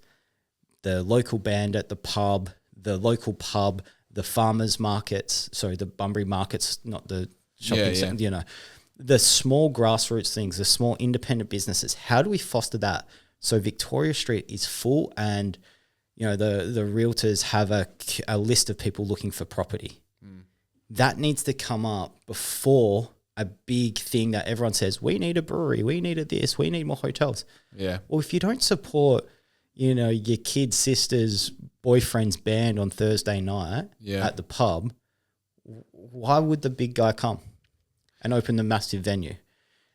The local band at the pub, the local pub, the farmers markets, sorry, the Bunbury markets, not the shopping centre, you know, the small grassroots things, the small independent businesses. How do we foster that? So Victoria Street is full and, you know, the realtors have a list of people looking for property. That needs to come up before a big thing that everyone says, we need a brewery, we need this, we need more hotels. Yeah. Well, if you don't support, you know, your kid's sister's boyfriend's band on Thursday night at the pub, why would the big guy come and open the massive venue?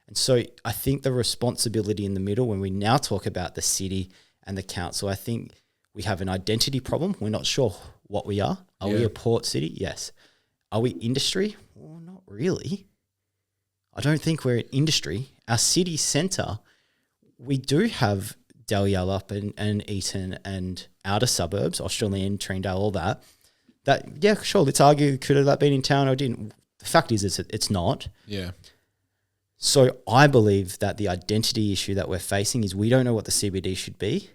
And so I think the responsibility in the middle, when we now talk about the city and the council, I think we have an identity problem. We're not sure what we are. Are we a port city? Yes. Are we industry? Well, not really. I don't think we're an industry. Our city centre, we do have Dalyellup and Eton and outer suburbs, Australian, Treendale, all that. Yeah, sure, let's argue, could have that been in town or didn't? The fact is it's not. Yeah. So I believe that the identity issue that we're facing is we don't know what the CBD should be.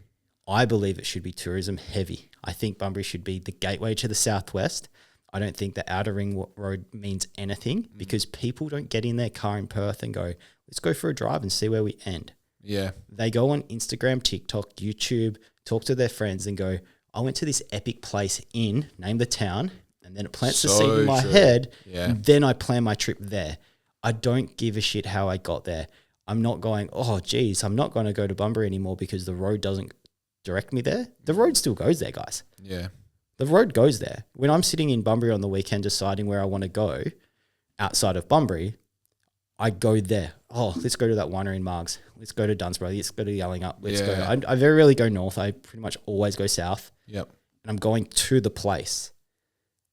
I believe it should be tourism heavy. I think Bunbury should be the gateway to the southwest. I don't think the outer ring road means anything because people don't get in their car in Perth and go, let's go for a drive and see where we end. Yeah. They go on Instagram, TikTok, YouTube, talk to their friends and go, I went to this epic place name the town, and then it plants the seed in my head, and then I plan my trip there. I don't give a shit how I got there. I'm not going, oh, geez, I'm not going to go to Bunbury anymore because the road doesn't direct me there. The road still goes there, guys. Yeah. The road goes there. When I'm sitting in Bunbury on the weekend deciding where I want to go outside of Bunbury, I go there. Oh, let's go to that winery in Margs. Let's go to Dunsborough. Let's go to Yellingup. Let's go. I very rarely go north. I pretty much always go south. Yep. And I'm going to the place.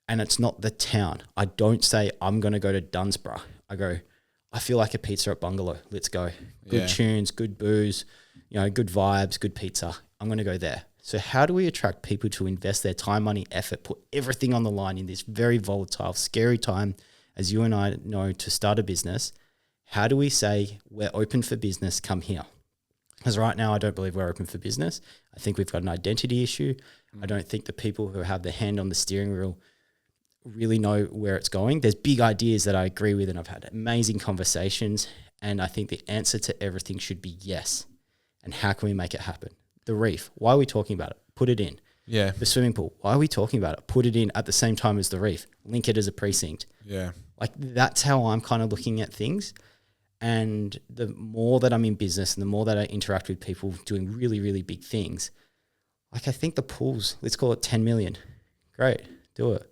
And it's not the town. I don't say I'm going to go to Dunsborough. I go, I feel like a pizza at Bungalow. Let's go. Good tunes, good booze, you know, good vibes, good pizza. I'm going to go there. So how do we attract people to invest their time, money, effort, put everything on the line in this very volatile, scary time, as you and I know, to start a business? How do we say we're open for business, come here? Because right now I don't believe we're open for business. I think we've got an identity issue. I don't think the people who have their hand on the steering wheel really know where it's going. There's big ideas that I agree with and I've had amazing conversations, and I think the answer to everything should be yes. And how can we make it happen? The reef, why are we talking about it? Put it in. Yeah. The swimming pool, why are we talking about it? Put it in at the same time as the reef. Link it as a precinct. Yeah. Like that's how I'm kind of looking at things. And the more that I'm in business and the more that I interact with people doing really, really big things, like I think the pools, let's call it 10 million. Great, do it.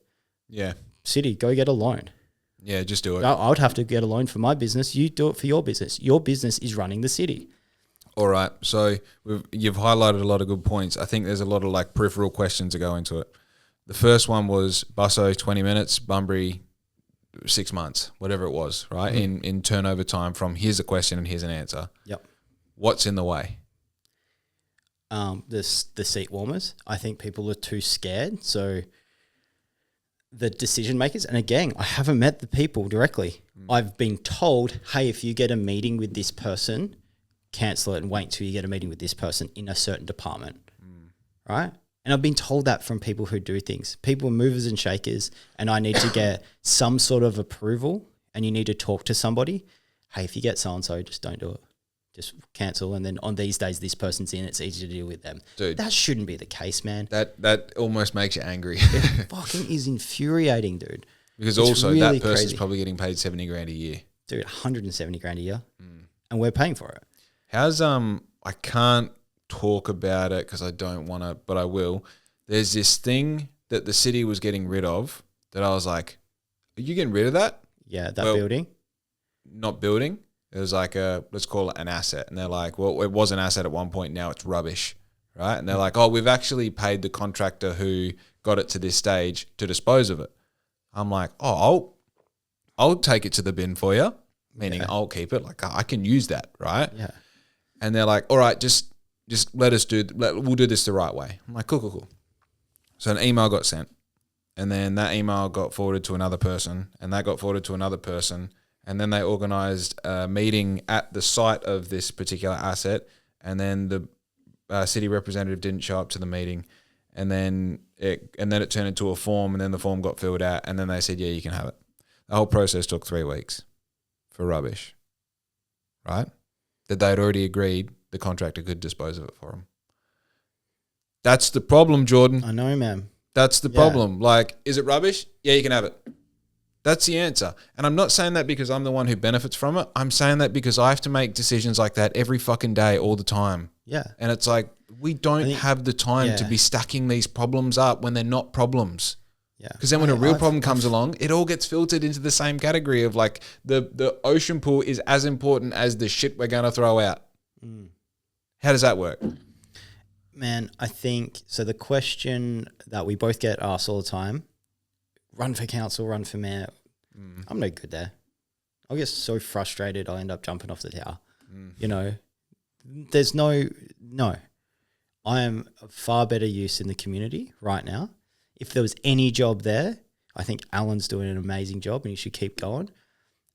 Yeah. City, go get a loan. Yeah, just do it. I would have to get a loan for my business. You do it for your business. Your business is running the city. All right. So you've highlighted a lot of good points. I think there's a lot of like peripheral questions that go into it. The first one was Busso, 20 minutes, Bunbury, 6 months, whatever it was, right? Mm-hmm. In turnover time from here's a question and here's an answer. Yep. What's in the way? The seat warmers. I think people are too scared. So the decision makers, and again, I haven't met the people directly. I've been told, hey, if you get a meeting with this person, cancel it and wait until you get a meeting with this person in a certain department. right? And I've been told that from people who do things. People are movers and shakers, and I need to get some sort of approval, and you need to talk to somebody. Hey, if you get so-and-so, just don't do it. Just cancel. And then on these days, this person's in, it's easy to deal with them. Dude, that shouldn't be the case, man. That almost makes you angry. It fucking is infuriating, dude. Because it's also really that person's crazy. probably getting paid 70 grand a year. Dude, 170 grand a year. And we're paying for it. How's, I can't talk about it because I don't want to, but I will. There's this thing that the city was getting rid of that I was like, are you getting rid of that? Yeah, that building. Not building. It was like let's call it an asset. And they're like, well, it was an asset at one point. Now it's rubbish, right? And they're like, oh, we've actually paid the contractor who got it to this stage to dispose of it. I'm like, oh, I'll take it to the bin for you, meaning I'll keep it. Like I can use that, right? Yeah. And they're like, all right, just let us we'll do this the right way. I'm like, cool. So an email got sent, and then that email got forwarded to another person, and that got forwarded to another person, and then they organised a meeting at the site of this particular asset, and then the city representative didn't show up to the meeting, and then it turned into a form, and then the form got filled out, and then they said, yeah, you can have it. The whole process took 3 weeks for rubbish, right? That they'd already agreed the contractor could dispose of it for them. That's the problem, Jordan. I know, man. That's the problem. Like, is it rubbish? Yeah, you can have it. That's the answer. And I'm not saying that because I'm the one who benefits from it. I'm saying that because I have to make decisions like that every fucking day, all the time. Yeah. And it's like, we don't have the time to be stacking these problems up when they're not problems. Yeah. Because then when a real problem comes along, it all gets filtered into the same category of like the ocean pool is as important as the shit we're going to throw out. How does that work? Man, I think, so the question that we both get asked all the time, run for council, run for mayor, I'm no good there. I'll get so frustrated, I'll end up jumping off the tower. You know, there's no. I am a far better use in the community right now. If there was any job there, I think Alan's doing an amazing job and he should keep going.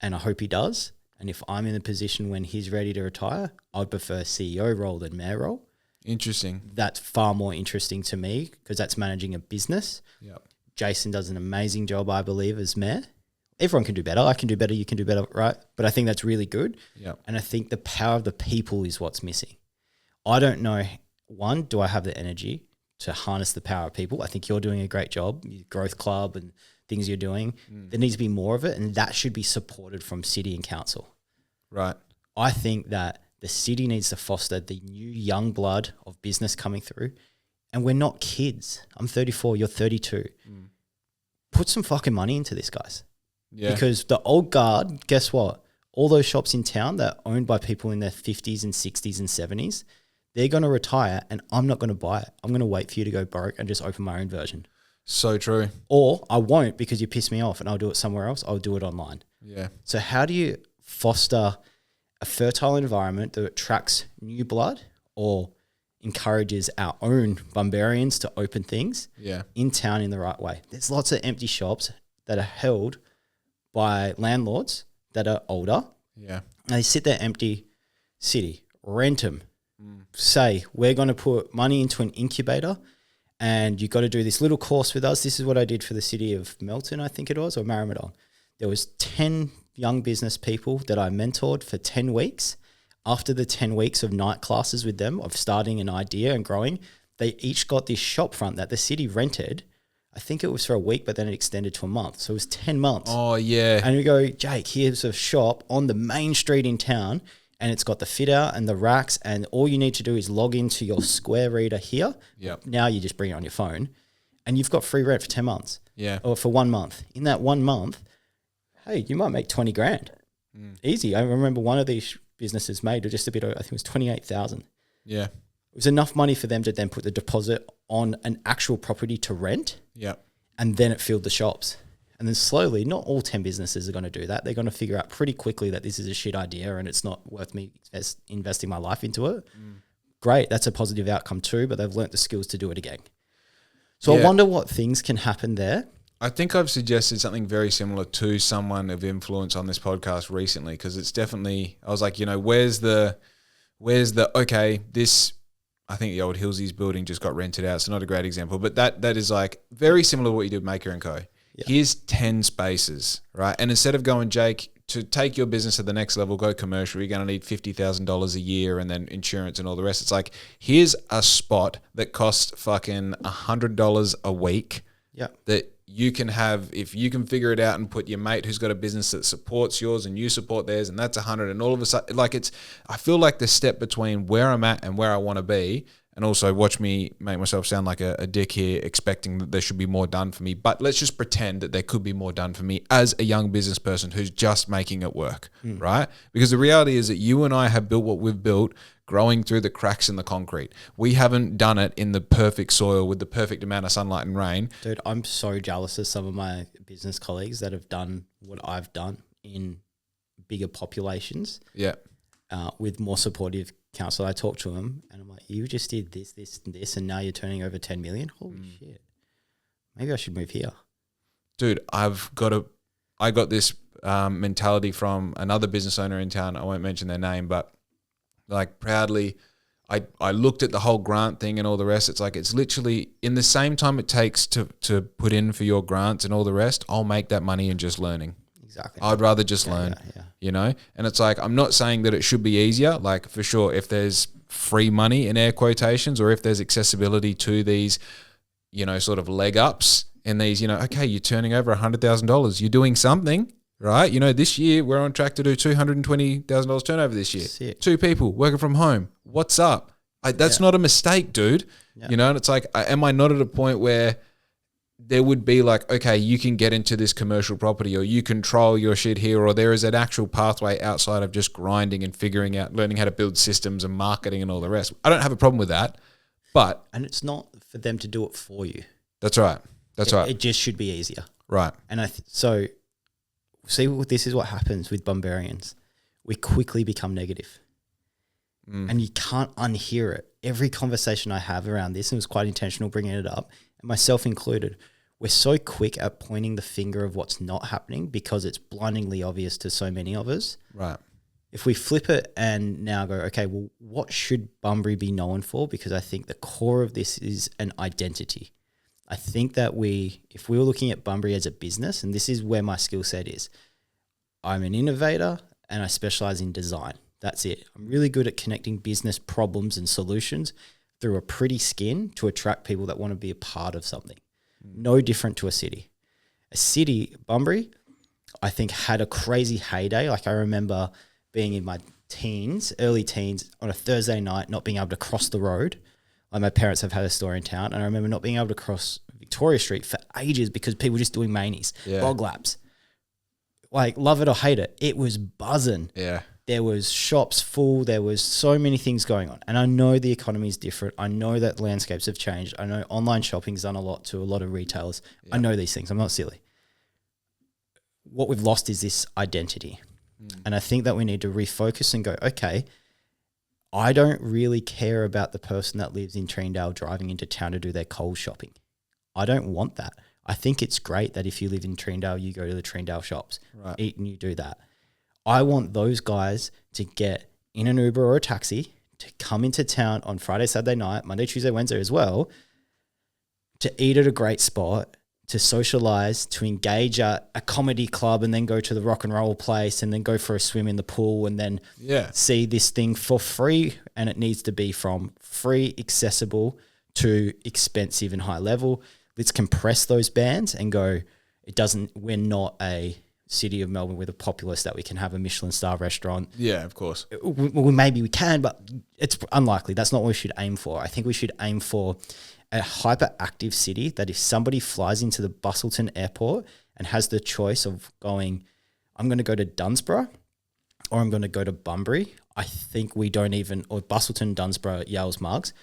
And I hope he does. And if I'm in a position when he's ready to retire, I'd prefer CEO role than mayor role. Interesting. That's far more interesting to me because that's managing a business. Yep. Jason does an amazing job, I believe, as mayor. Everyone can do better. I can do better. You can do better, right? But I think that's really good. Yep. And I think the power of the people is what's missing. I don't know, one, do I have the energy to harness the power of people? I think you're doing a great job, your growth club and things you're doing. There needs to be more of it, and that should be supported from city and council. Right. I think that the city needs to foster the new young blood of business coming through. And we're not kids. I'm 34, you're 32. Put some fucking money into this, guys. Yeah. Because the old guard, guess what? All those shops in town that are owned by people in their 50s and 60s and 70s, they're going to retire and I'm not going to buy it. I'm going to wait for you to go broke and just open my own version. So true. Or I won't because you piss me off and I'll do it somewhere else. I'll do it online. Yeah. So how do you foster a fertile environment that attracts new blood or encourages our own Bunburians to open things in town in the right way? There's lots of empty shops that are held by landlords that are older. Yeah. And they sit there empty, city, rent them, say, we're going to put money into an incubator and you got to do this little course with us. This is what I did for the city of Melton, I think it was, or Maramaton. There was 10 young business people that I mentored for 10 weeks. After the 10 weeks of night classes with them, of starting an idea and growing, they each got this shop front that the city rented. I think it was for a week, but then it extended to a month. So it was 10 months. Oh, yeah. And we go, Jake, here's a shop on the main street in town, and it's got the fit out and the racks, and all you need to do is log into your Square reader here. Yep. Now you just bring it on your phone, and you've got free rent for 10 months. Yeah. Or for 1 month. In that 1 month, hey, you might make 20 grand. Easy. I remember one of these businesses made just a bit, I think it was 28,000. Yeah. It was enough money for them to then put the deposit on an actual property to rent. Yeah. And then it filled the shops. And then slowly, not all 10 businesses are going to do that. They're going to figure out pretty quickly that this is a shit idea and it's not worth me investing my life into it. Great. That's a positive outcome too, but they've learnt the skills to do it again. So I wonder what things can happen there. I think I've suggested something very similar to someone of influence on this podcast recently, because it's definitely, I was like, you know, where's the, okay, this I think the old Hillsies building just got rented out. It's not a great example, but that is like very similar to what you did with Maker & Co. Yeah. Here's 10 spaces, right? And instead of going, Jake, to take your business to the next level, go commercial, you're going to need $50,000 a year and then insurance and all the rest. It's like, here's a spot that costs fucking $100 a week that you can have, if you can figure it out and put your mate who's got a business that supports yours and you support theirs, and that's 100, and all of a sudden, like I feel like the step between where I'm at and where I want to be. And also, watch me make myself sound like a dick here, expecting that there should be more done for me. But let's just pretend that there could be more done for me as a young business person who's just making it work, right? Because the reality is that you and I have built what we've built growing through the cracks in the concrete. We haven't done it in the perfect soil with the perfect amount of sunlight and rain. Dude, I'm so jealous of some of my business colleagues that have done what I've done in bigger populations. Yeah. With more supportive counsel. I talk to them and I'm like, you just did this, this, and this, and now you're turning over 10 million. Holy shit. Maybe I should move here. Dude, I got this mentality from another business owner in town. I won't mention their name, but like proudly, I looked at the whole grant thing and all the rest. It's like, it's literally in the same time it takes to put in for your grants and all the rest, I'll make that money in just learning. Exactly. I'd rather just learn, you know? And it's like, I'm not saying that it should be easier. Like for sure, if there's free money in air quotations, or if there's accessibility to these, you know, sort of leg ups and these, you know, okay, you're turning over $100,000. You're doing something, right? You know, this year we're on track to do $220,000 turnover this year. Sick. 2 people working from home. What's up? That's not a mistake, dude. Yeah. You know, and it's like, am I not at a point where there would be like, okay, you can get into this commercial property, or you control your shit here, or there is an actual pathway outside of just grinding and figuring out, learning how to build systems and marketing and all the rest. I don't have a problem with that, but... And it's not for them to do it for you. That's right. Right. It just should be easier. Right. And so see, this is what happens with Bunburyans. We quickly become negative. And you can't unhear it. Every conversation I have around this, and it was quite intentional bringing it up, and myself included, we're so quick at pointing the finger of what's not happening because it's blindingly obvious to so many of us. Right. If we flip it and now go, okay, well, what should Bunbury be known for? Because I think the core of this is an identity. I think that if we were looking at Bunbury as a business, and this is where my skill set is, I'm an innovator and I specialize in design. That's it. I'm really good at connecting business problems and solutions through a pretty skin to attract people that want to be a part of something. No different to a city. A city, Bunbury, I think had a crazy heyday. Like I remember being in my early teens on a Thursday night, not being able to cross the road. Like my parents have had a store in town, and I remember not being able to cross Victoria Street for ages because people were just doing manies, bog laps. Like love it or hate it, it was buzzing. Yeah. There was shops full. There was so many things going on. And I know the economy is different. I know that landscapes have changed. I know online shopping's done a lot to a lot of retailers. Yeah. I know these things. I'm not silly. What we've lost is this identity. And I think that we need to refocus and go, okay, I don't really care about the person that lives in Treendale driving into town to do their Coles shopping. I don't want that. I think it's great that if you live in Treendale, you go to the Treendale shops, eat and you do that. I want those guys to get in an Uber or a taxi to come into town on Friday, Saturday night, Monday, Tuesday, Wednesday as well, to eat at a great spot, to socialize, to engage at a comedy club and then go to the rock and roll place and then go for a swim in the pool and then see this thing for free. And it needs to be from free, accessible to expensive and high level. Let's compress those bands and go, we're not a city of Melbourne with a populace that we can have a Michelin star restaurant. Yeah, of course. Well, maybe we can, but it's unlikely. That's not what we should aim for. I think we should aim for a hyperactive city that if somebody flies into the Busselton airport and has the choice of going, I'm going to go to Dunsborough or I'm going to go to Bunbury, I think we don't even, or Busselton, Dunsborough, Yales, Margs,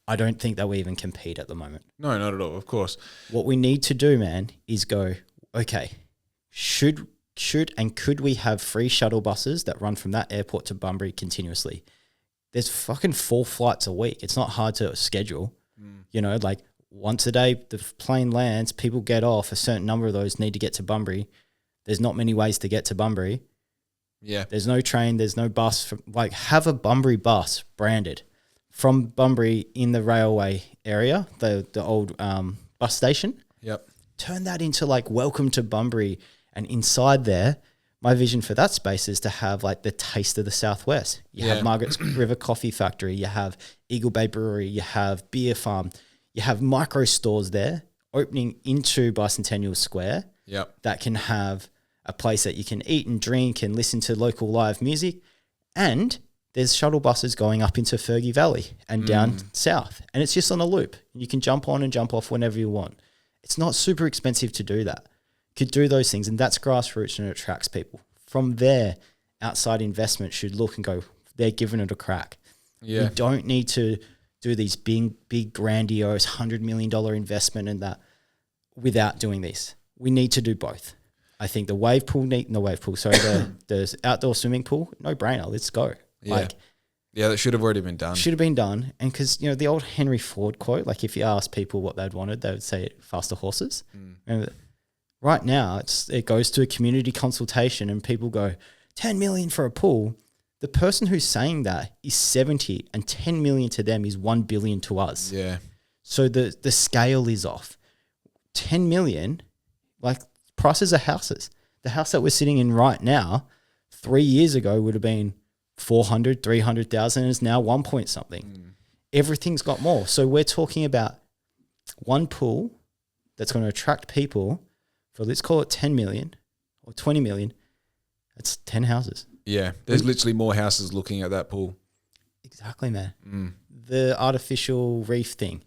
I don't think that we even compete at the moment. No, not at all, of course. What we need to do, man, is go, okay, should and could we have free shuttle buses that run from that airport to Bunbury continuously? There's fucking 4 flights a week. It's not hard to schedule. You know, like once a day, the plane lands, people get off, a certain number of those need to get to Bunbury. There's not many ways to get to Bunbury. Yeah. There's no train, there's no bus. Have a Bunbury bus branded. from Bunbury in the railway area, the old bus station. Yep. Turn that into like welcome to Bunbury, and inside there, my vision for that space is to have like the taste of the Southwest. You have Margaret's River Coffee Factory, you have Eagle Bay Brewery, you have Beer Farm, you have micro stores there opening into Bicentennial Square. Yep. That can have a place that you can eat and drink and listen to local live music. And there's shuttle buses going up into Fergie Valley and down south. And it's just on a loop. You can jump on and jump off whenever you want. It's not super expensive to do that. Could do those things, and that's grassroots and it attracts people. From there, outside investment should look and go, they're giving it a crack. Yeah. We don't need to do these big grandiose $100 million investment and that without doing this. We need to do both. I think the outdoor swimming pool, no brainer. Let's go. Yeah. That should have already been done. Should have been done. And because, the old Henry Ford quote, like if you ask people what they'd wanted, they would say faster horses. Remember that? Right now, it goes to a community consultation and people go, 10 million for a pool. The person who's saying that is 70 and 10 million to them is 1 billion to us. Yeah. So the scale is off. 10 million, like prices of houses. The house that we're sitting in right now, 3 years ago would have been 400, 300,000 and is now 1 point something. Everything's got more. So we're talking about one pool that's going to attract people for, let's call it 10 million or 20 million. That's 10 houses. Yeah. There's literally more houses looking at that pool. Exactly, man. The artificial reef thing.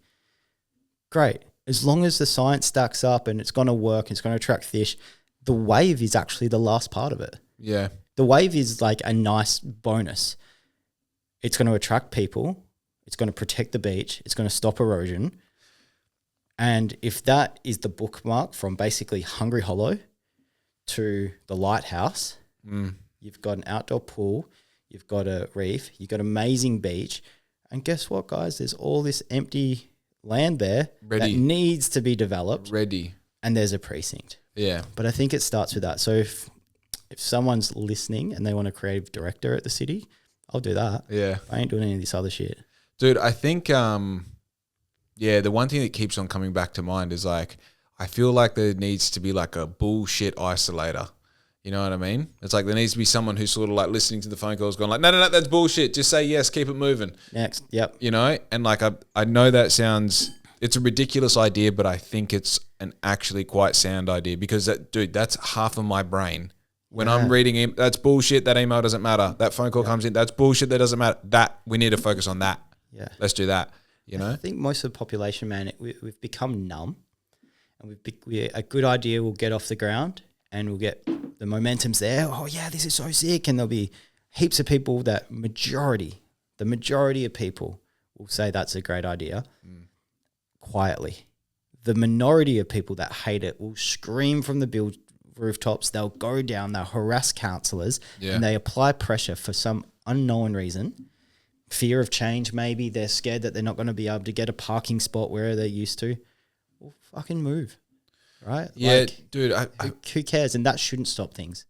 Great. As long as the science stacks up and it's going to work, it's going to attract fish, the wave is actually the last part of it. Yeah. The wave is like a nice bonus. It's going to attract people. It's going to protect the beach. It's going to stop erosion. And if that is the bookmark from basically Hungry Hollow to the lighthouse, you've got an outdoor pool, you've got a reef, you've got amazing beach. And guess what, guys? There's all this empty land there that needs to be developed. And there's a precinct. Yeah. But I think it starts with that. So if someone's listening and they want a creative director at the city, I'll do that. Yeah. I ain't doing any of this other shit. Dude, I think, the one thing that keeps on coming back to mind is like, I feel like there needs to be like a bullshit isolator. You know what I mean? It's like there needs to be someone who's sort of like listening to the phone calls going like, no, that's bullshit. Just say yes, keep it moving. Next. Yep. And like I know that it's a ridiculous idea, but I think it's an actually quite sound idea because that's half of my brain. When I'm reading him, that's bullshit. That email doesn't matter. That phone call comes in. That's bullshit. That doesn't matter. That we need to focus on that. Yeah. Let's do that. I think most of the population, man, we've become numb, and a good idea will get off the ground, and we'll get the momentum's there. Oh yeah, this is so sick, and there'll be heaps of people the majority of people will say that's a great idea. Quietly, the minority of people that hate it will scream from the rooftops. They'll go down. They'll harass counsellors, and they apply pressure for some unknown reason. Fear of change, maybe they're scared that they're not going to be able to get a parking spot where they're used to. Well, fucking move, right? Yeah, dude. Who cares? And that shouldn't stop things.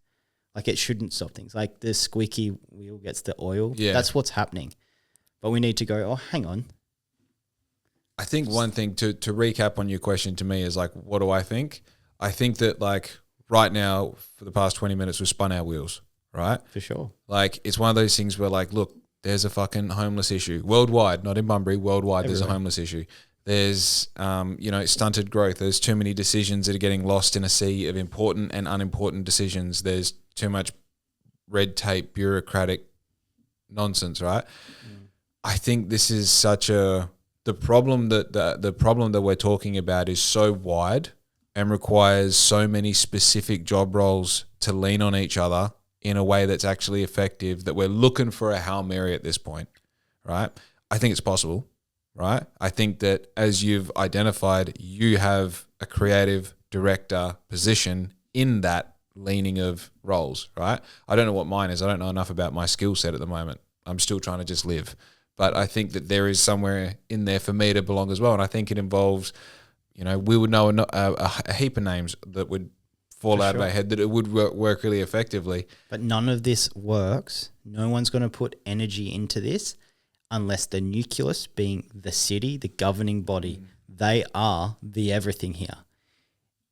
Like it shouldn't stop things. Like the squeaky wheel gets the oil. Yeah, that's what's happening. But we need to go. Oh, hang on. I think one thing to recap on your question to me is like, what do I think? I think that like right now for the past 20 minutes we've spun our wheels, right? For sure. Like it's one of those things where like, look. There's a fucking homeless issue worldwide, not in Bunbury. Worldwide, there's a homeless issue. There's, stunted growth. There's too many decisions that are getting lost in a sea of important and unimportant decisions. There's too much red tape, bureaucratic nonsense, right? I think this is the problem that we're talking about is so wide and requires so many specific job roles to lean on each other in a way that's actually effective, that we're looking for a Hail Mary at this point, right? I think it's possible, right? I think that as you've identified, you have a creative director position in that leaning of roles, right? I don't know what mine is. I don't know enough about my skill set at the moment. I'm still trying to just live. But I think that there is somewhere in there for me to belong as well. And I think it involves, we would know a heap of names that would fall out of my head, that it would work really effectively. But none of this works. No one's going to put energy into this unless the nucleus, being the city, the governing body, they are the everything here.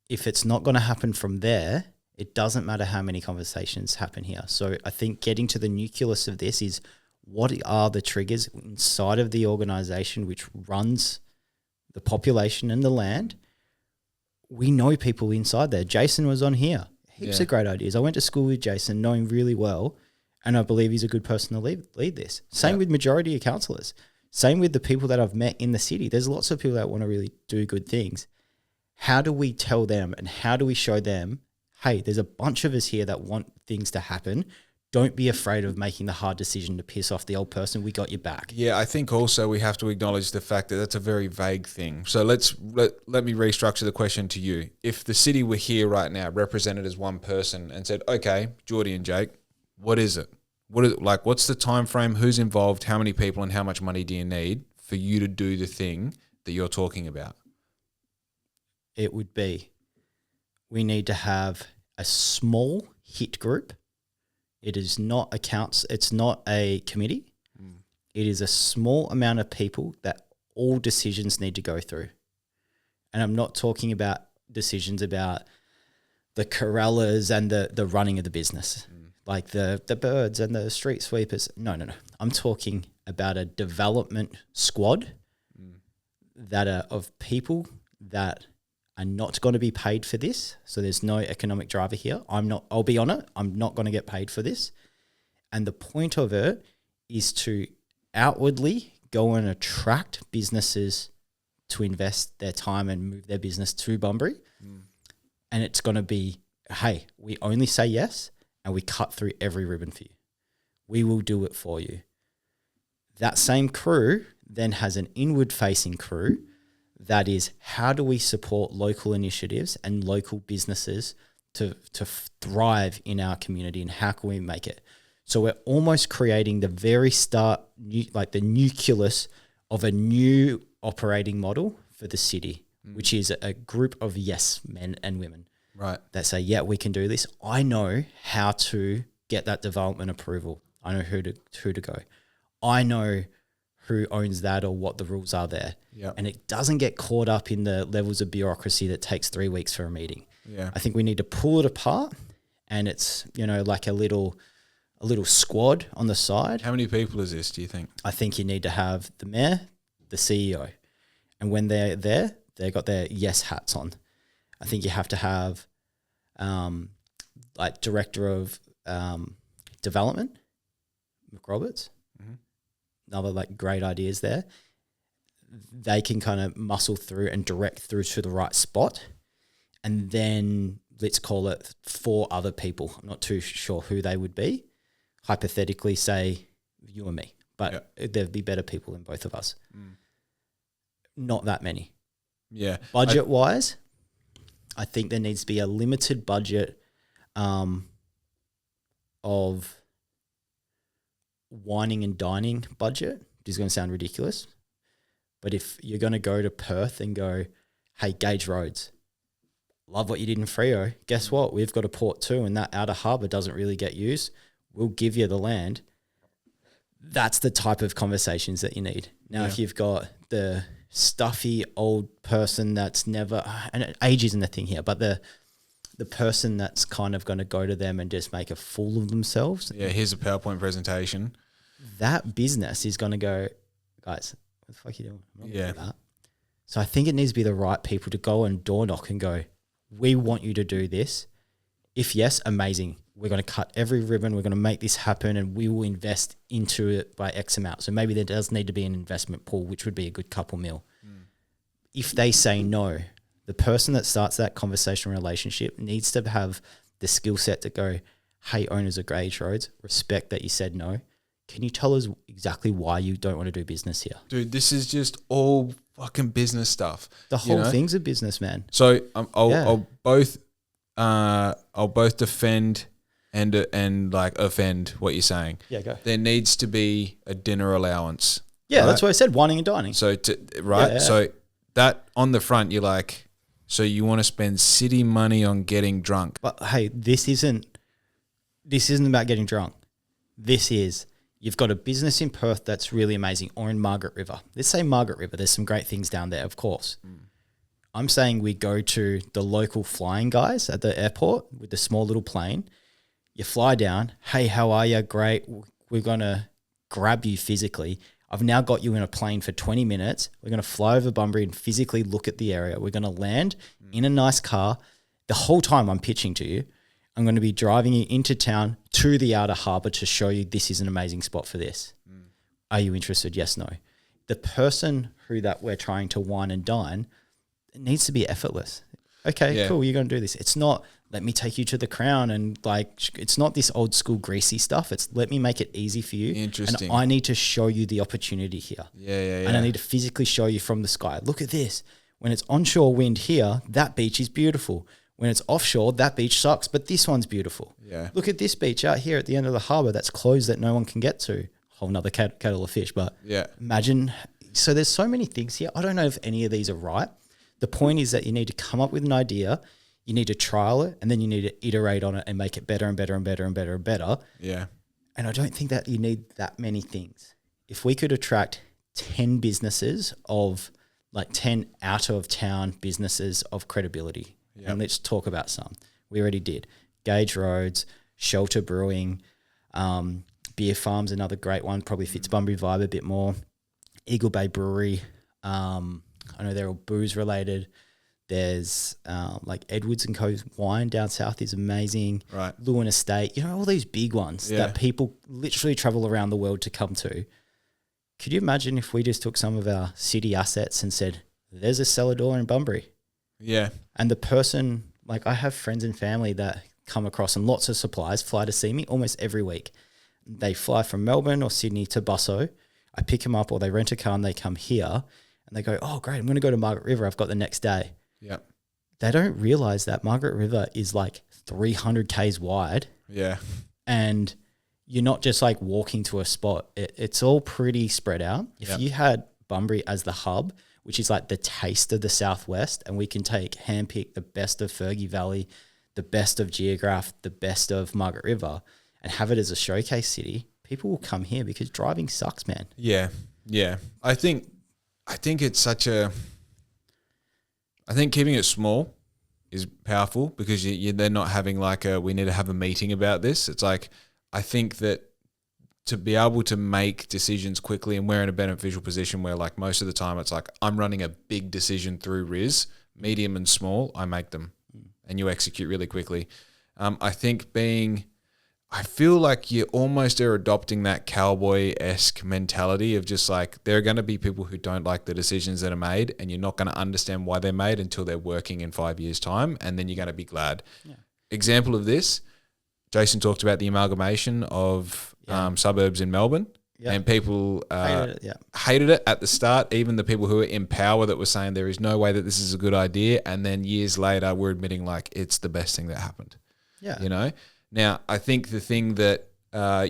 If it's not going to happen from there, it doesn't matter how many conversations happen here. So I think getting to the nucleus of this is, what are the triggers inside of the organization which runs the population and the land? We know people inside there. Jason was on here. Heaps of great ideas. I went to school with Jason, know him really well, and I believe he's a good person to lead this. Same with majority of councillors. Same with the people that I've met in the city. There's lots of people that want to really do good things. How do we tell them and how do we show them, hey, there's a bunch of us here that want things to happen. Don't be afraid of making the hard decision to piss off the old person. We got your back. Yeah, I think also we have to acknowledge the fact that that's a very vague thing. So let me restructure the question to you. If the city were here right now, represented as one person, and said, okay, Jordy and Jake, what is it? What's the time frame? Who's involved? How many people and how much money do you need for you to do the thing that you're talking about? It would be, we need to have a small hit group. It is not it's not a committee. It is a small amount of people that all decisions need to go through. And I'm not talking about decisions about the corrallers and the running of the business, like the birds and the street sweepers. No. I'm talking about a development squad that are of people that are not going to be paid for this. So there's no economic driver here. I'll be on it. I'm not going to get paid for this. And the point of it is to outwardly go and attract businesses to invest their time and move their business to Bunbury. And it's going to be, hey, we only say yes and we cut through every ribbon for you. We will do it for you. That same crew then has an inward facing crew that is, how do we support local initiatives and local businesses to thrive in our community, and how can we make it? So we're almost creating the very start, like the nucleus of a new operating model for the city, which is a group of yes men and women, right, that say, yeah, we can do this. I know how to get that development approval. I know who to go. I know who owns that or what the rules are there. Yep. And it doesn't get caught up in the levels of bureaucracy that takes 3 weeks for a meeting. Yeah. I think we need to pull it apart, and it's, like a little squad on the side. How many people is this, do you think? I think you need to have the mayor, the CEO. And when they're there, they've got their yes hats on. I think you have to have like director of development, McRoberts. Another like great ideas there. They can kind of muscle through and direct through to the right spot. And then let's call it 4 other people. I'm not too sure who they would be. Hypothetically, say you and me, but there'd be better people than both of us. Not that many. Yeah. Budget wise, I think there needs to be a limited budget of wining and dining budget. This is going to sound ridiculous, but if you're going to go to Perth and go, hey, Gage Roads, love what you did in Freo. Guess what? We've got a port too, and that outer harbour doesn't really get used. We'll give you the land. That's the type of conversations that you need. Now, if you've got the stuffy old person that's never, and age isn't the thing here, but the person that's kind of going to go to them and just make a fool of themselves. Yeah, here's a PowerPoint presentation. That business is going to go, guys, what the fuck are you doing? I'm not Yeah. doing that. So I think it needs to be the right people to go and door knock and go, we want you to do this. If yes, amazing. We're going to cut every ribbon. We're going to make this happen, and we will invest into it by X amount. So maybe there does need to be an investment pool, which would be a good couple mil. If they say no, the person that starts that conversation relationship needs to have the skill set to go, hey, owners of Gage Roads, respect that you said no. Can you tell us exactly why you don't want to do business here? Dude, this is just all fucking business stuff. The whole thing's a business, man. So I'll both defend and like offend what you're saying. Yeah, go. There needs to be a dinner allowance. Yeah, right? that's what I said, wining and dining. So Yeah. So that on the front, you're like, so you want to spend city money on getting drunk. But hey, this isn't about getting drunk. This is You've got a business in Perth that's really amazing, or in Margaret River. Let's say Margaret River. There's some great things down there, of course. I'm saying we go to the local flying guys at the airport with the small little plane. You fly down. Hey, how are you? Great. We're going to grab you physically. I've now got you in a plane for 20 minutes. We're going to fly over Bunbury and physically look at the area. We're going to land in a nice car. The whole time I'm pitching to you, I'm going to be driving you into town to the outer harbour to show you this is an amazing spot for this. Are you interested? Yes, no. The person who that we're trying to wine and dine, it needs to be effortless. Okay, cool, you're going to do this. It's not, let me take you to the Crown and it's not this old school greasy stuff. It's let me make it easy for you. Interesting. And I need to show you the opportunity here. Yeah. And I need to physically show you from the sky. Look at this. When it's onshore wind here, that beach is beautiful. When it's offshore, that beach sucks, but this one's beautiful. Yeah. Look at this beach out here at the end of the harbour that's closed that no one can get to. Whole nother kettle of fish, but imagine. So there's so many things here. I don't know if any of these are right. The point is that you need to come up with an idea, you need to trial it, and then you need to iterate on it and make it better and better and better and better and better. Yeah. And I don't think that you need that many things. If we could attract 10 businesses of 10 out of town businesses of credibility, and let's talk about some. We already did. Gage Roads, Shelter Brewing, Beer Farm's another great one, probably fits Bunbury vibe a bit more. Eagle Bay Brewery, I know they're all booze related. There's Edwards and Co. Wine down south is amazing. Right. Lewin Estate, all these big ones that people literally travel around the world to come to. Could you imagine if we just took some of our city assets and said, there's a cellar door in Bunbury? Yeah. And the person, I have friends and family that come across, and lots of suppliers fly to see me almost every week. They fly from Melbourne or Sydney to Busso. I pick them up, or they rent a car and they come here and they go, oh, great, I'm going to go to Margaret River. I've got the next day. Yeah. They don't realize that Margaret River is 300 Ks wide. Yeah. And you're not just walking to a spot. It's all pretty spread out. If you had Bunbury as the hub, which is the taste of the Southwest, and we can handpick the best of Fergie Valley, the best of Geograph, the best of Margaret River, and have it as a showcase city, people will come here because driving sucks, man. Yeah. I think it's such a. I think keeping it small is powerful because they're not having we need to have a meeting about this. It's I think that to be able to make decisions quickly, and we're in a beneficial position where most of the time it's I'm running a big decision through Riz, medium and small, I make them and you execute really quickly. I think I feel like you almost are adopting that cowboy-esque mentality of just there are going to be people who don't like the decisions that are made, and you're not going to understand why they're made until they're working in 5 years' time, and then you're going to be glad. Yeah. Example of this, Jason talked about the amalgamation of suburbs in Melbourne, and people hated it at the start, even the people who were in power that were saying there is no way that this is a good idea, and then years later we're admitting it's the best thing that happened. Yeah. Now, I think the thing that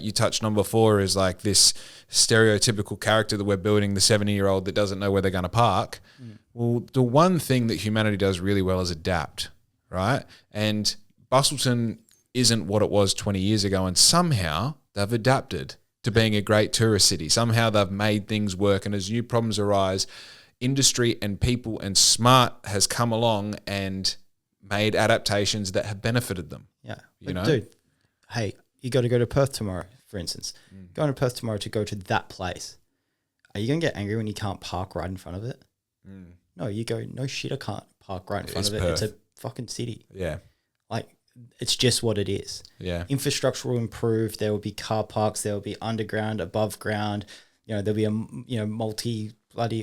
you touched on before is this stereotypical character that we're building, the 70-year-old that doesn't know where they're going to park. Well, the one thing that humanity does really well is adapt, right? And Bustleton isn't what it was 20 years ago, and somehow they've adapted to being a great tourist city. Somehow they've made things work, and as new problems arise, industry and people and smart has come along and made adaptations that have benefited them. Yeah. Dude, hey, you got to go to Perth tomorrow, for instance. Going to Perth tomorrow to go to that place. Are you going to get angry when you can't park right in front of it? No, you go, no shit, I can't park right in front of it. Perth. It's a fucking city. Yeah. It's just what it is. Yeah. Infrastructure will improve. There will be car parks. There will be underground, above ground. There'll be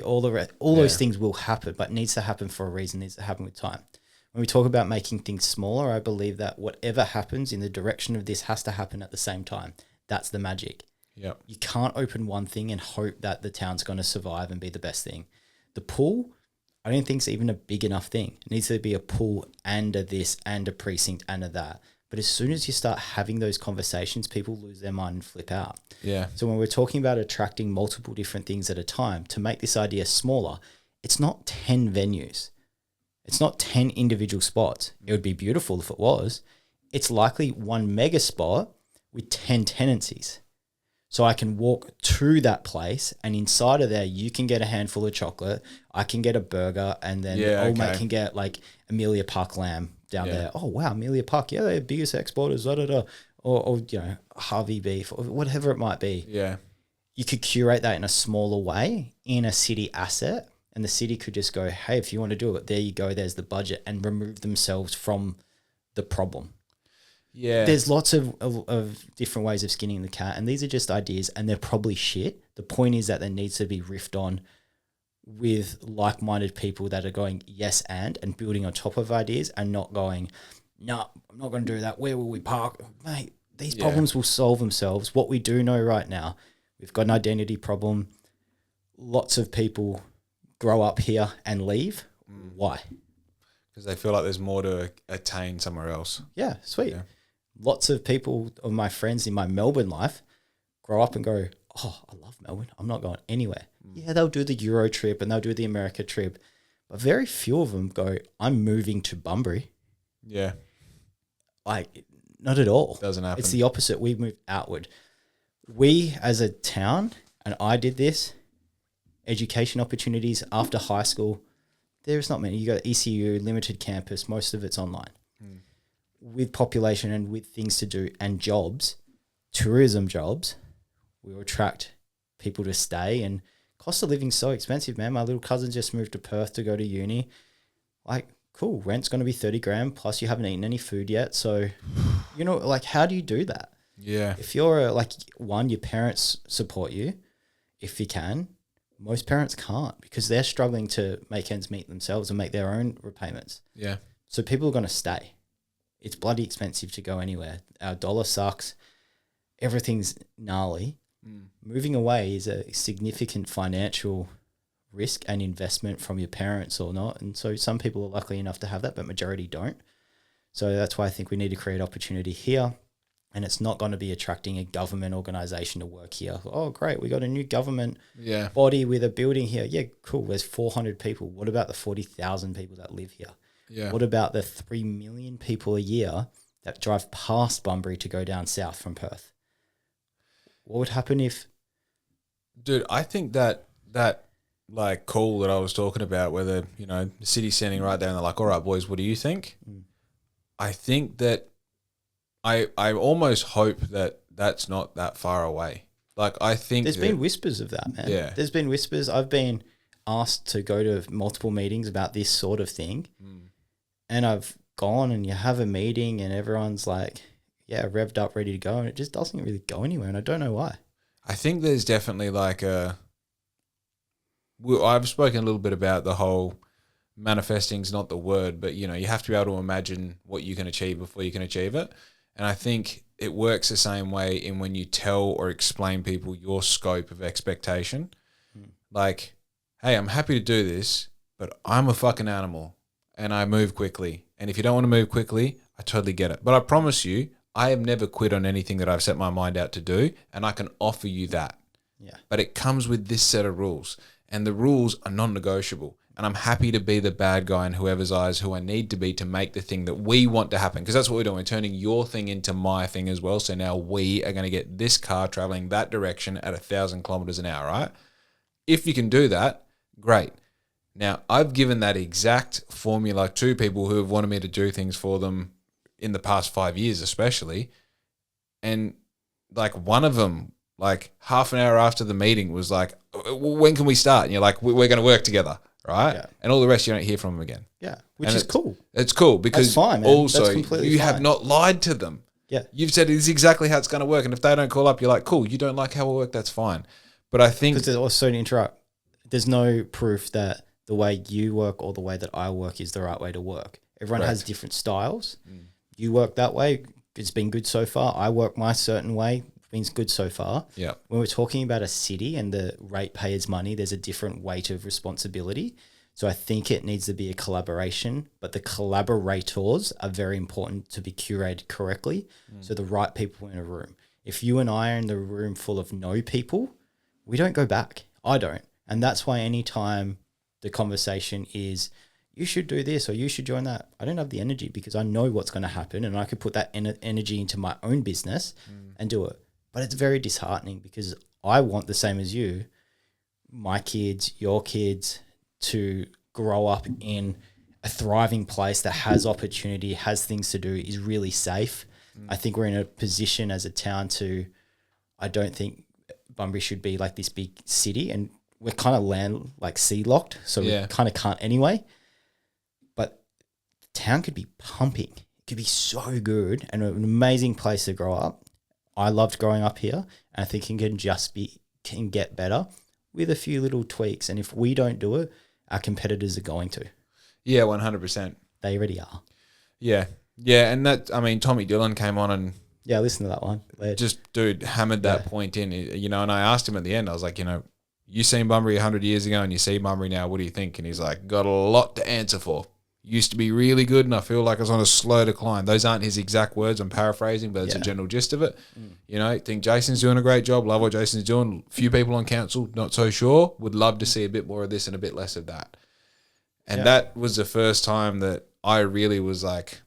all those things will happen, but it needs to happen for a reason. It needs to happen with time. When we talk about making things smaller, I believe that whatever happens in the direction of this has to happen at the same time. That's the magic. Yep. You can't open one thing and hope that the town's going to survive and be the best thing. The pool, I don't think it's even a big enough thing. It needs to be a pool and a this and a precinct and a that. But as soon as you start having those conversations, people lose their mind and flip out. Yeah. So when we're talking about attracting multiple different things at a time, to make this idea smaller, it's not 10 venues. It's not 10 individual spots. It would be beautiful if it was. It's likely one mega spot with 10 tenancies. So I can walk to that place, and inside of there, you can get a handful of chocolate. I can get a burger, and then old mate can get like Amelia Park lamb down there. Oh wow, Amelia Park, yeah, they're biggest exporters, or you know, Harvey beef, or whatever it might be. Yeah, you could curate that in a smaller way in a city asset, and the city could just go, hey, if you want to do it, there you go, there's the budget, and remove themselves from the problem. Yeah. There's lots of different ways of skinning the cat, and these are just ideas, and they're probably shit. The point is that there needs to be riffed on with like-minded people that are going yes and building on top of ideas, and not going, no, I'm not going to do that. Where will we park? Mate, these problems will solve themselves. What we do know right now, we've got an identity problem. Lots of people grow up here and leave. Why? Because they feel like there's more to attain somewhere else. Yeah, sweet. Yeah. Lots of people of my friends in my Melbourne life grow up and go, oh, I love Melbourne. I'm not going anywhere. Yeah, they'll do the Euro trip and they'll do the America trip. But very few of them go, I'm moving to Bunbury. Yeah. Like, not at all. Doesn't happen. It's the opposite. We move outward. We as a town, and I did this, education opportunities after high school, there's not many. You got ECU, limited campus, most of it's online. With population and with things to do and jobs, tourism jobs, we will attract people to stay, and cost of living so expensive, man. My little cousin just moved to Perth to go to uni. Like, cool, rent's going to be 30 grand, plus you haven't eaten any food yet. So, you know, like, how do you do that? Yeah. If you're your parents support you, if you can. Most parents can't, because they're struggling to make ends meet themselves and make their own repayments. Yeah. So people are going to stay. It's bloody expensive to go anywhere. Our dollar sucks. Everything's gnarly. Moving away is a significant financial risk and investment from your parents or not. And so some people are lucky enough to have that, but majority don't. So that's why I think we need to create opportunity here. And it's not going to be attracting a government organisation to work here. Oh, great, we got a new government body with a building here. Yeah, cool, there's 400 people. What about the 40,000 people that live here? Yeah. What about the 3 million people a year that drive past Bunbury to go down south from Perth? What would happen if... Dude, I think that like call that I was talking about, where the city's standing right there and they're like, all right, boys, what do you think? I think that I almost hope that that's not that far away. Like, I think there's been whispers of that, man. Yeah. There's been whispers. I've been asked to go to multiple meetings about this sort of thing. And I've gone, and you have a meeting and everyone's like, yeah, revved up, ready to go. And it just doesn't really go anywhere. And I don't know why. I think there's definitely like I've spoken a little bit about the whole manifesting's not the word, but you have to be able to imagine what you can achieve before you can achieve it. And I think it works the same way in when you tell or explain people your scope of expectation. Like, hey, I'm happy to do this, but I'm a fucking animal and I move quickly. And if you don't want to move quickly, I totally get it. But I promise you, I have never quit on anything that I've set my mind out to do, and I can offer you that. Yeah. But it comes with this set of rules, and the rules are non-negotiable. And I'm happy to be the bad guy in whoever's eyes who I need to be to make the thing that we want to happen. Because that's what we're doing. We're turning your thing into my thing as well. So now we are going to get this car traveling that direction at 1,000 kilometers an hour, right? If you can do that, great. Now, I've given that exact formula to people who have wanted me to do things for them in the past 5 years especially. And like one of them, like half an hour after the meeting was like, when can we start? And you're like, we're going to work together. Right? Yeah. And all the rest you don't hear from them again. Yeah. Which is cool. It's cool because that's fine, man. Also you have not lied to them. Yeah. You've said this is exactly how it's going to work. And if they don't call up, you're like, cool, you don't like how it work, that's fine. But I think... Because there's also, to interrupt, there's no proof that the way you work or the way that I work is the right way to work. Everyone has different styles. You work that way. It's been good so far. I work my certain way. Been good so far. Yeah. When we're talking about a city and the ratepayers' money, there's a different weight of responsibility. So I think it needs to be a collaboration, but the collaborators are very important to be curated correctly. So the right people in a room. If you and I are in the room full of no people, we don't go back. I don't. And that's why anytime the conversation is, you should do this or you should join that, I don't have the energy because I know what's going to happen and I could put that energy into my own business and do it. But it's very disheartening because I want the same as you, my kids, your kids, to grow up in a thriving place that has opportunity, has things to do, is really safe. I think we're in a position as a town I don't think Bunbury should be like this big city, and we're kind of land like sea locked, so we kind of can't anyway. But the town could be pumping. It could be so good and an amazing place to grow up. I loved growing up here, and I think it can get better with a few little tweaks. And if we don't do it, our competitors are going to. Yeah, 100%. They already are. Yeah. Yeah, and that, I mean, Tommy Dillon came on and listen to that one. Just, dude, hammered that point in, you know, and I asked him at the end, I was like, you know, you seen Bunbury 100 years ago and you see Bunbury now, what do you think? And he's like, got a lot to answer for. Used to be really good and I feel like it's on a slow decline. Those aren't his exact words, I'm paraphrasing, but it's a general gist of it. You know, I think Jason's doing a great job, love what Jason's doing. Few people on council, not so sure, would love to see a bit more of this and a bit less of that. And that was the first time that I really was like,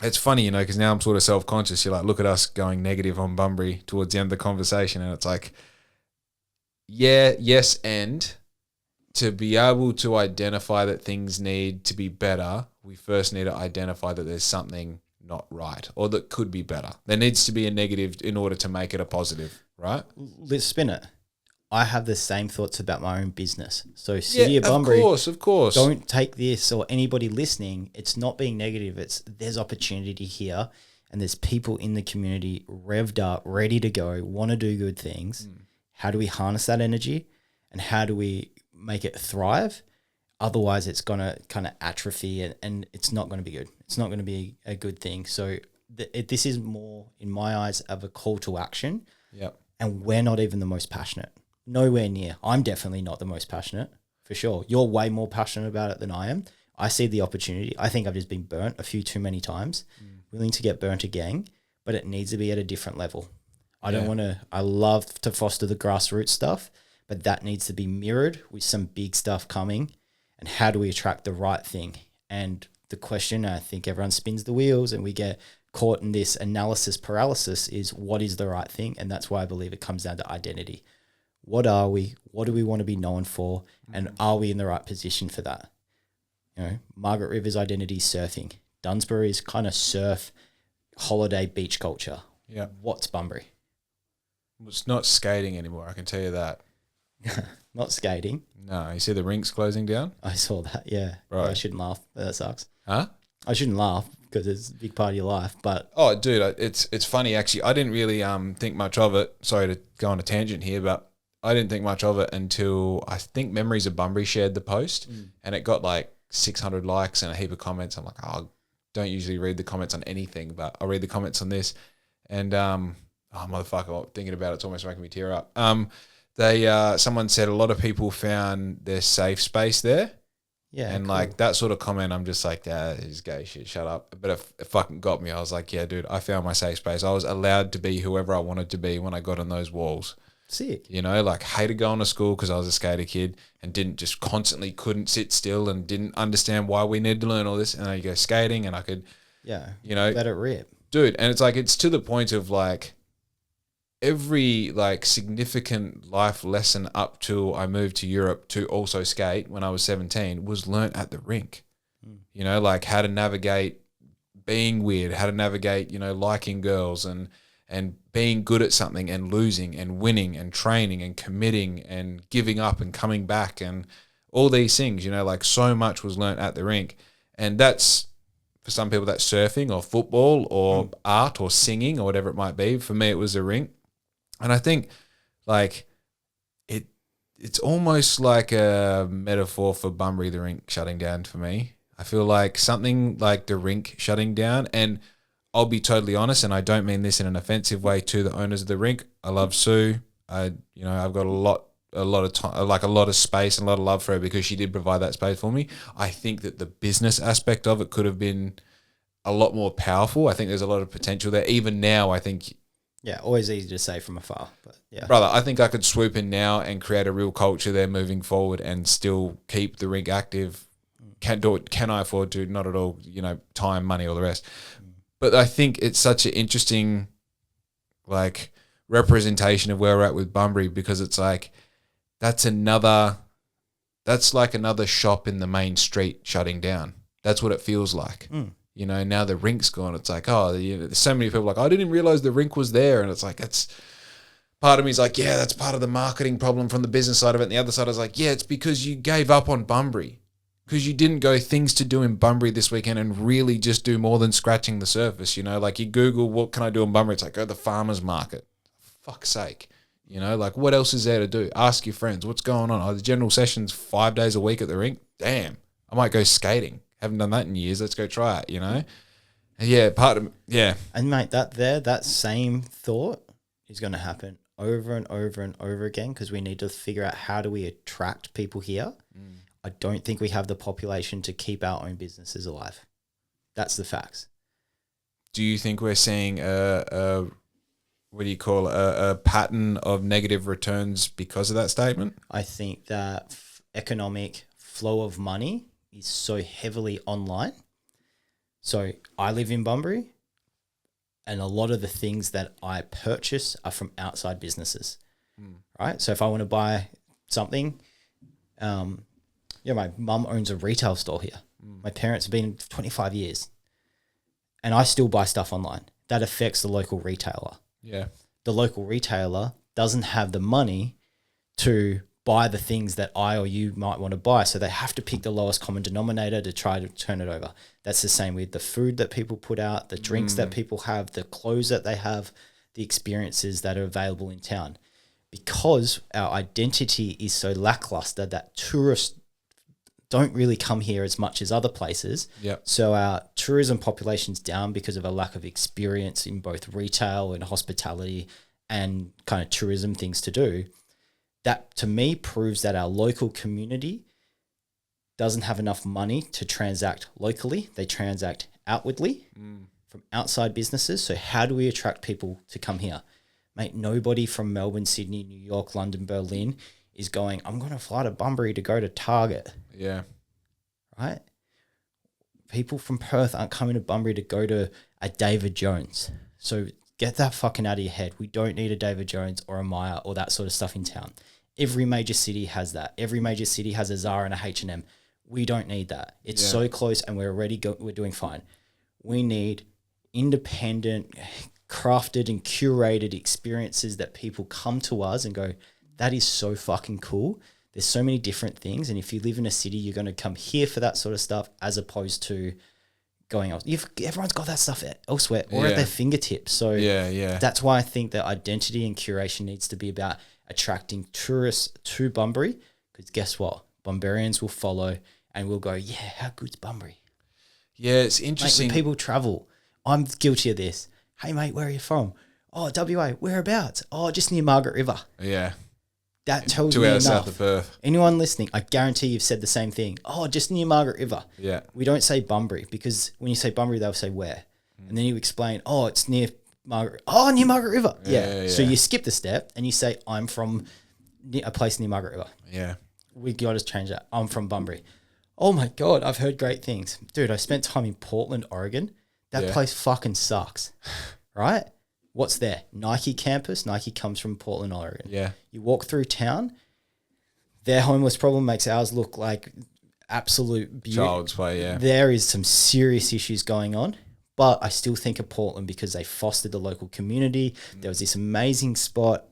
it's funny, you know, because now I'm sort of self-conscious. You're like, look at us going negative on Bunbury towards the end of the conversation. And it's like, yes, and to be able to identify that things need to be better, we first need to identify that there's something not right or that could be better. There needs to be a negative in order to make it a positive, right? Let's spin it. I have the same thoughts about my own business. So City of Bunbury, of course. Don't take this, or anybody listening, it's not being negative. It's there's opportunity here, and there's people in the community revved up, ready to go, want to do good things. How do we harness that energy, and how do we make it thrive? Otherwise, it's going to kind of atrophy, and it's not going to be good. It's not going to be a good thing. So this is more, in my eyes, of a call to action. Yep. And we're not even the most passionate. Nowhere near. I'm definitely not the most passionate, for sure. You're way more passionate about it than I am. I see the opportunity. I think I've just been burnt a few too many times, willing to get burnt again, but it needs to be at a different level. I love to foster the grassroots stuff, but that needs to be mirrored with some big stuff coming. And how do we attract the right thing? And the question, I think everyone spins the wheels and we get caught in this analysis paralysis, is what is the right thing? And that's why I believe it comes down to identity. What are we? What do we want to be known for? And are we in the right position for that? You know, Margaret River's identity is surfing. Dunsbury's kind of surf, holiday, beach culture. Yeah. What's Bunbury? It's not skating anymore, I can tell you that. Not skating. No, you see the rinks closing down? I saw that, yeah. Right. I shouldn't laugh. That sucks. Huh? I shouldn't laugh because it's a big part of your life, but... Oh, dude, it's funny, actually. I didn't really think much of it. Sorry to go on a tangent here, but I didn't think much of it until I think Memories of Bunbury shared the post and it got like 600 likes and a heap of comments. I'm like, oh, I don't usually read the comments on anything, but I'll read the comments on this. And, motherfucker, thinking about it's almost making me tear up. Someone said a lot of people found their safe space there. Yeah. And cool. Like that sort of comment, I'm just like, this is gay shit, shut up. But it fucking got me. I was like, yeah, dude, I found my safe space. I was allowed to be whoever I wanted to be when I got on those walls. Sick. You know, like hated going to school because I was a skater kid and couldn't sit still and didn't understand why we needed to learn all this. And I go skating and I could, you know, let it rip. Dude. And it's like, it's to the point of like every like significant life lesson up to I moved to Europe to also skate when I was 17 was learnt at the rink. You know, like how to navigate being weird, how to navigate, you know, liking girls and being good at something and losing and winning and training and committing and giving up and coming back and all these things, you know, like so much was learnt at the rink. And that's, for some people, that's surfing or football or art or singing or whatever it might be. For me, it was the rink. And I think like it's almost like a metaphor for Bunbury, the rink shutting down for me. I feel like something like the rink shutting down, and I'll be totally honest, and I don't mean this in an offensive way to the owners of the rink. I love Sue. I've got a lot of time, like a lot of space and a lot of love for her because she did provide that space for me. I think that the business aspect of it could have been a lot more powerful. I think there's a lot of potential there. Even now, I think... Yeah, always easy to say from afar, but yeah. Brother, I think I could swoop in now and create a real culture there moving forward and still keep the rink active. Can I afford to? Not at all, you know, time, money, all the rest. But I think it's such an interesting, like, representation of where we're at with Bunbury, because it's like that's like another shop in the main street shutting down. That's what it feels like. You know, now the rink's gone. It's like, oh, you know, there's so many people like, I didn't realize the rink was there. And it's like, it's part of me is like, yeah, that's part of the marketing problem from the business side of it. And the other side is like, yeah, it's because you gave up on Bunbury, because you didn't go things to do in Bunbury this weekend and really just do more than scratching the surface. You know, like you Google, what can I do in Bunbury? It's like, go to the farmer's market. Fuck's sake. You know, like what else is there to do? Ask your friends, what's going on? Oh, the general session's 5 days a week at the rink. Damn, I might go skating. Haven't done that in years. Let's go try it, you know? And yeah, And mate, that same thought is going to happen over and over and over again, because we need to figure out how do we attract people here. I don't think we have the population to keep our own businesses alive. That's the facts. Do you think we're seeing a pattern of negative returns because of that statement? I think that economic flow of money is so heavily online. So I live in Bunbury, and a lot of the things that I purchase are from outside businesses, right? So if I want to buy something, my mum owns a retail store here. My parents have been 25 years, and I still buy stuff online. That affects the local retailer. Yeah. The local retailer doesn't have the money to buy the things that I or you might want to buy. So they have to pick the lowest common denominator to try to turn it over. That's the same with the food that people put out, the drinks that people have, the clothes that they have, the experiences that are available in town. Because our identity is so lackluster that tourists don't really come here as much as other places. Yep. So our tourism population's down because of a lack of experience in both retail and hospitality and kind of tourism things to do. That to me proves that our local community doesn't have enough money to transact locally. They transact outwardly from outside businesses. So how do we attract people to come here? Mate, nobody from Melbourne, Sydney, New York, London, Berlin is going, I'm going to fly to Bunbury to go to Target. Yeah. Right? People from Perth aren't coming to Bunbury to go to a David Jones. So get that fucking out of your head. We don't need a David Jones or a Myer or that sort of stuff in town. Every major city has that. Every major city has a Zara and a H&M. We don't need that. It's so close, and we're doing fine. We need independent, crafted and curated experiences that people come to us and go, that is so fucking cool. There's so many different things. And if you live in a city, you're going to come here for that sort of stuff as opposed to going else. Everyone's got that stuff elsewhere or at their fingertips. So that's why I think that identity and curation needs to be about attracting tourists to Bunbury, because guess what? Bunburians will follow and will go, yeah, how good's Bunbury? Yeah, it's interesting. Mate, when people travel, I'm guilty of this. Hey, mate, where are you from? Oh, WA, whereabouts? Oh, just near Margaret River. Yeah. That tells 2 me hours enough. south of Perth. Anyone listening, I guarantee you've said the same thing. Oh, just near Margaret River. Yeah. We don't say Bunbury, because when you say Bunbury, they'll say where. And then you explain, oh, it's near Margaret. Oh, near Margaret River. Yeah. So you skip the step and you say, I'm from a place near Margaret River. Yeah. We got to change that. I'm from Bunbury. Oh my God, I've heard great things. Dude, I spent time in Portland, Oregon. That place fucking sucks. Right? What's there? Nike campus. Nike comes from Portland, Oregon. Yeah. You walk through town, their homeless problem makes ours look like absolute beauty. Child's play, yeah. There is some serious issues going on, but I still think of Portland because they fostered the local community. There was this amazing spot,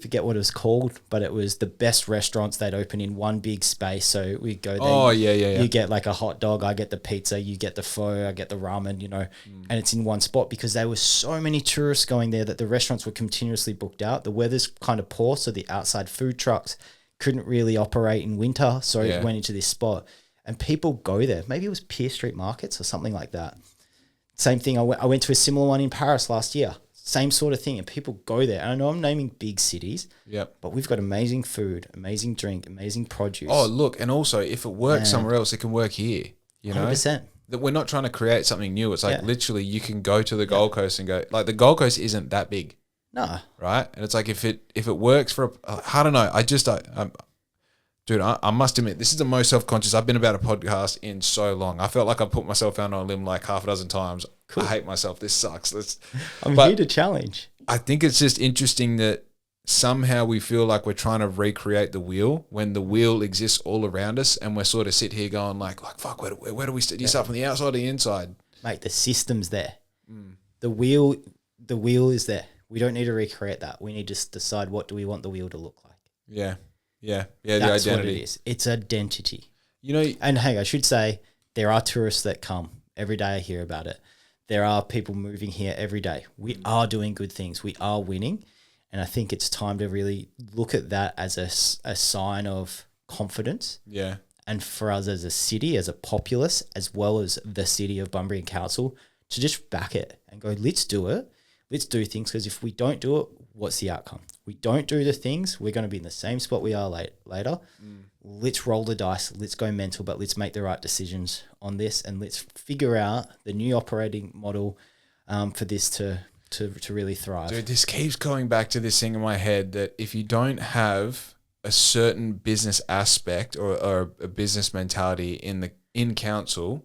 forget what it was called, but it was the best restaurants they'd open in one big space. So we go there. Oh, yeah. You get like a hot dog, I get the pizza, you get the pho, I get the ramen, and it's in one spot because there were so many tourists going there that the restaurants were continuously booked out. The weather's kind of poor, so the outside food trucks couldn't really operate in winter, so it went into this spot. And people go there. Maybe it was Pier Street Markets or something like that. Same thing, I went to a similar one in Paris last year. Same sort of thing, and people go there. And I know I'm naming big cities, but we've got amazing food, amazing drink, amazing produce. Oh, look, and also if it works somewhere else, it can work here. 100%. That we're not trying to create something new. It's like literally you can go to the Gold Coast and go, like the Gold Coast isn't that big. No. Right? And it's like if it works for I don't know. Dude, I must admit, this is the most self-conscious I've been about a podcast in so long. I felt like I put myself out on a limb like half a dozen times. I hate myself. This sucks. I'm here to challenge. I think it's just interesting that somehow we feel like we're trying to recreate the wheel when the wheel exists all around us, and we're sort of sit here going like fuck, where do we do you start from the outside or the inside? Mate, the system's there. The wheel is there. We don't need to recreate that. We need to decide what do we want the wheel to look like. Yeah. That's the identity. what it is. It's identity. You know, and hey, I should say there are tourists that come every day. I hear about it. There are people moving here every day. We are doing good things. We are winning. And I think it's time to really look at that as a sign of confidence. Yeah. And for us as a city, as a populace, as well as the city of Bunbury and Council, to just back it and go, let's do it. Let's do things, because if we don't do it, what's the outcome? We don't do the things, we're going to be in the same spot we are later. Let's roll the dice. Let's go mental, but let's make the right decisions on this, and let's figure out the new operating model for this to really thrive. Dude, this keeps going back to this thing in my head that if you don't have a certain business aspect or a business mentality in council,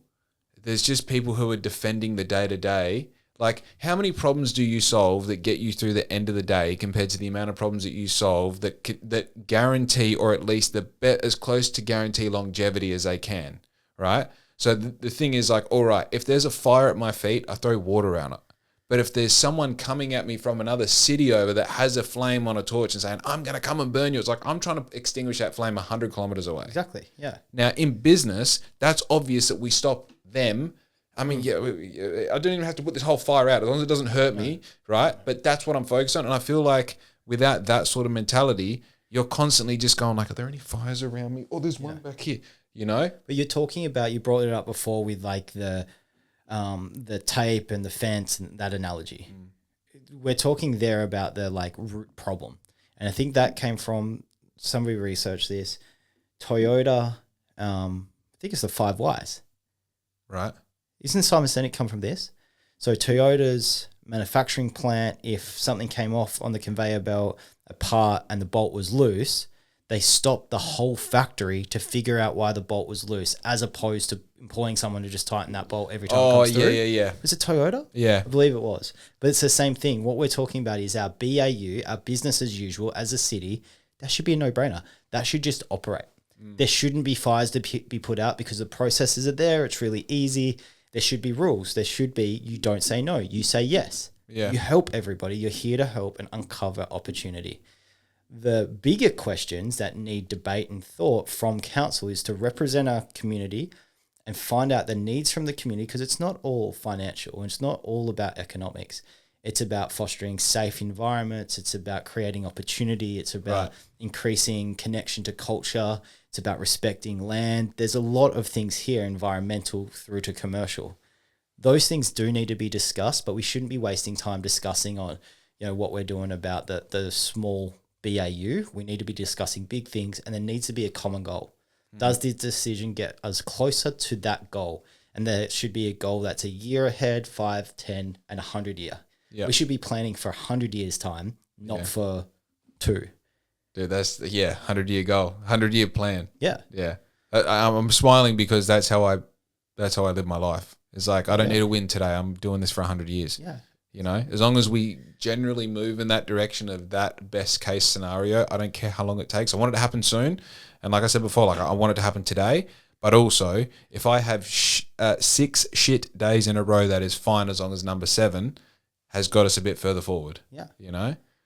there's just people who are defending the day-to-day. Like, how many problems do you solve that get you through the end of the day compared to the amount of problems that you solve that guarantee, or at least as close to guarantee longevity as they can, right? So the thing is like, all right, if there's a fire at my feet, I throw water around it. But if there's someone coming at me from another city over that has a flame on a torch and saying, I'm going to come and burn you, it's like I'm trying to extinguish that flame 100 kilometers away. Exactly, yeah. Now, in business, that's obvious that we stop them. I mean, yeah, I don't even have to put this whole fire out as long as it doesn't hurt me, right? But that's what I'm focused on. And I feel like without that sort of mentality, you're constantly just going like, are there any fires around me? Oh, there's one back here, you know? But you're talking about, you brought it up before with like the tape and the fence and that analogy. We're talking there about the like root problem. And I think that came from, somebody researched this, Toyota, I think it's the 5 Whys. Right. Isn't Simon Sinek come from this? So Toyota's manufacturing plant, if something came off on the conveyor belt, a part, and the bolt was loose, they stopped the whole factory to figure out why the bolt was loose, as opposed to employing someone to just tighten that bolt every time it comes through. Yeah. Was it Toyota? Yeah. I believe it was. But it's the same thing. What we're talking about is our BAU, our business as usual as a city. That should be a no-brainer. That should just operate. There shouldn't be fires to be put out because the processes are there. It's really easy. There should be rules. There should be, you don't say no, you say yes. Yeah. You help everybody. You're here to help and uncover opportunity. The bigger questions that need debate and thought from council is to represent our community and find out the needs from the community, because it's not all financial and it's not all about economics. It's about fostering safe environments. It's about creating opportunity. It's about increasing connection to culture. It's about respecting land. There's a lot of things here, environmental through to commercial. Those things do need to be discussed, but we shouldn't be wasting time discussing on, what we're doing about the small BAU. We need to be discussing big things, and there needs to be a common goal. Does this decision get us closer to that goal? And there should be a goal that's a year ahead, 5, 10, and 100 year. Yep. We should be planning for 100 years time, not for 2. Dude, that's 100-year goal, 100-year plan. Yeah. Yeah. I'm smiling because that's how I live my life. It's like, I don't need to win today. I'm doing this for 100 years. Yeah. As long as we generally move in that direction of that best case scenario, I don't care how long it takes. I want it to happen soon. And like I said before, like I want it to happen today. But also, if I have 6 shit days in a row, that is fine, as long as number 7 has got us a bit further forward. Yeah.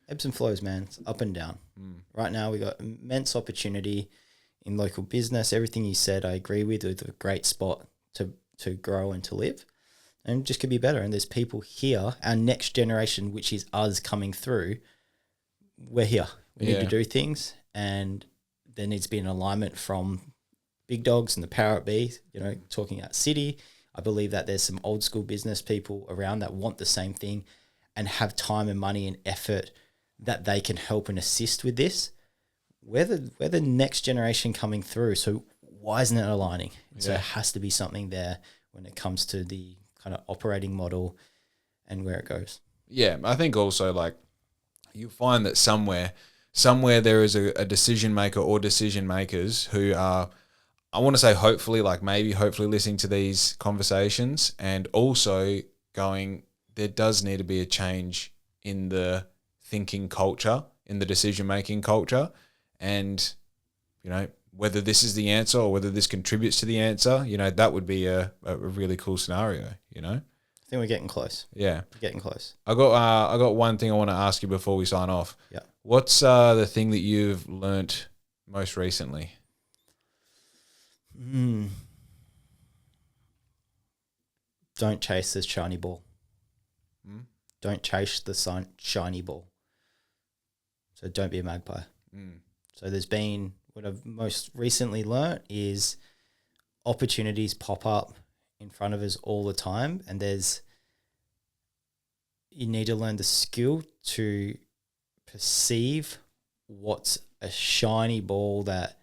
Ebbs and flows, man. It's up and down. Right now, we got immense opportunity in local business. Everything you said, I agree with. It's a great spot to grow and to live, and just could be better. And there's people here, our next generation, which is us coming through. We're here. We need to do things, and there needs to be an alignment from big dogs and the power be. Talking about city. I believe that there's some old school business people around that want the same thing and have time and money and effort that they can help and assist with this. We're the next generation coming through. So why isn't it aligning? So it has to be something there when it comes to the kind of operating model and where it goes. Yeah, I think also like you find that somewhere there is a decision maker or decision makers who are, I want to say hopefully listening to these conversations, and also going, there does need to be a change in the thinking culture, in the decision-making culture. And, whether this is the answer or whether this contributes to the answer, that would be a really cool scenario, I think we're getting close. Yeah. We're getting close. I got one thing I want to ask you before we sign off. Yeah. What's the thing that you've learnt most recently? Don't chase the shiny ball. Don't chase the shiny ball. So don't be a magpie. So what I've most recently learnt is opportunities pop up in front of us all the time, and you need to learn the skill to perceive what's a shiny ball that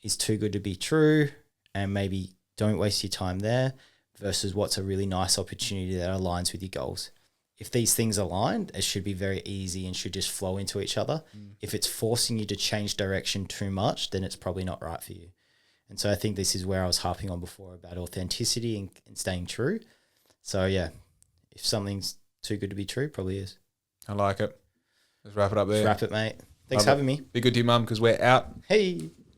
is too good to be true, and maybe don't waste your time there, versus what's a really nice opportunity that aligns with your goals. If these things align, it should be very easy and should just flow into each other. If it's forcing you to change direction too much, then it's probably not right for you. And so I think this is where I was harping on before about authenticity and staying true. So yeah, if something's too good to be true, probably is. I like it. Let's wrap it up there. Let's wrap it, mate. Thanks for having me. Be good to your mum, because we're out. Hey.